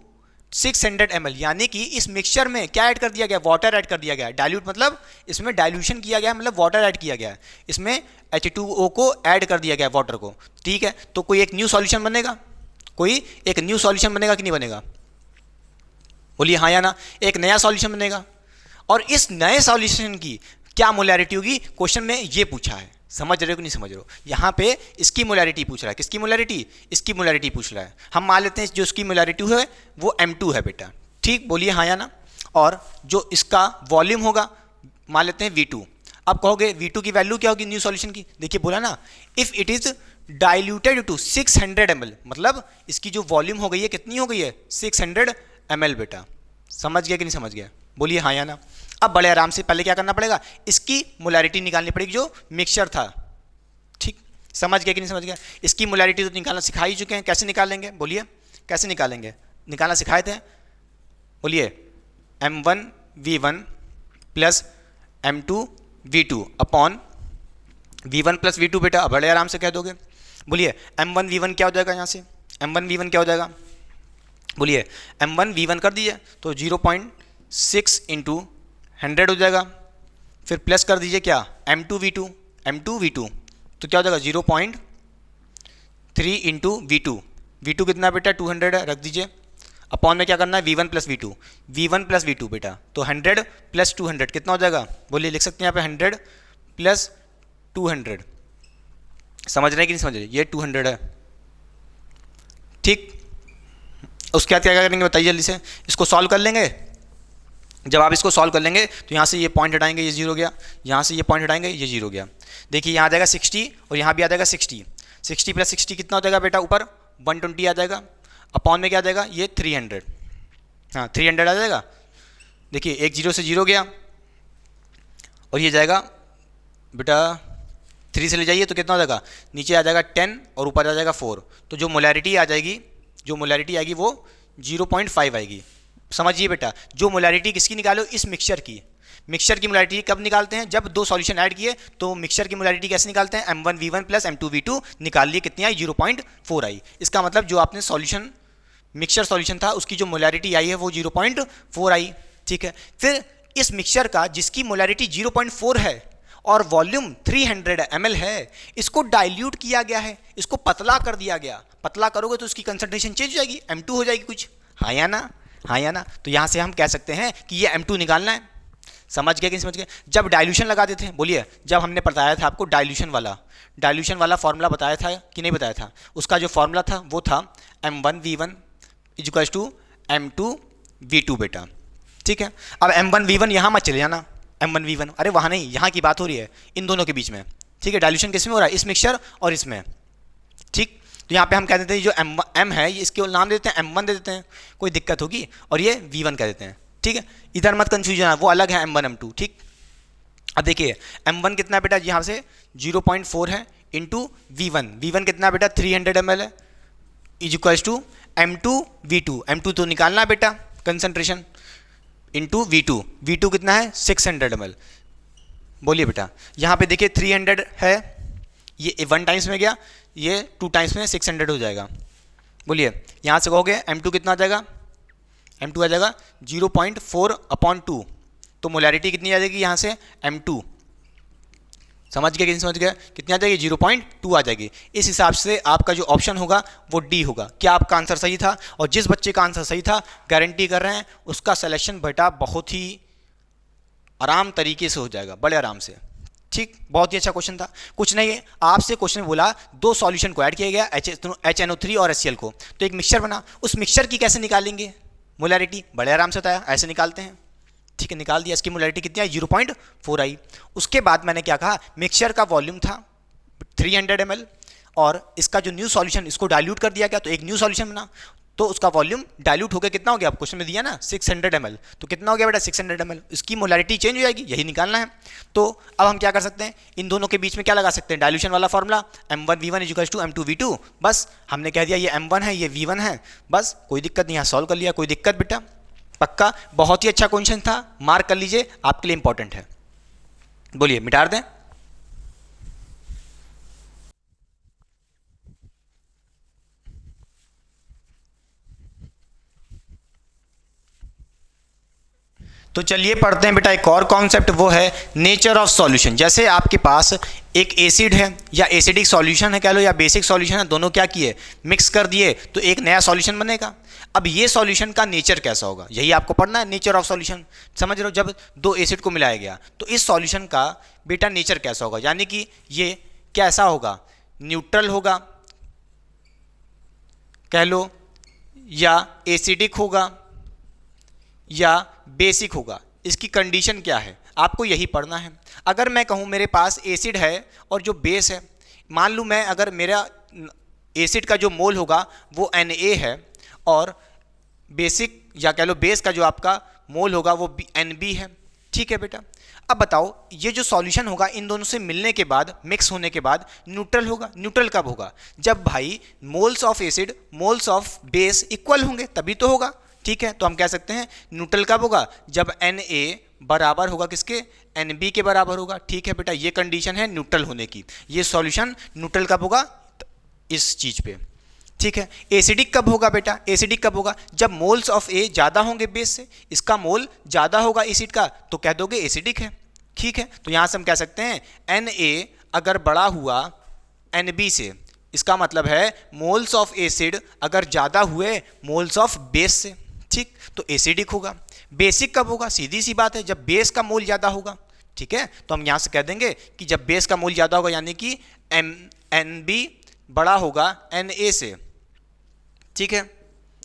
600 ml, यानी कि इस मिक्सचर में क्या ऐड कर दिया गया? वाटर ऐड कर दिया गया है। डाइल्यूट मतलब इसमें डाइल्यूशन किया गया है, मतलब वाटर ऐड किया गया है। इसमें H2O को ऐड कर दिया गया वाटर को, ठीक है? तो कोई एक न्यू सॉल्यूशन बनेगा, कोई एक न्यू सॉल्यूशन बनेगा कि नहीं बनेगा? बोलिए हाँ या ना। एक नया सॉल्यूशन बनेगा और इस नए सॉल्यूशन की क्या मोलैरिटी होगी? क्वेश्चन में ये पूछा है, समझ रहे हो कि नहीं समझ रहे हो? यहाँ पे इसकी मोलैरिटी पूछ रहा है। किसकी मोलैरिटी? इसकी मोलैरिटी पूछ रहा है। हम मान लेते हैं जो इसकी मोलैरिटी है वो m2 है बेटा, ठीक? बोलिए हाँ या ना। और जो इसका वॉल्यूम होगा मान लेते हैं v2। अब कहोगे v2 की वैल्यू क्या होगी न्यू सॉल्यूशन की? देखिए बोला ना if it is diluted to 600 ml, मतलब इसकी जो वॉल्यूम हो गई है कितनी हो गई है? 600 ml बेटा। समझ गया कि नहीं समझ गया? बोलिए हाँ या ना। अब बड़े आराम से पहले क्या करना पड़ेगा? इसकी मोलैरिटी निकालनी पड़ेगी जो मिक्सचर था, ठीक? समझ गया कि नहीं समझ गया? इसकी मोलैरिटी तो निकालना सिखा ही चुके हैं, कैसे निकालेंगे? बोलिए कैसे निकालेंगे? निकालना सिखाए थे। बोलिए m1 V1 plus M2 V2 upon V1 plus V2 बेटा बड़े आराम से कह दोगे। बोलिए M1 V1 क्या हो जाएगा, यहाँ से M1 V1 क्या हो जाएगा, बोलिए M1 V1 कर दीजिए तो 0.6 इंटू 100 हो जाएगा, फिर प्लस कर दीजिए क्या M2 V2 तो क्या हो जाएगा 0.3 इंटू V2 कितना बेटा 200 है, रख दीजिए, अपॉन में क्या करना है V1 प्लस V2 बेटा, तो 100 प्लस 200 कितना हो जाएगा, बोलिए लिख सकते हैं यहाँ पे 100 प्लस 200, समझ रहे हैं कि नहीं समझ रहे, ये 200 है, ठीक। उसके बाद क्या करेंगे बताइए जल्दी से, इसको सॉल्व कर लेंगे। जब आप इसको सॉल्व कर लेंगे तो यहाँ से ये पॉइंट हटाएंगे, ये 0 गया, यहाँ से ये पॉइंट हटाएंगे, ये 0 गया। देखिए यहाँ आ जाएगा 60 और यहाँ भी आ जाएगा 60 प्लस 60 कितना हो जाएगा बेटा, ऊपर 120 आ जाएगा, अपॉन में क्या आ जाएगा ये 300, हाँ 300 आ जाएगा। देखिए एक 0 से 0 गया और ये जाएगा बेटा 3 से ले जाइए तो कितना हो जाएगा, नीचे आ जाएगा 10 और ऊपर आ जाएगा 4, तो जो मोलैरिटी आएगी वो 0.5 आएगी। समझिए बेटा, जो मोलैरिटी किसकी निकालो, इस मिक्सचर की मोलैरिटी कब निकालते हैं, जब दो सॉल्यूशन ऐड किए तो मिक्सचर की मोलैरिटी कैसे निकालते हैं, M1 V1 plus M2 V2 निकाल लिए, कितनी आई 0.4 आई। इसका मतलब जो आपने सॉल्यूशन मिक्सचर सॉल्यूशन था उसकी जो मोलैरिटी आई है वो 0.4 आई, ठीक है। फिर इस मिक्सचर का जिसकी मोलैरिटी 0.4 है और वॉल्यूम 300 ml है, इसको डाइल्यूट किया गया है, इसको पतला कर दिया गया। पतला करोगे तो उसकी कंसंट्रेशन चेंज हो जाएगी, M2 हो जाएगी कुछ, हाँ या ना। तो यहाँ से हम कह सकते हैं कि ये M2 निकालना है। समझ गए कि नहीं समझ गए। जब डाइल्यूशन लगा देते हैं, बोलिए जब हमने बताया था आपको डाइल्यूशन वाला फॉर्मूला बताया था कि नहीं बताया था, उसका जो फॉर्मूला था वो था M1 V1 equals to M2 V2 बेटा, ठीक है। अब M1 V1 यहाँ मत चले जाना, M1 V1 अरे वहाँ नहीं, यहाँ की बात हो रही है इन दोनों के बीच में, ठीक है। डाइल्यूशन किस में हो रहा है, इस मिक्सचर और इसमें, ठीक। तो यहाँ पे हम कह देते हैं जो M है ये इसके नाम दे देते हैं M1 दे देते हैं, कोई दिक्कत होगी, और ये V1 कह देते हैं, ठीक है। इधर मत कंफ्यूजन है, वो अलग है M1 M2, ठीक। अब देखिए M1 कितना है बेटा, यहाँ से 0.4 है इंटू V1 कितना है बेटा 300 ml है, is equals to M2 V2 तो निकालना है बेटा कंसंट्रेशन, इंटू V2 कितना है 600 ml। बोलिए बेटा यहाँ पे देखिए 300 है, ये 1 टाइम्स में गया, ये 2 टाइम्स में 600 हो जाएगा। बोलिए यहाँ से कहोगे M2 कितना आ जाएगा, M2 आ जाएगा 0.4/2, तो मोलैरिटी कितनी आ जाएगी यहाँ से M2, समझ गया कि नहीं समझ गया, कितनी आ जाएगी 0.2 आ जाएगी। इस हिसाब से आपका जो ऑप्शन होगा वो डी होगा। क्या आपका आंसर सही था, और जिस बच्चे का आंसर सही था गारंटी कर रहे हैं उसका सिलेक्शन बेटा बहुत ही आराम तरीके से हो जाएगा, बड़े आराम से, ठीक। बहुत ही अच्छा क्वेश्चन था, कुछ नहीं है, आपसे क्वेश्चन बोला दो सॉल्यूशन को ऐड किया गया HNO3 और HCl को, तो एक मिक्सचर बना, उस मिक्सचर की कैसे निकालेंगे मोलैरिटी, बड़े आराम से होता है, ऐसे निकालते हैं, ठीक है। निकाल दिया, इसकी मोलैरिटी कितनी आई 0.4 आई। उसके बाद मैंने क्या कहा, मिक्सचर का वॉल्यूम था 300 ml और इसका जो न्यू सॉल्यूशन इसको डाइल्यूट कर दिया गया, तो एक न्यू सॉल्यूशन बना, तो उसका वॉल्यूम डाइल्यूट होकर कितना हो गया, आप क्वेश्चन में दिया ना 600 ml, तो कितना हो गया बेटा 600 ml, इसकी मोलैरिटी चेंज हो जाएगी, यही निकालना है। तो अब हम क्या कर सकते हैं, इन दोनों के बीच में क्या लगा सकते हैं, डाइल्यूशन वाला formula M1 V1 equals to M2 V2, बस हमने कह दिया ये M1 है ये V1 है, बस कोई दिक्कत नहीं, यहाँ सॉल्व कर लिया, कोई दिक्कत बेटा, पक्का। बहुत ही अच्छा क्वेश्चन था, मार्क कर लीजिए, आपके लिए इंपॉर्टेंट है। बोलिए मिटा दें, तो चलिए पढ़ते हैं बेटा एक और कॉन्सेप्ट, वो है नेचर ऑफ सॉल्यूशन। जैसे आपके पास एक एसिड है या एसिडिक सॉल्यूशन है कह लो, या बेसिक सॉल्यूशन है, दोनों क्या किए मिक्स कर दिए तो एक नया सॉल्यूशन बनेगा। अब ये सॉल्यूशन का नेचर कैसा होगा, यही आपको पढ़ना है, नेचर ऑफ सॉल्यूशन। समझ रहे हो, जब दो एसिड को मिलाया गया तो इस सॉल्यूशन का बेटा नेचर कैसा होगा, यानी कि ये कैसा होगा, न्यूट्रल होगा कह लो, या एसिडिक होगा या बेसिक होगा, इसकी कंडीशन क्या है आपको यही पढ़ना है। अगर मैं कहूँ मेरे पास एसिड है और जो बेस है, मान लूँ मैं अगर मेरा एसिड का जो मोल होगा वो Na है और बेसिक या कह लो बेस का जो आपका मोल होगा वो Nb है, ठीक है बेटा। अब बताओ ये जो सॉल्यूशन होगा इन दोनों से मिलने के बाद, मिक्स होने के बाद न्यूट्रल होगा। न्यूट्रल कब होगा, जब भाई moles of acid moles of base equal होंगे तभी तो होगा, ठीक है, तो हम कह सकते हैं न्यूट्रल कब होगा, जब Na बराबर होगा किसके, Nb के बराबर होगा। ठीक है बेटा, ये कंडीशन है न्यूट्रल होने की। ये सॉल्यूशन न्यूट्रल कब होगा, इस चीज पे। ठीक है, एसिडिक कब होगा बेटा, एसिडिक कब होगा, जब मोल्स ऑफ ए ज़्यादा होंगे बेस से, इसका मोल ज़्यादा होगा एसिड का, तो कह दोगे एसिडिक है। ठीक है, तो यहाँ से हम कह सकते हैं Na अगर बड़ा हुआ Nb से, इसका मतलब है मोल्स ऑफ एसिड अगर ज़्यादा हुए मोल्स ऑफ बेस से, ठीक, तो एसिडिक होगा। बेसिक कब होगा, सीधी सी बात है, जब बेस का मोल ज़्यादा होगा। ठीक है, तो हम यहाँ से कह देंगे कि जब बेस का मोल ज़्यादा होगा, यानी कि Nb बड़ा होगा Na से। ठीक है,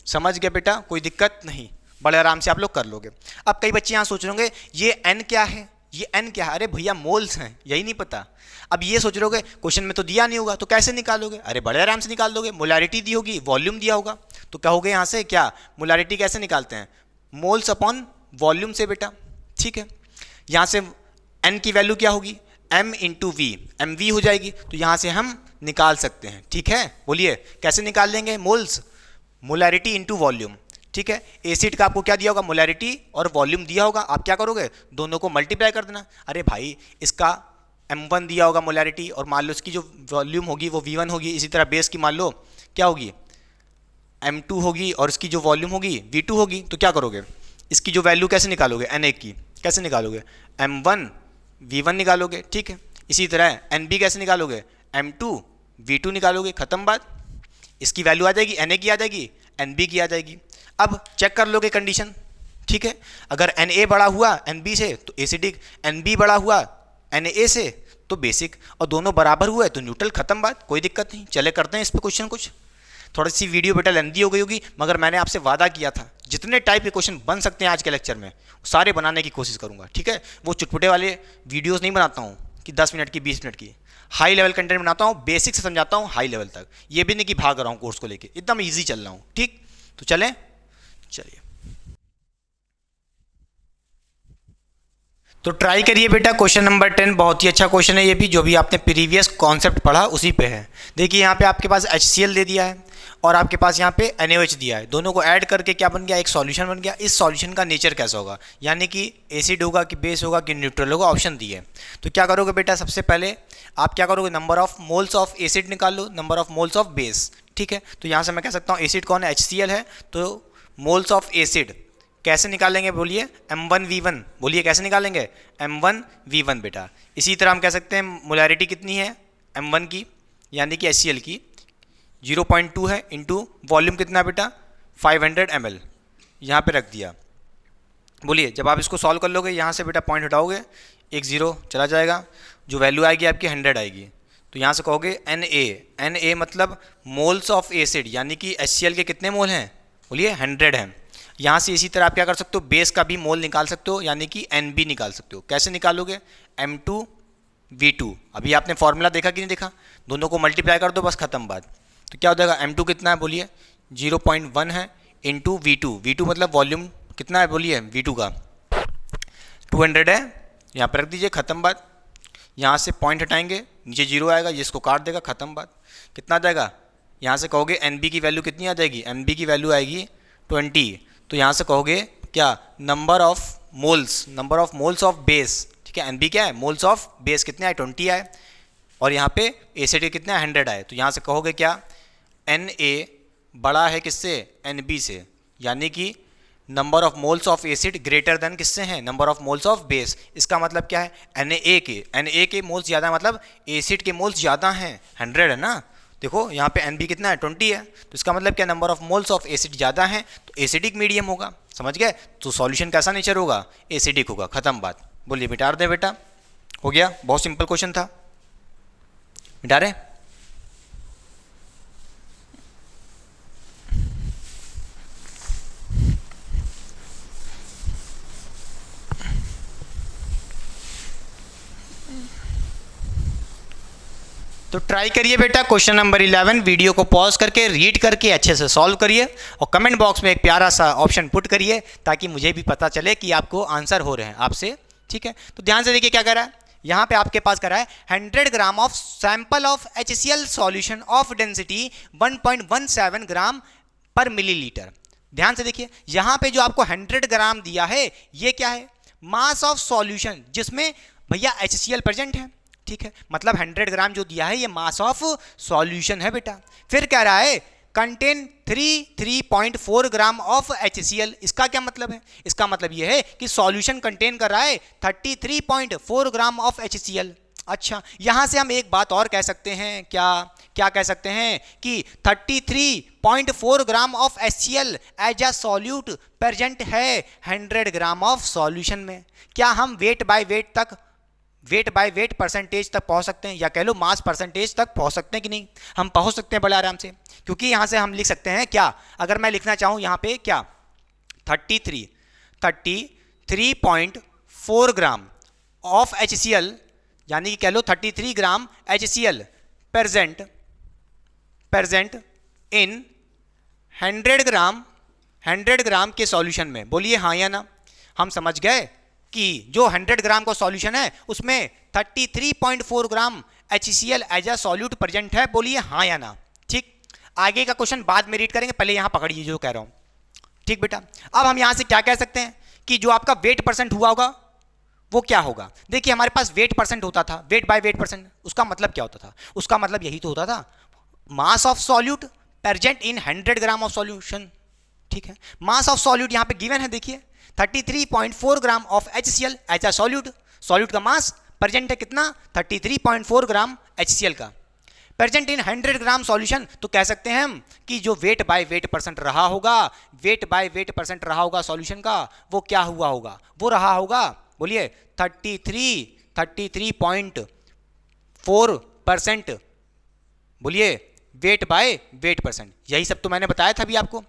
समझ गए बेटा, कोई दिक्कत नहीं, बड़े आराम से आप लोग कर लोगे। अब कई बच्चे यहाँ सोच रहे होंगे ये n क्या है, ये n क्या है, अरे भैया मोल्स हैं, यही नहीं पता। अब ये सोच रहे होगे क्वेश्चन में तो दिया नहीं होगा, तो कैसे निकालोगे, अरे बड़े आराम से निकाल दोगे। मोलारिटी दी होगी, वॉल्यूम दिया होगा, तो कहोगे यहाँ से क्या, मोलारिटी कैसे निकालते हैं, मोल्स अपॉन वॉल्यूम से बेटा। ठीक है, यहाँ से n की वैल्यू क्या होगी, m into V, M V हो जाएगी, तो यहाँ से हम निकाल सकते हैं। ठीक है, बोलिए कैसे निकाल लेंगे, मोल्स, मोलारिटी इंटू वॉल्यूम। ठीक है, एसिड का आपको क्या दिया होगा, मोलारिटी और वॉल्यूम दिया होगा, आप क्या करोगे, दोनों को मल्टीप्लाई कर देना। अरे भाई इसका m1 दिया होगा मोलारिटी, और मान लो इसकी जो वॉल्यूम होगी वो v1 होगी, इसी तरह बेस की मान लो क्या होगी, m2 होगी, और इसकी जो वॉल्यूम होगी v2 होगी। तो क्या करोगे, इसकी जो वैल्यू कैसे निकालोगे, Na की कैसे निकालोगे, m1 v1 निकालोगे। ठीक है, इसी तरह Nb कैसे निकालोगे, m2 v2 निकालोगे, खत्म बात। इसकी वैल्यू आ जाएगी, Na की आ जाएगी, Nb की आ जाएगी। अब चेक कर लोगे कंडीशन। ठीक है, अगर Na बड़ा हुआ Nb से तो एसिडिक, Nb बड़ा हुआ Na से तो बेसिक, और दोनों बराबर हुआ है तो न्यूट्रल, खत्म बात, कोई दिक्कत नहीं। चले करते हैं इस पे क्वेश्चन कुछ। थोड़ी सी वीडियो बेटा लेंदी हो गई होगी, मगर मैंने आपसे वादा किया था जितने टाइप के क्वेश्चन बन सकते हैं आज के लेक्चर में सारे बनाने की कोशिश करूंगा। ठीक है, वो चुटपुटे वाले वीडियोस नहीं बनाता हूँ कि 10 मिनट की 20 मिनट की, हाई लेवल कंटेंट बनाता हूँ, बेसिक से समझाता हूँ हाई लेवल तक। ये भी नहीं कि भाग रहा हूँ कोर्स को लेके, एकदम ईजी चल रहा हूँ। ठीक, तो चलें, चलिए तो ट्राई करिए बेटा। क्वेश्चन नंबर 10 बहुत ही अच्छा क्वेश्चन है, ये भी जो भी आपने प्रीवियस कॉन्सेप्ट पढ़ा उसी पे है। देखिए यहाँ पे आपके पास HCl दे दिया है और आपके पास यहाँ पे NaOH दिया है, दोनों को ऐड करके क्या बन गया, एक सॉल्यूशन बन गया। इस सॉल्यूशन का नेचर कैसा होगा, यानी कि एसिड होगा कि बेस होगा कि न्यूट्रल होगा, ऑप्शन दिए। तो क्या करोगे बेटा, सबसे पहले आप क्या करोगे, number of moles of acid निकाल लो, number of moles of base. ठीक है, तो यहाँ से मैं कह सकता हूँ एसिड कौन है, HCl है, तो मोल्स ऑफ एसिड कैसे निकालेंगे, बोलिए M1V1, बोलिए कैसे निकालेंगे, M1V1 बेटा। इसी तरह हम कह सकते हैं मोलैरिटी कितनी है M1 की, यानी कि HCl की 0.2 है, इंटू वॉल्यूम कितना है बेटा 500 ml, यहाँ पे रख दिया। बोलिए जब आप इसको सॉल्व कर लोगे, यहाँ से बेटा पॉइंट हटाओगे, एक जीरो चला जाएगा, जो वैल्यू आएगी आपकी 100 आएगी। तो यहाँ से कहोगे Na मतलब मोल्स ऑफ एसिड, यानी कि HCl के कितने मोल हैं, बोलिए 100 हैं। यहाँ से इसी तरह आप क्या कर सकते हो, बेस का भी मोल निकाल सकते हो, यानी कि Nb निकाल सकते हो। कैसे निकालोगे, M2V2, अभी आपने फॉर्मूला देखा कि नहीं देखा, दोनों को मल्टीप्लाई कर दो, बस खत्म बात। तो क्या हो जाएगा, M2 कितना है, बोलिए 0.1 है, इंटू V2 मतलब वॉल्यूम कितना है, बोलिए V2 का 200 है, यहाँ पर रख दीजिए, खत्म बात। यहाँ से पॉइंट हटाएंगे, नीचे जीरो आएगा, ये इसको काट देगा, खत्म बात। कितना आ जाएगा, यहाँ से कहोगे Nb की वैल्यू कितनी आ जाएगी, Nb की वैल्यू आएगी 20। तो यहाँ से कहोगे क्या, number of moles of base. ठीक है, Nb क्या है, मोल्स ऑफ बेस कितने आए, 20 आए, और यहाँ पे एसिड के कितने 100 आए। तो यहाँ से कहोगे क्या, Na बड़ा है किससे, Nb से, यानी कि number of moles of acid greater than किससे हैं, number of moles of base. इसका मतलब क्या है, Na के मोल्स ज़्यादा, मतलब एसिड के मोल्स ज़्यादा हैं, 100 है ना। देखो यहाँ पे Nb कितना है, 20 है, तो इसका मतलब क्या, number of moles of acid ज़्यादा है, तो एसिडिक मीडियम होगा। समझ गए, तो सॉल्यूशन कैसा नेचर होगा, एसिडिक होगा, खत्म बात। बोलिए मिटा दे बेटा, हो गया, बहुत सिंपल क्वेश्चन था, मिटा रहे। तो ट्राई करिए बेटा, क्वेश्चन नंबर 11 वीडियो को पॉज करके रीड करके अच्छे से सॉल्व करिए, और कमेंट बॉक्स में एक प्यारा सा ऑप्शन पुट करिए, ताकि मुझे भी पता चले कि आपको आंसर हो रहे हैं आपसे। ठीक है, तो ध्यान से देखिए क्या कह रहा है, यहाँ पे आपके पास करा है 100 gram of sample of HCl solution of density 1.17 ग्राम पर मिलीलीटर ध्यान से देखिए, यहाँ पे जो आपको 100 ग्राम दिया है ये क्या है, मास ऑफ सॉल्यूशन, जिसमें भैया HCl प्रेजेंट है, ठीक है, मतलब 100 ग्राम जो दिया है ये मास ऑफ सॉल्यूशन है बेटा। फिर कह रहा है कंटेन 3.4 ग्राम ऑफ HCl। इसका क्या मतलब है, इसका मतलब ये है कि सॉल्यूशन कंटेन कर रहा है 33.4 ग्राम ऑफ HCl। अच्छा, यहां से हम एक बात और कह सकते हैं, क्या क्या कह सकते हैं कि 33.4 gram of HCl as a solute present है 100 ग्राम ऑफ सॉल्यूशन में। क्या हम वेट बाय वेट परसेंटेज तक पहुंच सकते हैं, या कह लो मास परसेंटेज तक पहुंच सकते हैं कि नहीं? हम पहुंच सकते हैं बड़े आराम से, क्योंकि यहां से हम लिख सकते हैं क्या, अगर मैं लिखना चाहूं यहां पे क्या 33.4 ग्राम ऑफ HCl, यानी कि कह लो 33 ग्राम HCl प्रेजेंट इन 100 ग्राम के सॉल्यूशन में। बोलिए हाँ या ना। हम समझ गए कि जो 100 ग्राम का सॉल्यूशन है उसमें 33.4 gram HCl as a solute present है। बोलिए हाँ या ना। ठीक, आगे का क्वेश्चन बाद में रीड करेंगे, पहले यहां पकड़िए जो कह रहा हूं। ठीक बेटा, अब हम यहां से क्या कह सकते हैं कि जो आपका वेट परसेंट हुआ होगा वो क्या होगा। देखिए हमारे पास वेट परसेंट होता था, वेट बाय वेट परसेंट, उसका मतलब क्या होता था, उसका मतलब यही तो होता था mass of solute present in 100 gram of solution. ठीक है, मास ऑफ सॉल्यूट यहां पे गिवन है, देखिए 33.4 gram of HCl as a solute, solute का मास प्रेजेंट है कितना 33.4 ग्राम HCl का, प्रेजेंट इन 100 ग्राम सॉल्यूशन। तो कह सकते हैं हम कि जो वेट बाय वेट परसेंट रहा होगा, वेट बाय वेट परसेंट रहा होगा सॉल्यूशन का, वो क्या हुआ होगा, वो रहा होगा, बोलिए 33.4%। बोलिए वेट बाय वेट परसेंट, यही सब तो मैंने बताया था अभी आपको।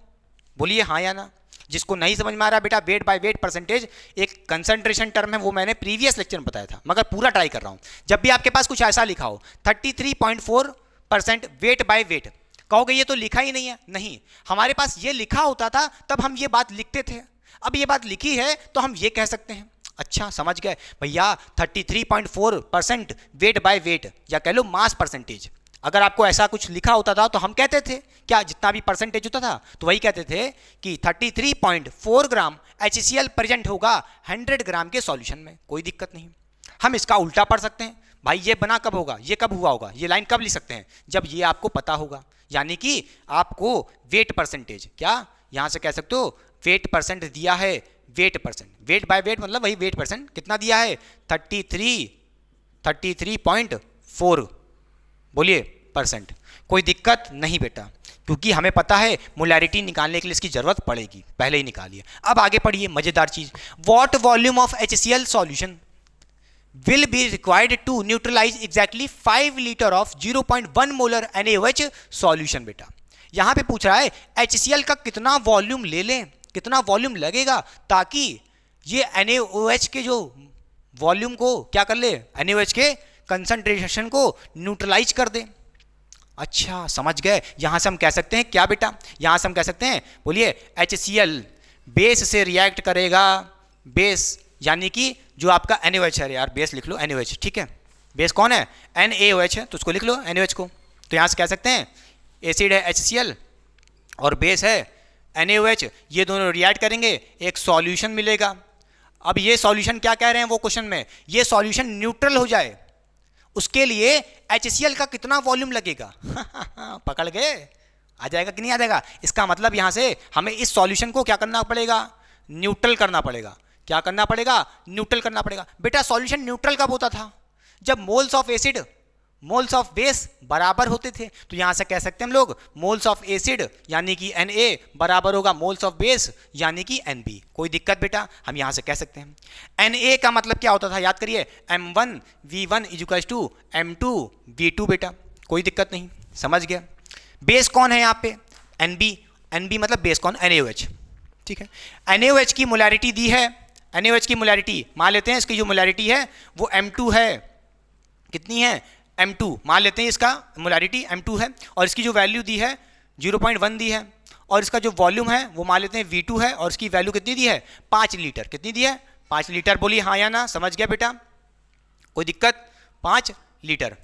बोलिए हाँ या ना। जिसको नहीं समझ में आ रहा बेटा, वेट बाय वेट परसेंटेज एक कंसंट्रेशन टर्म है, वो मैंने प्रीवियस लेक्चर में बताया था, मगर पूरा ट्राई कर रहा हूं। जब भी आपके पास कुछ ऐसा लिखा हो 33.4% वेट बाय वेट, कहोगे ये तो लिखा ही नहीं है। नहीं, हमारे पास ये लिखा होता था तब हम ये बात लिखते थे, अब ये बात लिखी है तो हम ये कह सकते हैं। अच्छा समझ गए भैया, 33.4% वेट बाय वेट, या कह लो मास परसेंटेज, अगर आपको ऐसा कुछ लिखा होता था तो हम कहते थे क्या, जितना भी परसेंटेज होता था तो वही कहते थे कि 33.4 ग्राम HCl प्रेजेंट होगा 100 ग्राम के सॉल्यूशन में। कोई दिक्कत नहीं। हम इसका उल्टा पढ़ सकते हैं, भाई ये बना कब होगा, ये कब हुआ होगा, ये लाइन कब लिख सकते हैं, जब ये आपको पता होगा, यानी कि आपको वेट परसेंटेज, क्या यहां से कह सकते हो वेट परसेंट दिया है, wait percent, weight by weight मतलब वही वेट परसेंट कितना दिया है 33.4 बोलिए परसेंट। कोई दिक्कत नहीं बेटा, क्योंकि हमें पता है मोलैरिटी निकालने के लिए इसकी जरूरत पड़ेगी, पहले ही निकालिए। अब आगे पढ़िए, मजेदार चीज, what volume of HCl solution will be required to neutralise exactly 5 litre of 0.1 molar NaOH solution. बेटा यहां पे पूछ रहा है HCl का कितना वॉल्यूम ले लें, कितना वॉल्यूम लगेगा ताकि ये NaOH के जो वॉल्यूम को क्या कर ले, NaOH के कंसंट्रेशन को न्यूट्रलाइज कर दे। अच्छा समझ गए, यहां से हम कह सकते हैं क्या बेटा, यहां से हम कह सकते हैं, बोलिए HCl बेस से रिएक्ट करेगा, बेस यानी कि जो आपका NaOH है, यार बेस लिख लो NaOH, ठीक है, बेस कौन है NaOH है, तो उसको लिख लो NaOH को। तो यहां से कह सकते हैं एसिड है HCl और बेस है NaOH, ये दोनों रिएक्ट करेंगे, एक सॉल्यूशन मिलेगा। अब ये सॉल्यूशन क्या कह रहे हैं वो क्वेश्चन में, ये सॉल्यूशन न्यूट्रल हो जाए, उसके लिए HCl का कितना वॉल्यूम लगेगा पकड़ गए, आ जाएगा कि नहीं आ जाएगा। इसका मतलब यहां से हमें इस सॉल्यूशन को क्या करना पड़ेगा, न्यूट्रल करना पड़ेगा। क्या करना पड़ेगा, न्यूट्रल करना पड़ेगा। बेटा सॉल्यूशन न्यूट्रल कब होता था, जब moles of acid moles of base बराबर होते थे। तो यहां से कह सकते हैं हम लोग मोल्स ऑफ एसिड यानी कि Na बराबर होगा मोल्स ऑफ बेस यानी कि Nb। कोई दिक्कत बेटा, हम यहां से कह सकते हैं। Na का मतलब क्या होता था, याद करिए M1V1 = M2V2 बेटा, कोई दिक्कत नहीं, समझ गया। बेस कौन है यहाँ पे Nb मतलब बेस कौन, NaOH, ठीक है। NaOH की मोलैरिटी दी है, NaOH की मोलैरिटी मान लेते हैं, इसकी जो मोलैरिटी है वो M2 है, कितनी है M2 मान लेते हैं, इसका मोलैरिटी M2 है, और इसकी जो वैल्यू दी है 0.1 दी है, और इसका जो वॉल्यूम है वो मान लेते हैं V2 है, और इसकी वैल्यू कितनी दी है 5 लीटर, कितनी दी है 5 लीटर। बोलिए हाँ या ना, समझ गया बेटा, कोई दिक्कत, 5 लीटर।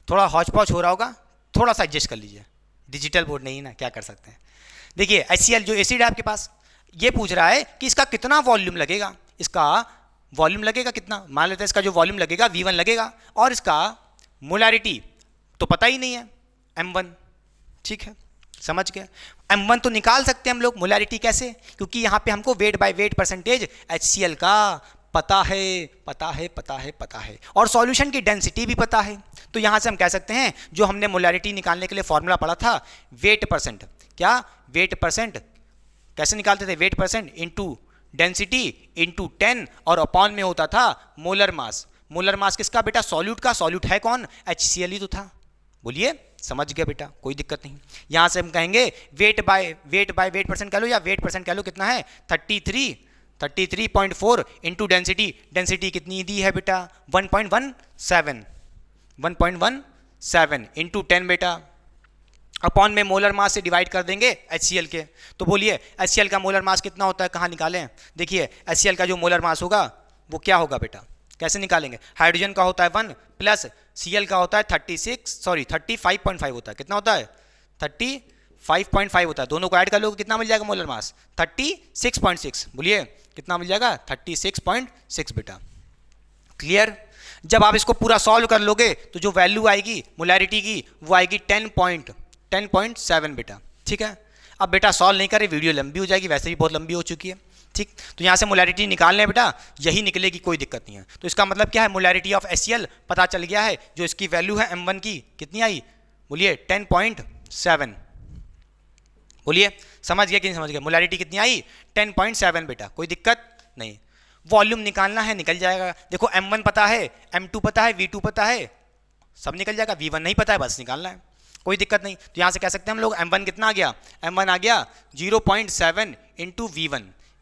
थोड़ा हौच पौच हो रहा होगा, थोड़ा सा एडजस्ट कर लीजिए, डिजिटल बोर्ड नहीं ना, क्या कर सकते हैं। देखिए HCl जो एसिड है आपके पास, ये पूछ रहा है कि इसका कितना वॉल्यूम लगेगा, इसका वॉल्यूम लगेगा कितना, मान लेते हैं इसका जो वॉल्यूम लगेगा V1 लगेगा, और इसका मोलैरिटी तो पता ही नहीं है M1, ठीक है, समझ गए। M1 तो निकाल सकते हैं हम लोग, मोलैरिटी कैसे, क्योंकि यहाँ पे हमको weight by weight percentage HCl का पता है और सॉल्यूशन की डेंसिटी भी पता है। तो यहाँ से हम कह सकते हैं जो हमने मोलैरिटी निकालने के लिए फॉर्मूला पढ़ा था वेट परसेंट, क्या वेट परसेंट कैसे निकालते थे, wait percent into density into 10 और अपॉन में होता था मोलर मास। मोलर मास किसका बेटा, सॉल्यूट का, सॉल्यूट है कौन, HCl ही तो था। बोलिए, समझ गया बेटा, कोई दिक्कत नहीं। यहाँ से हम कहेंगे वेट बाय वेट परसेंट कह लो या वेट परसेंट कह लो, कितना है 33.4 इंटू डेंसिटी कितनी दी है बेटा 1.17 इंटू 10 बेटा, अपॉन में मोलर मास से डिवाइड कर देंगे HCl के। तो बोलिए HCl का मोलर मास कितना होता है, कहाँ निकालें, देखिए HCl का जो मोलर मास होगा वो क्या होगा बेटा, कैसे निकालेंगे, हाइड्रोजन का होता है 1 प्लस Cl का होता है 35.5 होता है, कितना होता है 35.5 होता है, दोनों को ऐड कर लोगे कितना मिल जाएगा मोलर मास 36.6, बोलिए कितना मिल जाएगा 36.6 बेटा, क्लियर। जब आप इसको पूरा सॉल्व कर लोगे तो जो वैल्यू आएगी मोलैरिटी की वो आएगी 10.7 बेटा, ठीक है। अब बेटा सॉल्व नहीं करें, वीडियो लंबी हो जाएगी, वैसे भी बहुत लंबी हो चुकी है, ठीक। तो यहाँ से मोलैरिटी निकालने बेटा यही निकलेगी, कोई दिक्कत नहीं है। तो इसका मतलब क्या है, मोलैरिटी ऑफ HCl पता चल गया है, जो इसकी वैल्यू है M1 की कितनी आई, बोलिए 10.7, बोलिए समझ गया कि नहीं समझ गया, मोलैरिटी कितनी आई 10.7 बेटा, कोई दिक्कत नहीं। वॉल्यूम निकालना है, निकल जाएगा, देखो M1 पता है, M2 पता है, V2 पता है, सब निकल जाएगा, V1 नहीं पता है, बस निकालना है, कोई दिक्कत नहीं। तो यहाँ से कह सकते हैं हम लोग M1 कितना आ गया, M1 आ गया 0.7 इंटू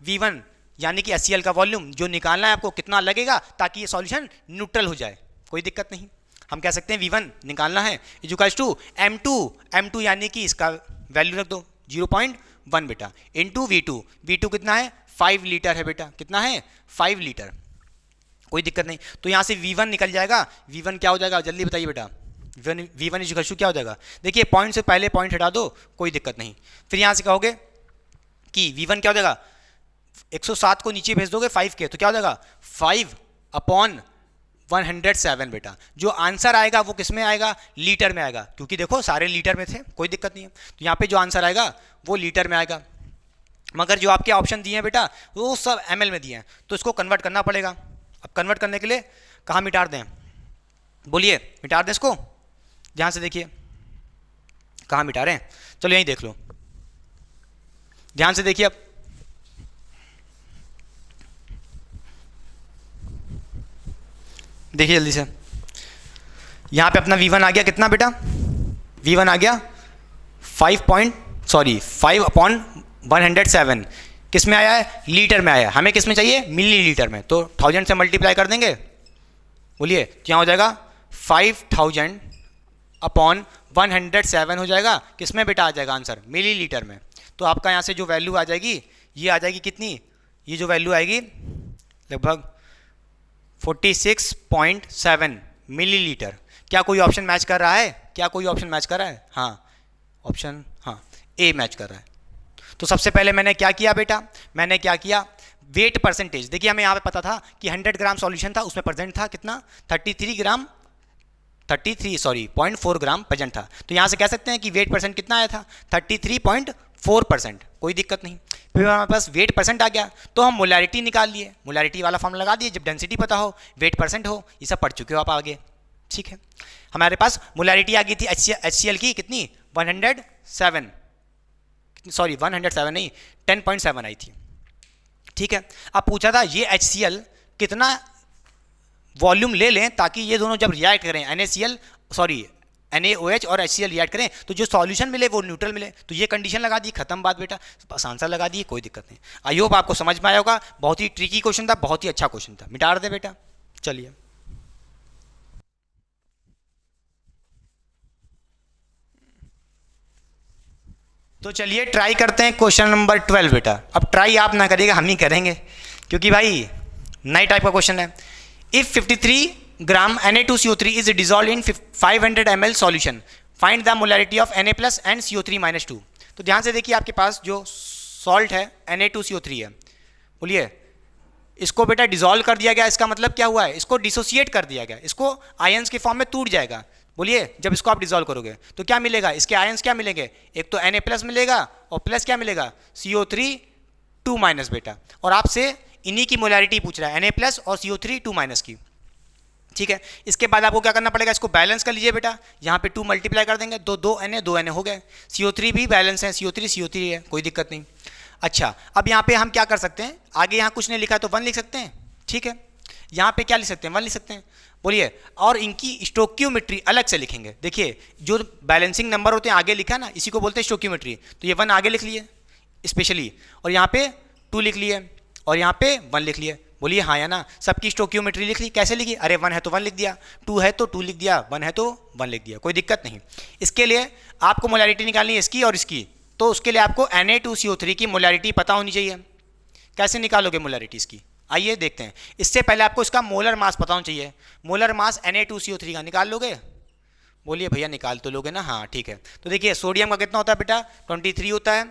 V1 यानी कि HCl का वॉल्यूम जो निकालना है आपको कितना लगेगा, ताकि ये सॉल्यूशन न्यूट्रल हो जाए, कोई दिक्कत नहीं। हम कह सकते हैं V1 निकालना है इक्वल्स टू M2 यानी कि इसका वैल्यू रख दो 0.1 बेटा इंटू V2 कितना है 5 लीटर है बेटा, कितना है 5 लीटर, कोई दिक्कत नहीं। तो यहाँ से V1 निकल जाएगा, V1 क्या हो जाएगा जल्दी बताइए बेटा, V1 इक्वल्स टू क्या हो जाएगा, देखिए पॉइंट से पहले पॉइंट हटा दो, कोई दिक्कत नहीं। फिर यहाँ से कहोगे कि V1 क्या हो जाएगा, 107 को नीचे भेज दोगे 5 के, तो क्या हो जाएगा 5/107 बेटा। जो आंसर आएगा वो किस में आएगा, लीटर में आएगा, क्योंकि देखो सारे लीटर में थे, कोई दिक्कत नहीं है। तो यहाँ पे जो आंसर आएगा वो लीटर में आएगा, मगर जो आपके ऑप्शन दिए हैं बेटा वो सब ml में दिए हैं, तो इसको कन्वर्ट करना पड़ेगा। अब कन्वर्ट करने के लिए कहाँ मिटार दें, बोलिए मिटार दें इसको, ध्यान से देखिए कहाँ मिटा रहे हैं, चलो यहीं देख लो, ध्यान से देखिए। अब देखिए जल्दी से, यहाँ पे अपना V1 आ गया कितना बेटा, V1 आ गया 5/107, किस में आया है, लीटर में आया है, हमें किस में चाहिए, मिली लीटर में, तो 1000 से मल्टीप्लाई कर देंगे, बोलिए तो यहाँ हो जाएगा 5000/107 हो जाएगा, किस में बेटा आ जाएगा आंसर, मिली लीटर में। तो आपका यहाँ से जो वैल्यू आ जाएगी ये आ जाएगी कितनी, ये जो वैल्यू आएगी लगभग 46.7 मिलीलीटर। क्या कोई ऑप्शन मैच कर रहा है, क्या कोई ऑप्शन मैच कर रहा है, हाँ ऑप्शन हाँ ए मैच कर रहा है। तो सबसे पहले मैंने क्या किया बेटा, मैंने क्या किया, वेट परसेंटेज, देखिए हमें यहाँ पे पता था कि 100 ग्राम सॉल्यूशन था, उसमें प्रेजेंट था कितना 0.4 ग्राम प्रेजेंट था। तो यहाँ से कह सकते हैं कि वेट परसेंट कितना आया था 33.4%, कोई दिक्कत नहीं। फिर हमारे पास वेट परसेंट आ गया, तो हम मोलैरिटी निकाल लिए, मोलैरिटी वाला फॉर्मूला लगा दिए, जब डेंसिटी पता हो वेट परसेंट हो, ये सब पढ़ चुके हो आप आगे, ठीक है। हमारे पास मोलैरिटी आ गई थी HCl की कितनी 107 नहीं 10.7 आई थी, ठीक है। अब पूछा था ये HCl कितना वॉल्यूम ले लें ताकि ये दोनों जब रिएक्ट करें NaOH और HCl रिएक्ट करें तो जो सॉल्यूशन मिले वो न्यूट्रल मिले, तो ये कंडीशन लगा दी, खत्म बात बेटा, बस आंसर लगा दिए, कोई दिक्कत नहीं। आई होप आपको समझ में आया होगा, बहुत ही ट्रिकी क्वेश्चन था, बहुत ही अच्छा क्वेश्चन था, मिटा दे बेटा। चलिए तो चलिए ट्राई करते हैं क्वेश्चन नंबर 12 बेटा। अब ट्राई आप ना करिएगा, हम ही करेंगे, क्योंकि भाई नई टाइप का क्वेश्चन है। If 53 gram Na2CO3 is dissolved in 500 ml solution, find the molarity of Na+ and CO3-2। तो ध्यान से देखिए, आपके पास जो सॉल्ट है Na2CO3 है, बोलिए इसको बेटा डिसॉल्व कर दिया गया, इसका मतलब क्या हुआ है, इसको डिसोसिएट कर दिया गया, इसको आयंस के फॉर्म में टूट जाएगा। बोलिए जब इसको आप डिसॉल्व करोगे तो क्या मिलेगा, इसके आयंस क्या मिलेंगे, एक तो Na+ मिलेगा और प्लस क्या मिलेगा, CO3 2- बेटा। और आपसे इन्हीं की मोलैरिटी पूछ रहा है, Na+ और CO3 2- की। ठीक है, इसके बाद आपको क्या करना पड़ेगा, इसको बैलेंस कर लीजिए बेटा, यहाँ पे 2 मल्टीप्लाई कर देंगे, 2 Na हो गए, CO3 भी बैलेंस है, CO3 है, कोई दिक्कत नहीं। अच्छा, अब यहाँ पे हम क्या कर सकते हैं, आगे यहाँ कुछ नहीं लिखा तो 1 लिख सकते हैं। ठीक है, यहाँ पे क्या लिख सकते हैं, 1 लिख सकते हैं। बोलिए, और इनकी स्टोक्योमेट्री अलग से लिखेंगे। देखिए जो बैलेंसिंग नंबर होते हैं आगे लिखा ना, इसी को बोलते हैं स्टोक्योमेट्री। तो ये 1 आगे लिख लिए स्पेशली, और यहाँ पे 2 लिख लिए, और यहाँ पे 1 लिख लिए। बोलिए हाँ या ना, सबकी स्टोक्योमेट्री लिख ली। कैसे लिखी, अरे 1 है तो 1 लिख दिया, 2 है तो 2 लिख दिया, 1 है तो 1 लिख दिया, कोई दिक्कत नहीं। इसके लिए आपको मोलैरिटी निकालनी है इसकी और इसकी, तो उसके लिए आपको Na2CO3 की मोलैरिटी पता होनी चाहिए। कैसे निकालोगे मोलैरिटी इसकी, आइए देखते हैं। इससे पहले आपको इसका मोलर मास पता होना चाहिए। मोलर मास Na2CO3 का निकाल लोगे, बोलिए भैया निकाल तो लोगे ना, हाँ ठीक है। तो देखिए सोडियम का कितना होता है बेटा, 23 होता है,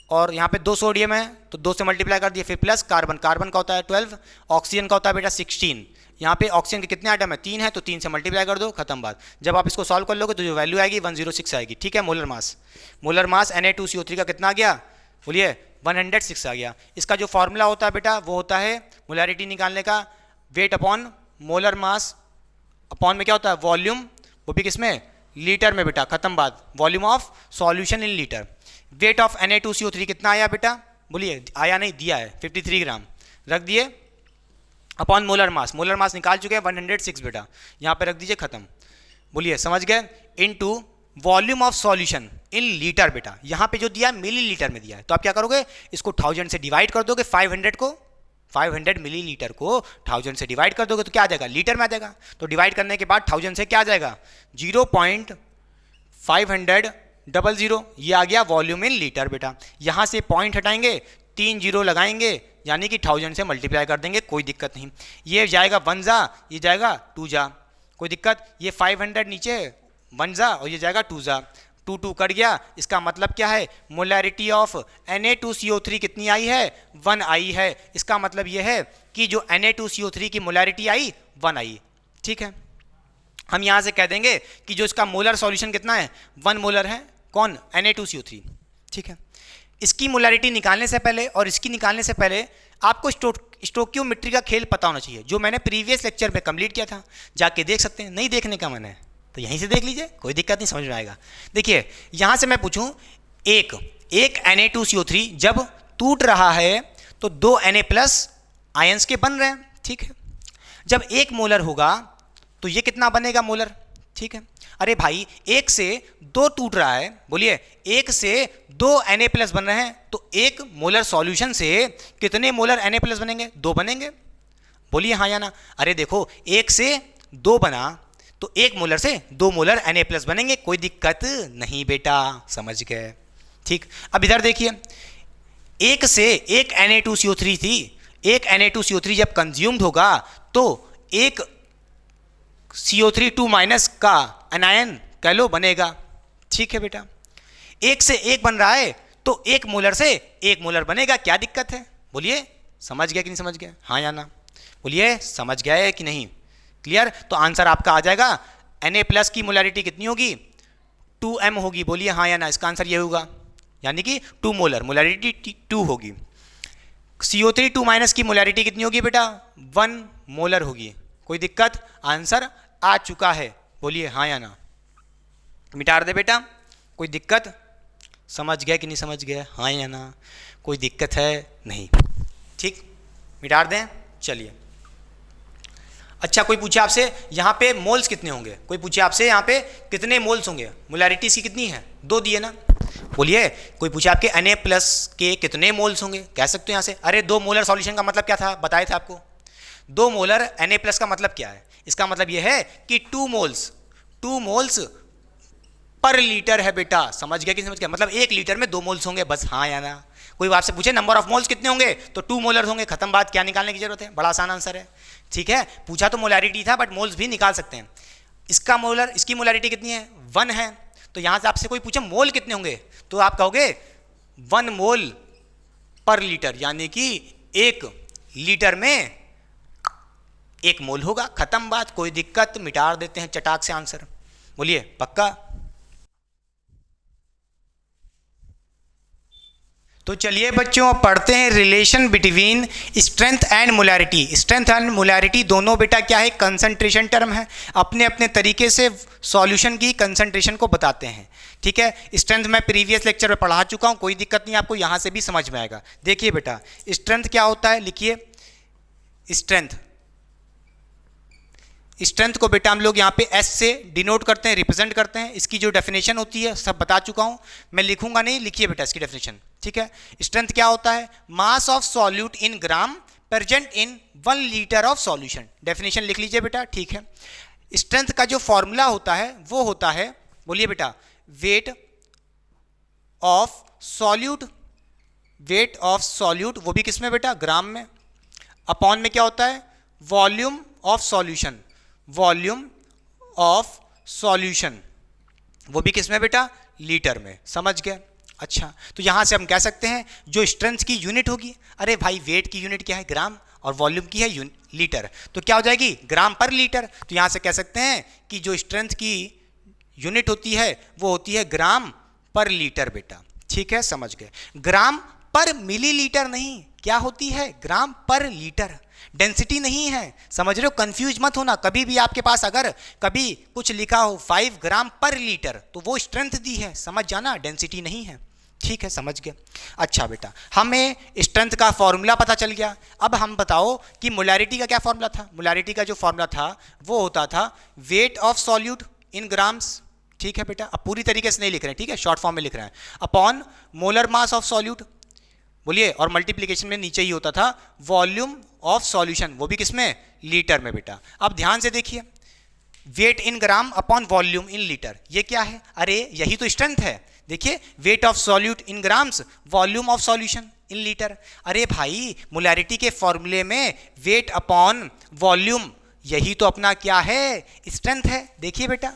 और यहाँ पे 2 सोडियम है तो 2 से मल्टीप्लाई कर दिए, फिर प्लस कार्बन का होता है 12, ऑक्सीजन का होता है बेटा 16। यहाँ पे ऑक्सीजन के कितने आइटम है, 3 है, तो 3 से मल्टीप्लाई कर दो, खत्म बात। जब आप इसको सॉल्व कर लोगे तो जो वैल्यू आएगी 106 आएगी। ठीक है, मोलर मास Na2CO3 का कितना आ गया, बोलिए 106 आ गया। इसका जो फॉर्मूला होता है बेटा वो होता है मोलैरिटी निकालने का, weight upon molar mass upon में क्या होता है, वॉल्यूम, वो भी किसमें, लीटर में बेटा, खत्म बात। Volume of solution in litre. Weight of Na2CO3 कितना आया बेटा, बोलिए आया नहीं, दिया है 53 ग्राम, रख दिए, अपॉन मोलर मास निकाल चुके हैं 106 बेटा, यहाँ पे रख दीजिए, खत्म। बोलिए समझ गए, into volume of solution in litre बेटा, यहाँ पे जो दिया है मिलीलीटर में दिया है, तो आप क्या करोगे, इसको 1000 से डिवाइड कर दोगे, 500 मिलीलीटर को 1000 से डिवाइड कर दोगे तो क्या आ जाएगा, लीटर में आ जाएगा। तो डिवाइड करने के बाद 1000 से क्या आ जाएगा, 0.500, ये आ गया वॉल्यूम इन लीटर बेटा। यहाँ से पॉइंट हटाएंगे, 3 जीरो लगाएंगे, यानी कि 1000 से मल्टीप्लाई कर देंगे, कोई दिक्कत नहीं। ये जाएगा 1 जा, ये जाएगा 2 जा, कोई दिक्कत। ये 500 नीचे 1 जा और ये जाएगा 2 जा, 2 कट गया। इसका मतलब क्या है, मोलैरिटी ऑफ Na2CO3 कितनी आई है, 1 आई है। इसका मतलब ये है कि जो Na2CO3 की मोलैरिटी आई 1 आई। ठीक है, हम यहाँ से कह देंगे कि जो इसका मोलर सॉल्यूशन कितना है, 1 मोलर है, कौन, Na2CO3। ठीक है, इसकी मोलैरिटी निकालने से पहले और इसकी निकालने से पहले आपको स्टोक्योमेट्री का खेल पता होना चाहिए, जो मैंने प्रीवियस लेक्चर में कंप्लीट किया था, जाके देख सकते हैं। नहीं देखने का मन है तो यहीं से देख लीजिए, कोई दिक्कत नहीं, समझ में आएगा। देखिए यहाँ से मैं पूछूं, एक Na2CO3 जब टूट रहा है तो 2 Na+ आयंस के बन रहे हैं। ठीक है, जब 1 मोलर होगा तो ये कितना बनेगा, मोलर। ठीक है, अरे भाई 1 से 2 टूट रहा है, बोलिए 1 से 2 Na+ बन रहे हैं, तो 1 मोलर सॉल्यूशन से कितने मोलर Na+ बनेंगे, 2 बनेंगे। बोलिए हाँ या ना। अरे देखो 1 से 2 बना तो 1 मोलर से 2 मोलर Na+ बनेंगे, कोई दिक्कत नहीं बेटा, समझ गए। ठीक, अब इधर देखिए, 1 से 1 Na2CO3 थी, 1 Na2CO3 जब कंज्यूम्ड होगा तो 1 CO3 2- का एनायन कह लो बनेगा। ठीक है बेटा, 1 से 1 बन रहा है तो 1 मोलर से 1 मोलर बनेगा, क्या दिक्कत है। बोलिए समझ गया कि नहीं समझ गया, हाँ या ना, बोलिए समझ गए कि नहीं, क्लियर। तो आंसर आपका आ जाएगा, Na+ की मोलैरिटी कितनी होगी, 2m होगी। बोलिए हाँ या ना, इसका आंसर ये होगा, यानी कि 2 मोलर, मोलैरिटी 2 होगी। CO3 2- की मोलैरिटी कितनी होगी बेटा, 1 मोलर होगी, कोई दिक्कत, आंसर आ चुका है। बोलिए हाँ या ना, मिटा दे बेटा, कोई दिक्कत, समझ गए कि नहीं समझ गए, हाँ या ना, कोई दिक्कत है नहीं। ठीक, मिटा दें, चलिए। अच्छा, कोई पूछे आपसे यहाँ पे मोल्स कितने होंगे, कोई पूछे आपसे यहाँ पे कितने मोल्स होंगे, मोलैरिटी इसकी कितनी है, 2 दिए ना। बोलिए कोई पूछे आपके Na+ के कितने मोल्स होंगे, कह सकते हो यहाँ से, अरे 2 मोलर सॉल्यूशन का मतलब क्या था, बताए थे आपको। 2 मोलर Na+ का मतलब क्या है, इसका मतलब यह है कि 2 मोल्स पर लीटर है बेटा, समझ गया कि समझ गया, मतलब 1 लीटर में 2 मोल्स होंगे, बस हाँ या ना। कोई आपसे पूछे नंबर ऑफ मोल्स कितने होंगे, तो 2 मोलर होंगे, खत्म बात, क्या निकालने की जरूरत है, बड़ा आसान आंसर है। ठीक है, पूछा तो मोलैरिटी था, बट मोल्स भी निकाल सकते हैं। इसकी मोलैरिटी कितनी है, 1 है, तो यहां से आपसे कोई पूछे मोल कितने होंगे, तो आप कहोगे 1 मोल पर लीटर, यानी कि 1 लीटर में 1 मोल होगा। खत्म बात, कोई दिक्कत, मिटा देते हैं चटाक से आंसर। बोलिए पक्का? तो चलिए बच्चों अब पढ़ते हैं relation between strength and molarity. Strength and molarity दोनों बेटा क्या है, कंसंट्रेशन टर्म है, अपने अपने तरीके से सॉल्यूशन की कंसंट्रेशन को बताते हैं। ठीक है, स्ट्रेंथ मैं प्रीवियस लेक्चर में पढ़ा चुका हूं, कोई दिक्कत नहीं, आपको यहां से भी समझ में आएगा। देखिए बेटा स्ट्रेंथ क्या होता है, लिखिए स्ट्रेंथ। स्ट्रेंथ को बेटा हम लोग यहाँ पे एस से डिनोट करते हैं, रिप्रेजेंट करते हैं। इसकी जो डेफिनेशन होती है सब बता चुका हूँ, मैं लिखूंगा नहीं, लिखिए बेटा इसकी डेफिनेशन। ठीक है, स्ट्रेंथ क्या होता है, mass of solute in gram present in 1 litre of solution. Definition लिख लीजिए बेटा। ठीक है, स्ट्रेंथ का जो फॉर्मूला होता है वो होता है, बोलिए बेटा, wait of solute, wait of solute वो भी किस में बेटा, ग्राम में, अपॉन में क्या होता है, volume of solution, volume of solution वो भी किसमें बेटा, लीटर में। समझ गए? अच्छा, तो यहां से हम कह सकते हैं जो स्ट्रेंथ की यूनिट होगी, अरे भाई वेट की यूनिट क्या है, ग्राम, और वॉल्यूम की है लीटर, तो क्या हो जाएगी, ग्राम पर लीटर। तो यहां से कह सकते हैं कि जो स्ट्रेंथ की यूनिट होती है वो होती है ग्राम पर लीटर बेटा। ठीक है, समझ गए? ग्राम पर मिलीलीटर नहीं, क्या होती है, ग्राम पर लीटर, डेंसिटी नहीं है। समझ रहे हो? कंफ्यूज मत होना, कभी भी आपके पास अगर कभी कुछ लिखा हो 5 ग्राम पर लीटर तो वो स्ट्रेंथ दी है, समझ जाना, डेंसिटी नहीं है। ठीक है, समझ गए? अच्छा बेटा, हमें स्ट्रेंथ का फॉर्मूला पता चल गया। अब हम बताओ कि मोलैरिटी का क्या फॉर्मूला था। मोलैरिटी का जो फॉर्मूला था वो होता था wait of solute in grams. ठीक है बेटा, अब पूरी तरीके से नहीं लिख रहे हैं, ठीक है, शॉर्ट फॉर्म में लिख रहे हैं, upon molar mass of solute, बोलिए, और मल्टीप्लिकेशन में नीचे ही होता था वॉल्यूम ऑफ सॉल्यूशन, वो भी किसमें, लीटर में बेटा। अब ध्यान से देखिए, weight in gram upon volume in litre, ये क्या है, अरे यही तो स्ट्रेंथ है। देखिए, weight of solute in grams, volume of solution in litre. अरे भाई, मोलैरिटी के फॉर्मूले में वेट अपॉन वॉल्यूम, यही तो अपना क्या है, स्ट्रेंथ है। देखिए बेटा,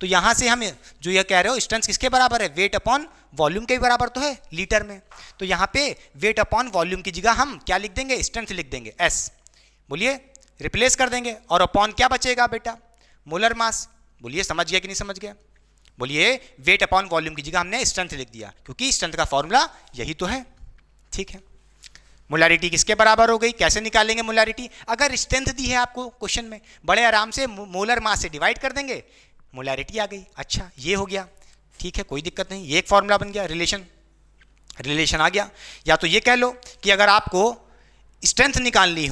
तो यहां से हम जो ये कह रहे हो स्ट्रेंथ किसके बराबर है, वेट अपॉन वॉल्यूम के बराबर तो है लीटर में। तो यहाँ पे वेट अपॉन वॉल्यूम की जगह हम क्या लिख देंगे, स्ट्रेंथ लिख देंगे, एस, बोलिए, रिप्लेस कर देंगे, और अपॉन क्या बचेगा बेटा, मोलर मास। बोलिए समझ गया कि नहीं समझ गया? बोलिए, वेट अपॉन वॉल्यूम की जगह हमने स्ट्रेंथ लिख दिया, क्योंकि स्ट्रेंथ का फॉर्मूला यही तो है। ठीक है, मोलैरिटी किसके बराबर हो गई, कैसे निकालेंगे मोलैरिटी, अगर स्ट्रेंथ दी है आपको क्वेश्चन में, बड़े आराम से मोलर मास से डिवाइड कर देंगे, मोलैरिटी आ गई। अच्छा, ये हो गया, ठीक है, कोई दिक्कत नहीं, ये एक फॉर्मूला बन गया, रिलेशन आ गया। या तो ये कह लो कि अगर आपको स्ट्रेंथ निकालनी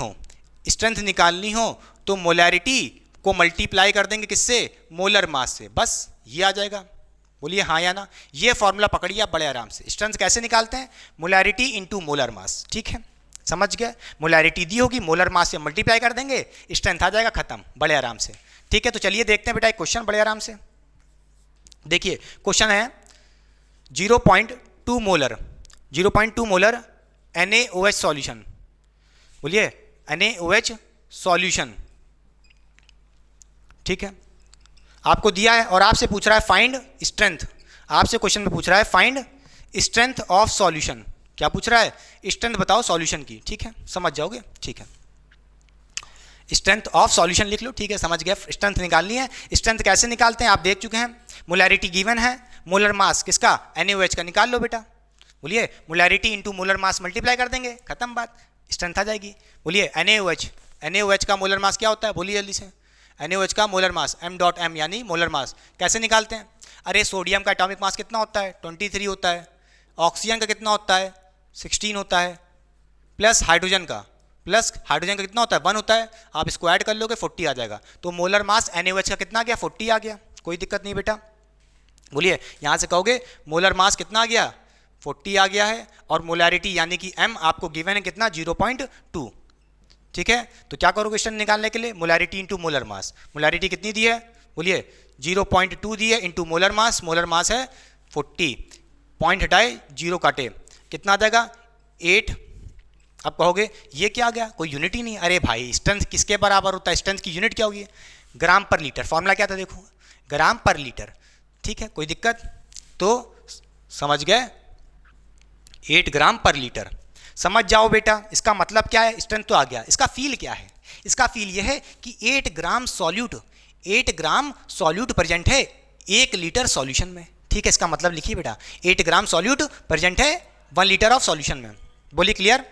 हो तो मोलैरिटी को मल्टीप्लाई कर देंगे किससे, मोलर मास से, बस ये आ जाएगा। बोलिए हाँ या ना, ये फॉर्मूला पकड़िए आप बड़े आराम से। स्ट्रेंथ कैसे निकालते हैं, मोलैरिटी इंटू मोलर मास। ठीक है, समझ गए? मोलैरिटी दी होगी, मोलर मास से मल्टीप्लाई कर देंगे, स्ट्रेंथ आ जाएगा, खत्म, बड़े आराम से। ठीक है, तो चलिए देखते हैं बेटा एक क्वेश्चन बड़े आराम से। देखिए क्वेश्चन है 0.2 मोलर, 0.2 मोलर NaOH सॉल्यूशन, बोलिए NaOH सॉल्यूशन। ठीक है, आपको दिया है और आपसे पूछ रहा है फाइंड स्ट्रेंथ, आपसे क्वेश्चन में पूछ रहा है फाइंड स्ट्रेंथ ऑफ सॉल्यूशन। क्या पूछ रहा है, स्ट्रेंथ बताओ सॉल्यूशन की। ठीक है, समझ जाओगे। ठीक है, स्ट्रेंथ ऑफ सॉल्यूशन लिख लो। ठीक है, समझ गया, स्ट्रेंथ निकालनी है। स्ट्रेंथ कैसे निकालते हैं आप देख चुके हैं, मोलैरिटी गिवन है, मोलर मास किसका, NaOH का, निकाल लो बेटा। बोलिए, molarity into molar mass multiply कर देंगे, खत्म बात, स्ट्रेंथ आ जाएगी। बोलिए NaOH का मोलर मास क्या होता है, बोलिए जल्दी से, NaOH का मोलर मास m.m यानी मोलर मास। कैसे निकालते हैं, अरे सोडियम का एटॉमिक मास कितना होता है, 23 होता है, ऑक्सीजन का कितना होता है, 16 होता है, प्लस हाइड्रोजन का कितना होता है, 1 होता है, आप इसको ऐड कर लोगे 40 आ जाएगा। तो मोलर मास NaOH का कितना आ गया, 40 आ गया, कोई दिक्कत नहीं बेटा। बोलिए, यहाँ से कहोगे मोलर मास कितना आ गया, 40 आ गया है, और मोलैरिटी यानी कि m आपको गिवन है कितना, 0.2। ठीक है, तो क्या करोगे स्ट्रेंथ निकालने के लिए, molarity into molar mass. Molarity कितनी दी है, बोलिए 0.2 दी है, इंटू मोलर मास है 40, पॉइंट हटाए 0 काटे, कितना आ जाएगा 8। अब कहोगे ये क्या आ गया, कोई यूनिट ही नहीं। अरे भाई, स्ट्रेंथ किसके बराबर होता है, स्ट्रेंथ की यूनिट क्या होगी, ग्राम पर लीटर। फॉर्मूला क्या था देखो, ग्राम पर लीटर, ठीक है, कोई दिक्कत? तो समझ गए, 8 ग्राम पर लीटर। समझ जाओ बेटा, इसका मतलब क्या है, स्ट्रेंथ तो आ गया, इसका फील क्या है? इसका फील यह है कि 8 ग्राम सॉल्यूट प्रेजेंट है 1 लीटर सॉल्यूशन में। ठीक है, इसका मतलब लिखिए बेटा, 8 ग्राम सॉल्यूट प्रेजेंट है 1 लीटर ऑफ सॉल्यूशन में। बोलिए क्लियर?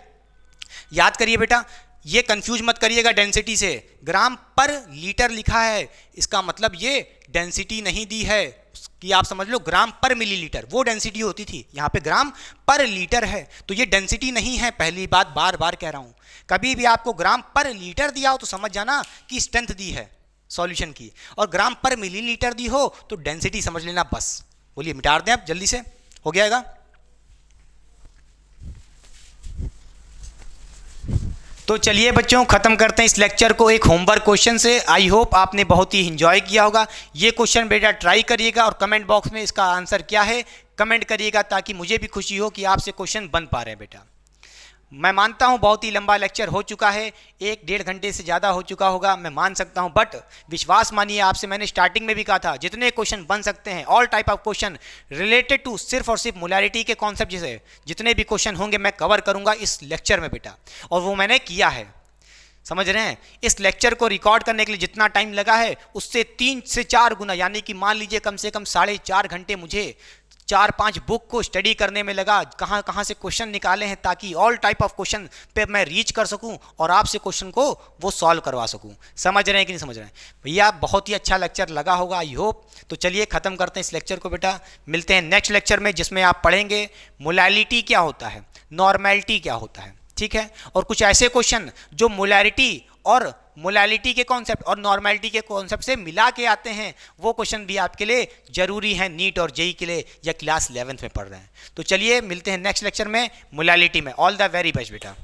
याद करिए बेटा, ये कंफ्यूज मत करिएगा डेंसिटी से, ग्राम पर लीटर लिखा है, इसका मतलब ये डेंसिटी नहीं दी है कि आप समझ लो ग्राम पर मिलीलीटर, वो डेंसिटी होती थी, यहाँ पे ग्राम पर लीटर है, तो ये डेंसिटी नहीं है। पहली बात बार बार कह रहा हूँ, कभी भी आपको ग्राम पर लीटर दिया हो तो समझ जाना कि स्ट्रेंथ दी है सॉल्यूशन की, और ग्राम पर मिलीलीटर दी हो तो डेंसिटी समझ लेना बस। बोलिए, मिटा दें आप जल्दी से, हो गयागा? तो चलिए बच्चों, खत्म करते हैं इस लेक्चर को एक होमवर्क क्वेश्चन से। आई होप आपने बहुत ही एंजॉय किया होगा। ये क्वेश्चन बेटा ट्राई करिएगा और कमेंट बॉक्स में इसका आंसर क्या है कमेंट करिएगा, ताकि मुझे भी खुशी हो कि आपसे क्वेश्चन बन पा रहे हैं बेटा। मैं मानता हूं बहुत ही लंबा लेक्चर हो चुका है, 1-1.5 घंटे से ज़्यादा हो चुका होगा, मैं मान सकता हूं, बट विश्वास मानिए, आपसे मैंने स्टार्टिंग में भी कहा था जितने क्वेश्चन बन सकते हैं, all type of question related to सिर्फ और सिर्फ मोलैरिटी के कॉन्सेप्ट जैसे जितने भी क्वेश्चन होंगे मैं कवर करूंगा इस लेक्चर में बेटा, और वो मैंने किया है। समझ रहे हैं? इस लेक्चर को रिकॉर्ड करने के लिए जितना टाइम लगा है उससे 3 से 4 गुना, यानी कि मान लीजिए कम से कम 4.5 घंटे मुझे 4-5 बुक को स्टडी करने में लगा, कहाँ कहाँ से क्वेश्चन निकाले हैं, ताकि ऑल टाइप ऑफ क्वेश्चन पे मैं रीच कर सकूं और आपसे क्वेश्चन को वो सॉल्व करवा सकूं। समझ रहे हैं कि नहीं समझ रहे हैं भैया? बहुत ही अच्छा लेक्चर लगा होगा, आई होप। तो चलिए खत्म करते हैं इस लेक्चर को बेटा, मिलते हैं नेक्स्ट लेक्चर में, जिसमें आप पढ़ेंगे मोलैरिटी क्या होता है, नॉर्मेलिटी क्या होता है, ठीक है, और कुछ ऐसे क्वेश्चन जो मोलैरिटी और मोलैलिटी के कॉन्सेप्ट और नॉर्मेलिटी के कॉन्सेप्ट से मिला के आते हैं, वो क्वेश्चन भी आपके लिए जरूरी है नीट और जेई के लिए, या क्लास 11th में पढ़ रहे हैं। तो चलिए मिलते हैं नेक्स्ट लेक्चर में मोलैलिटी में। ऑल द वेरी बेस्ट बेटा।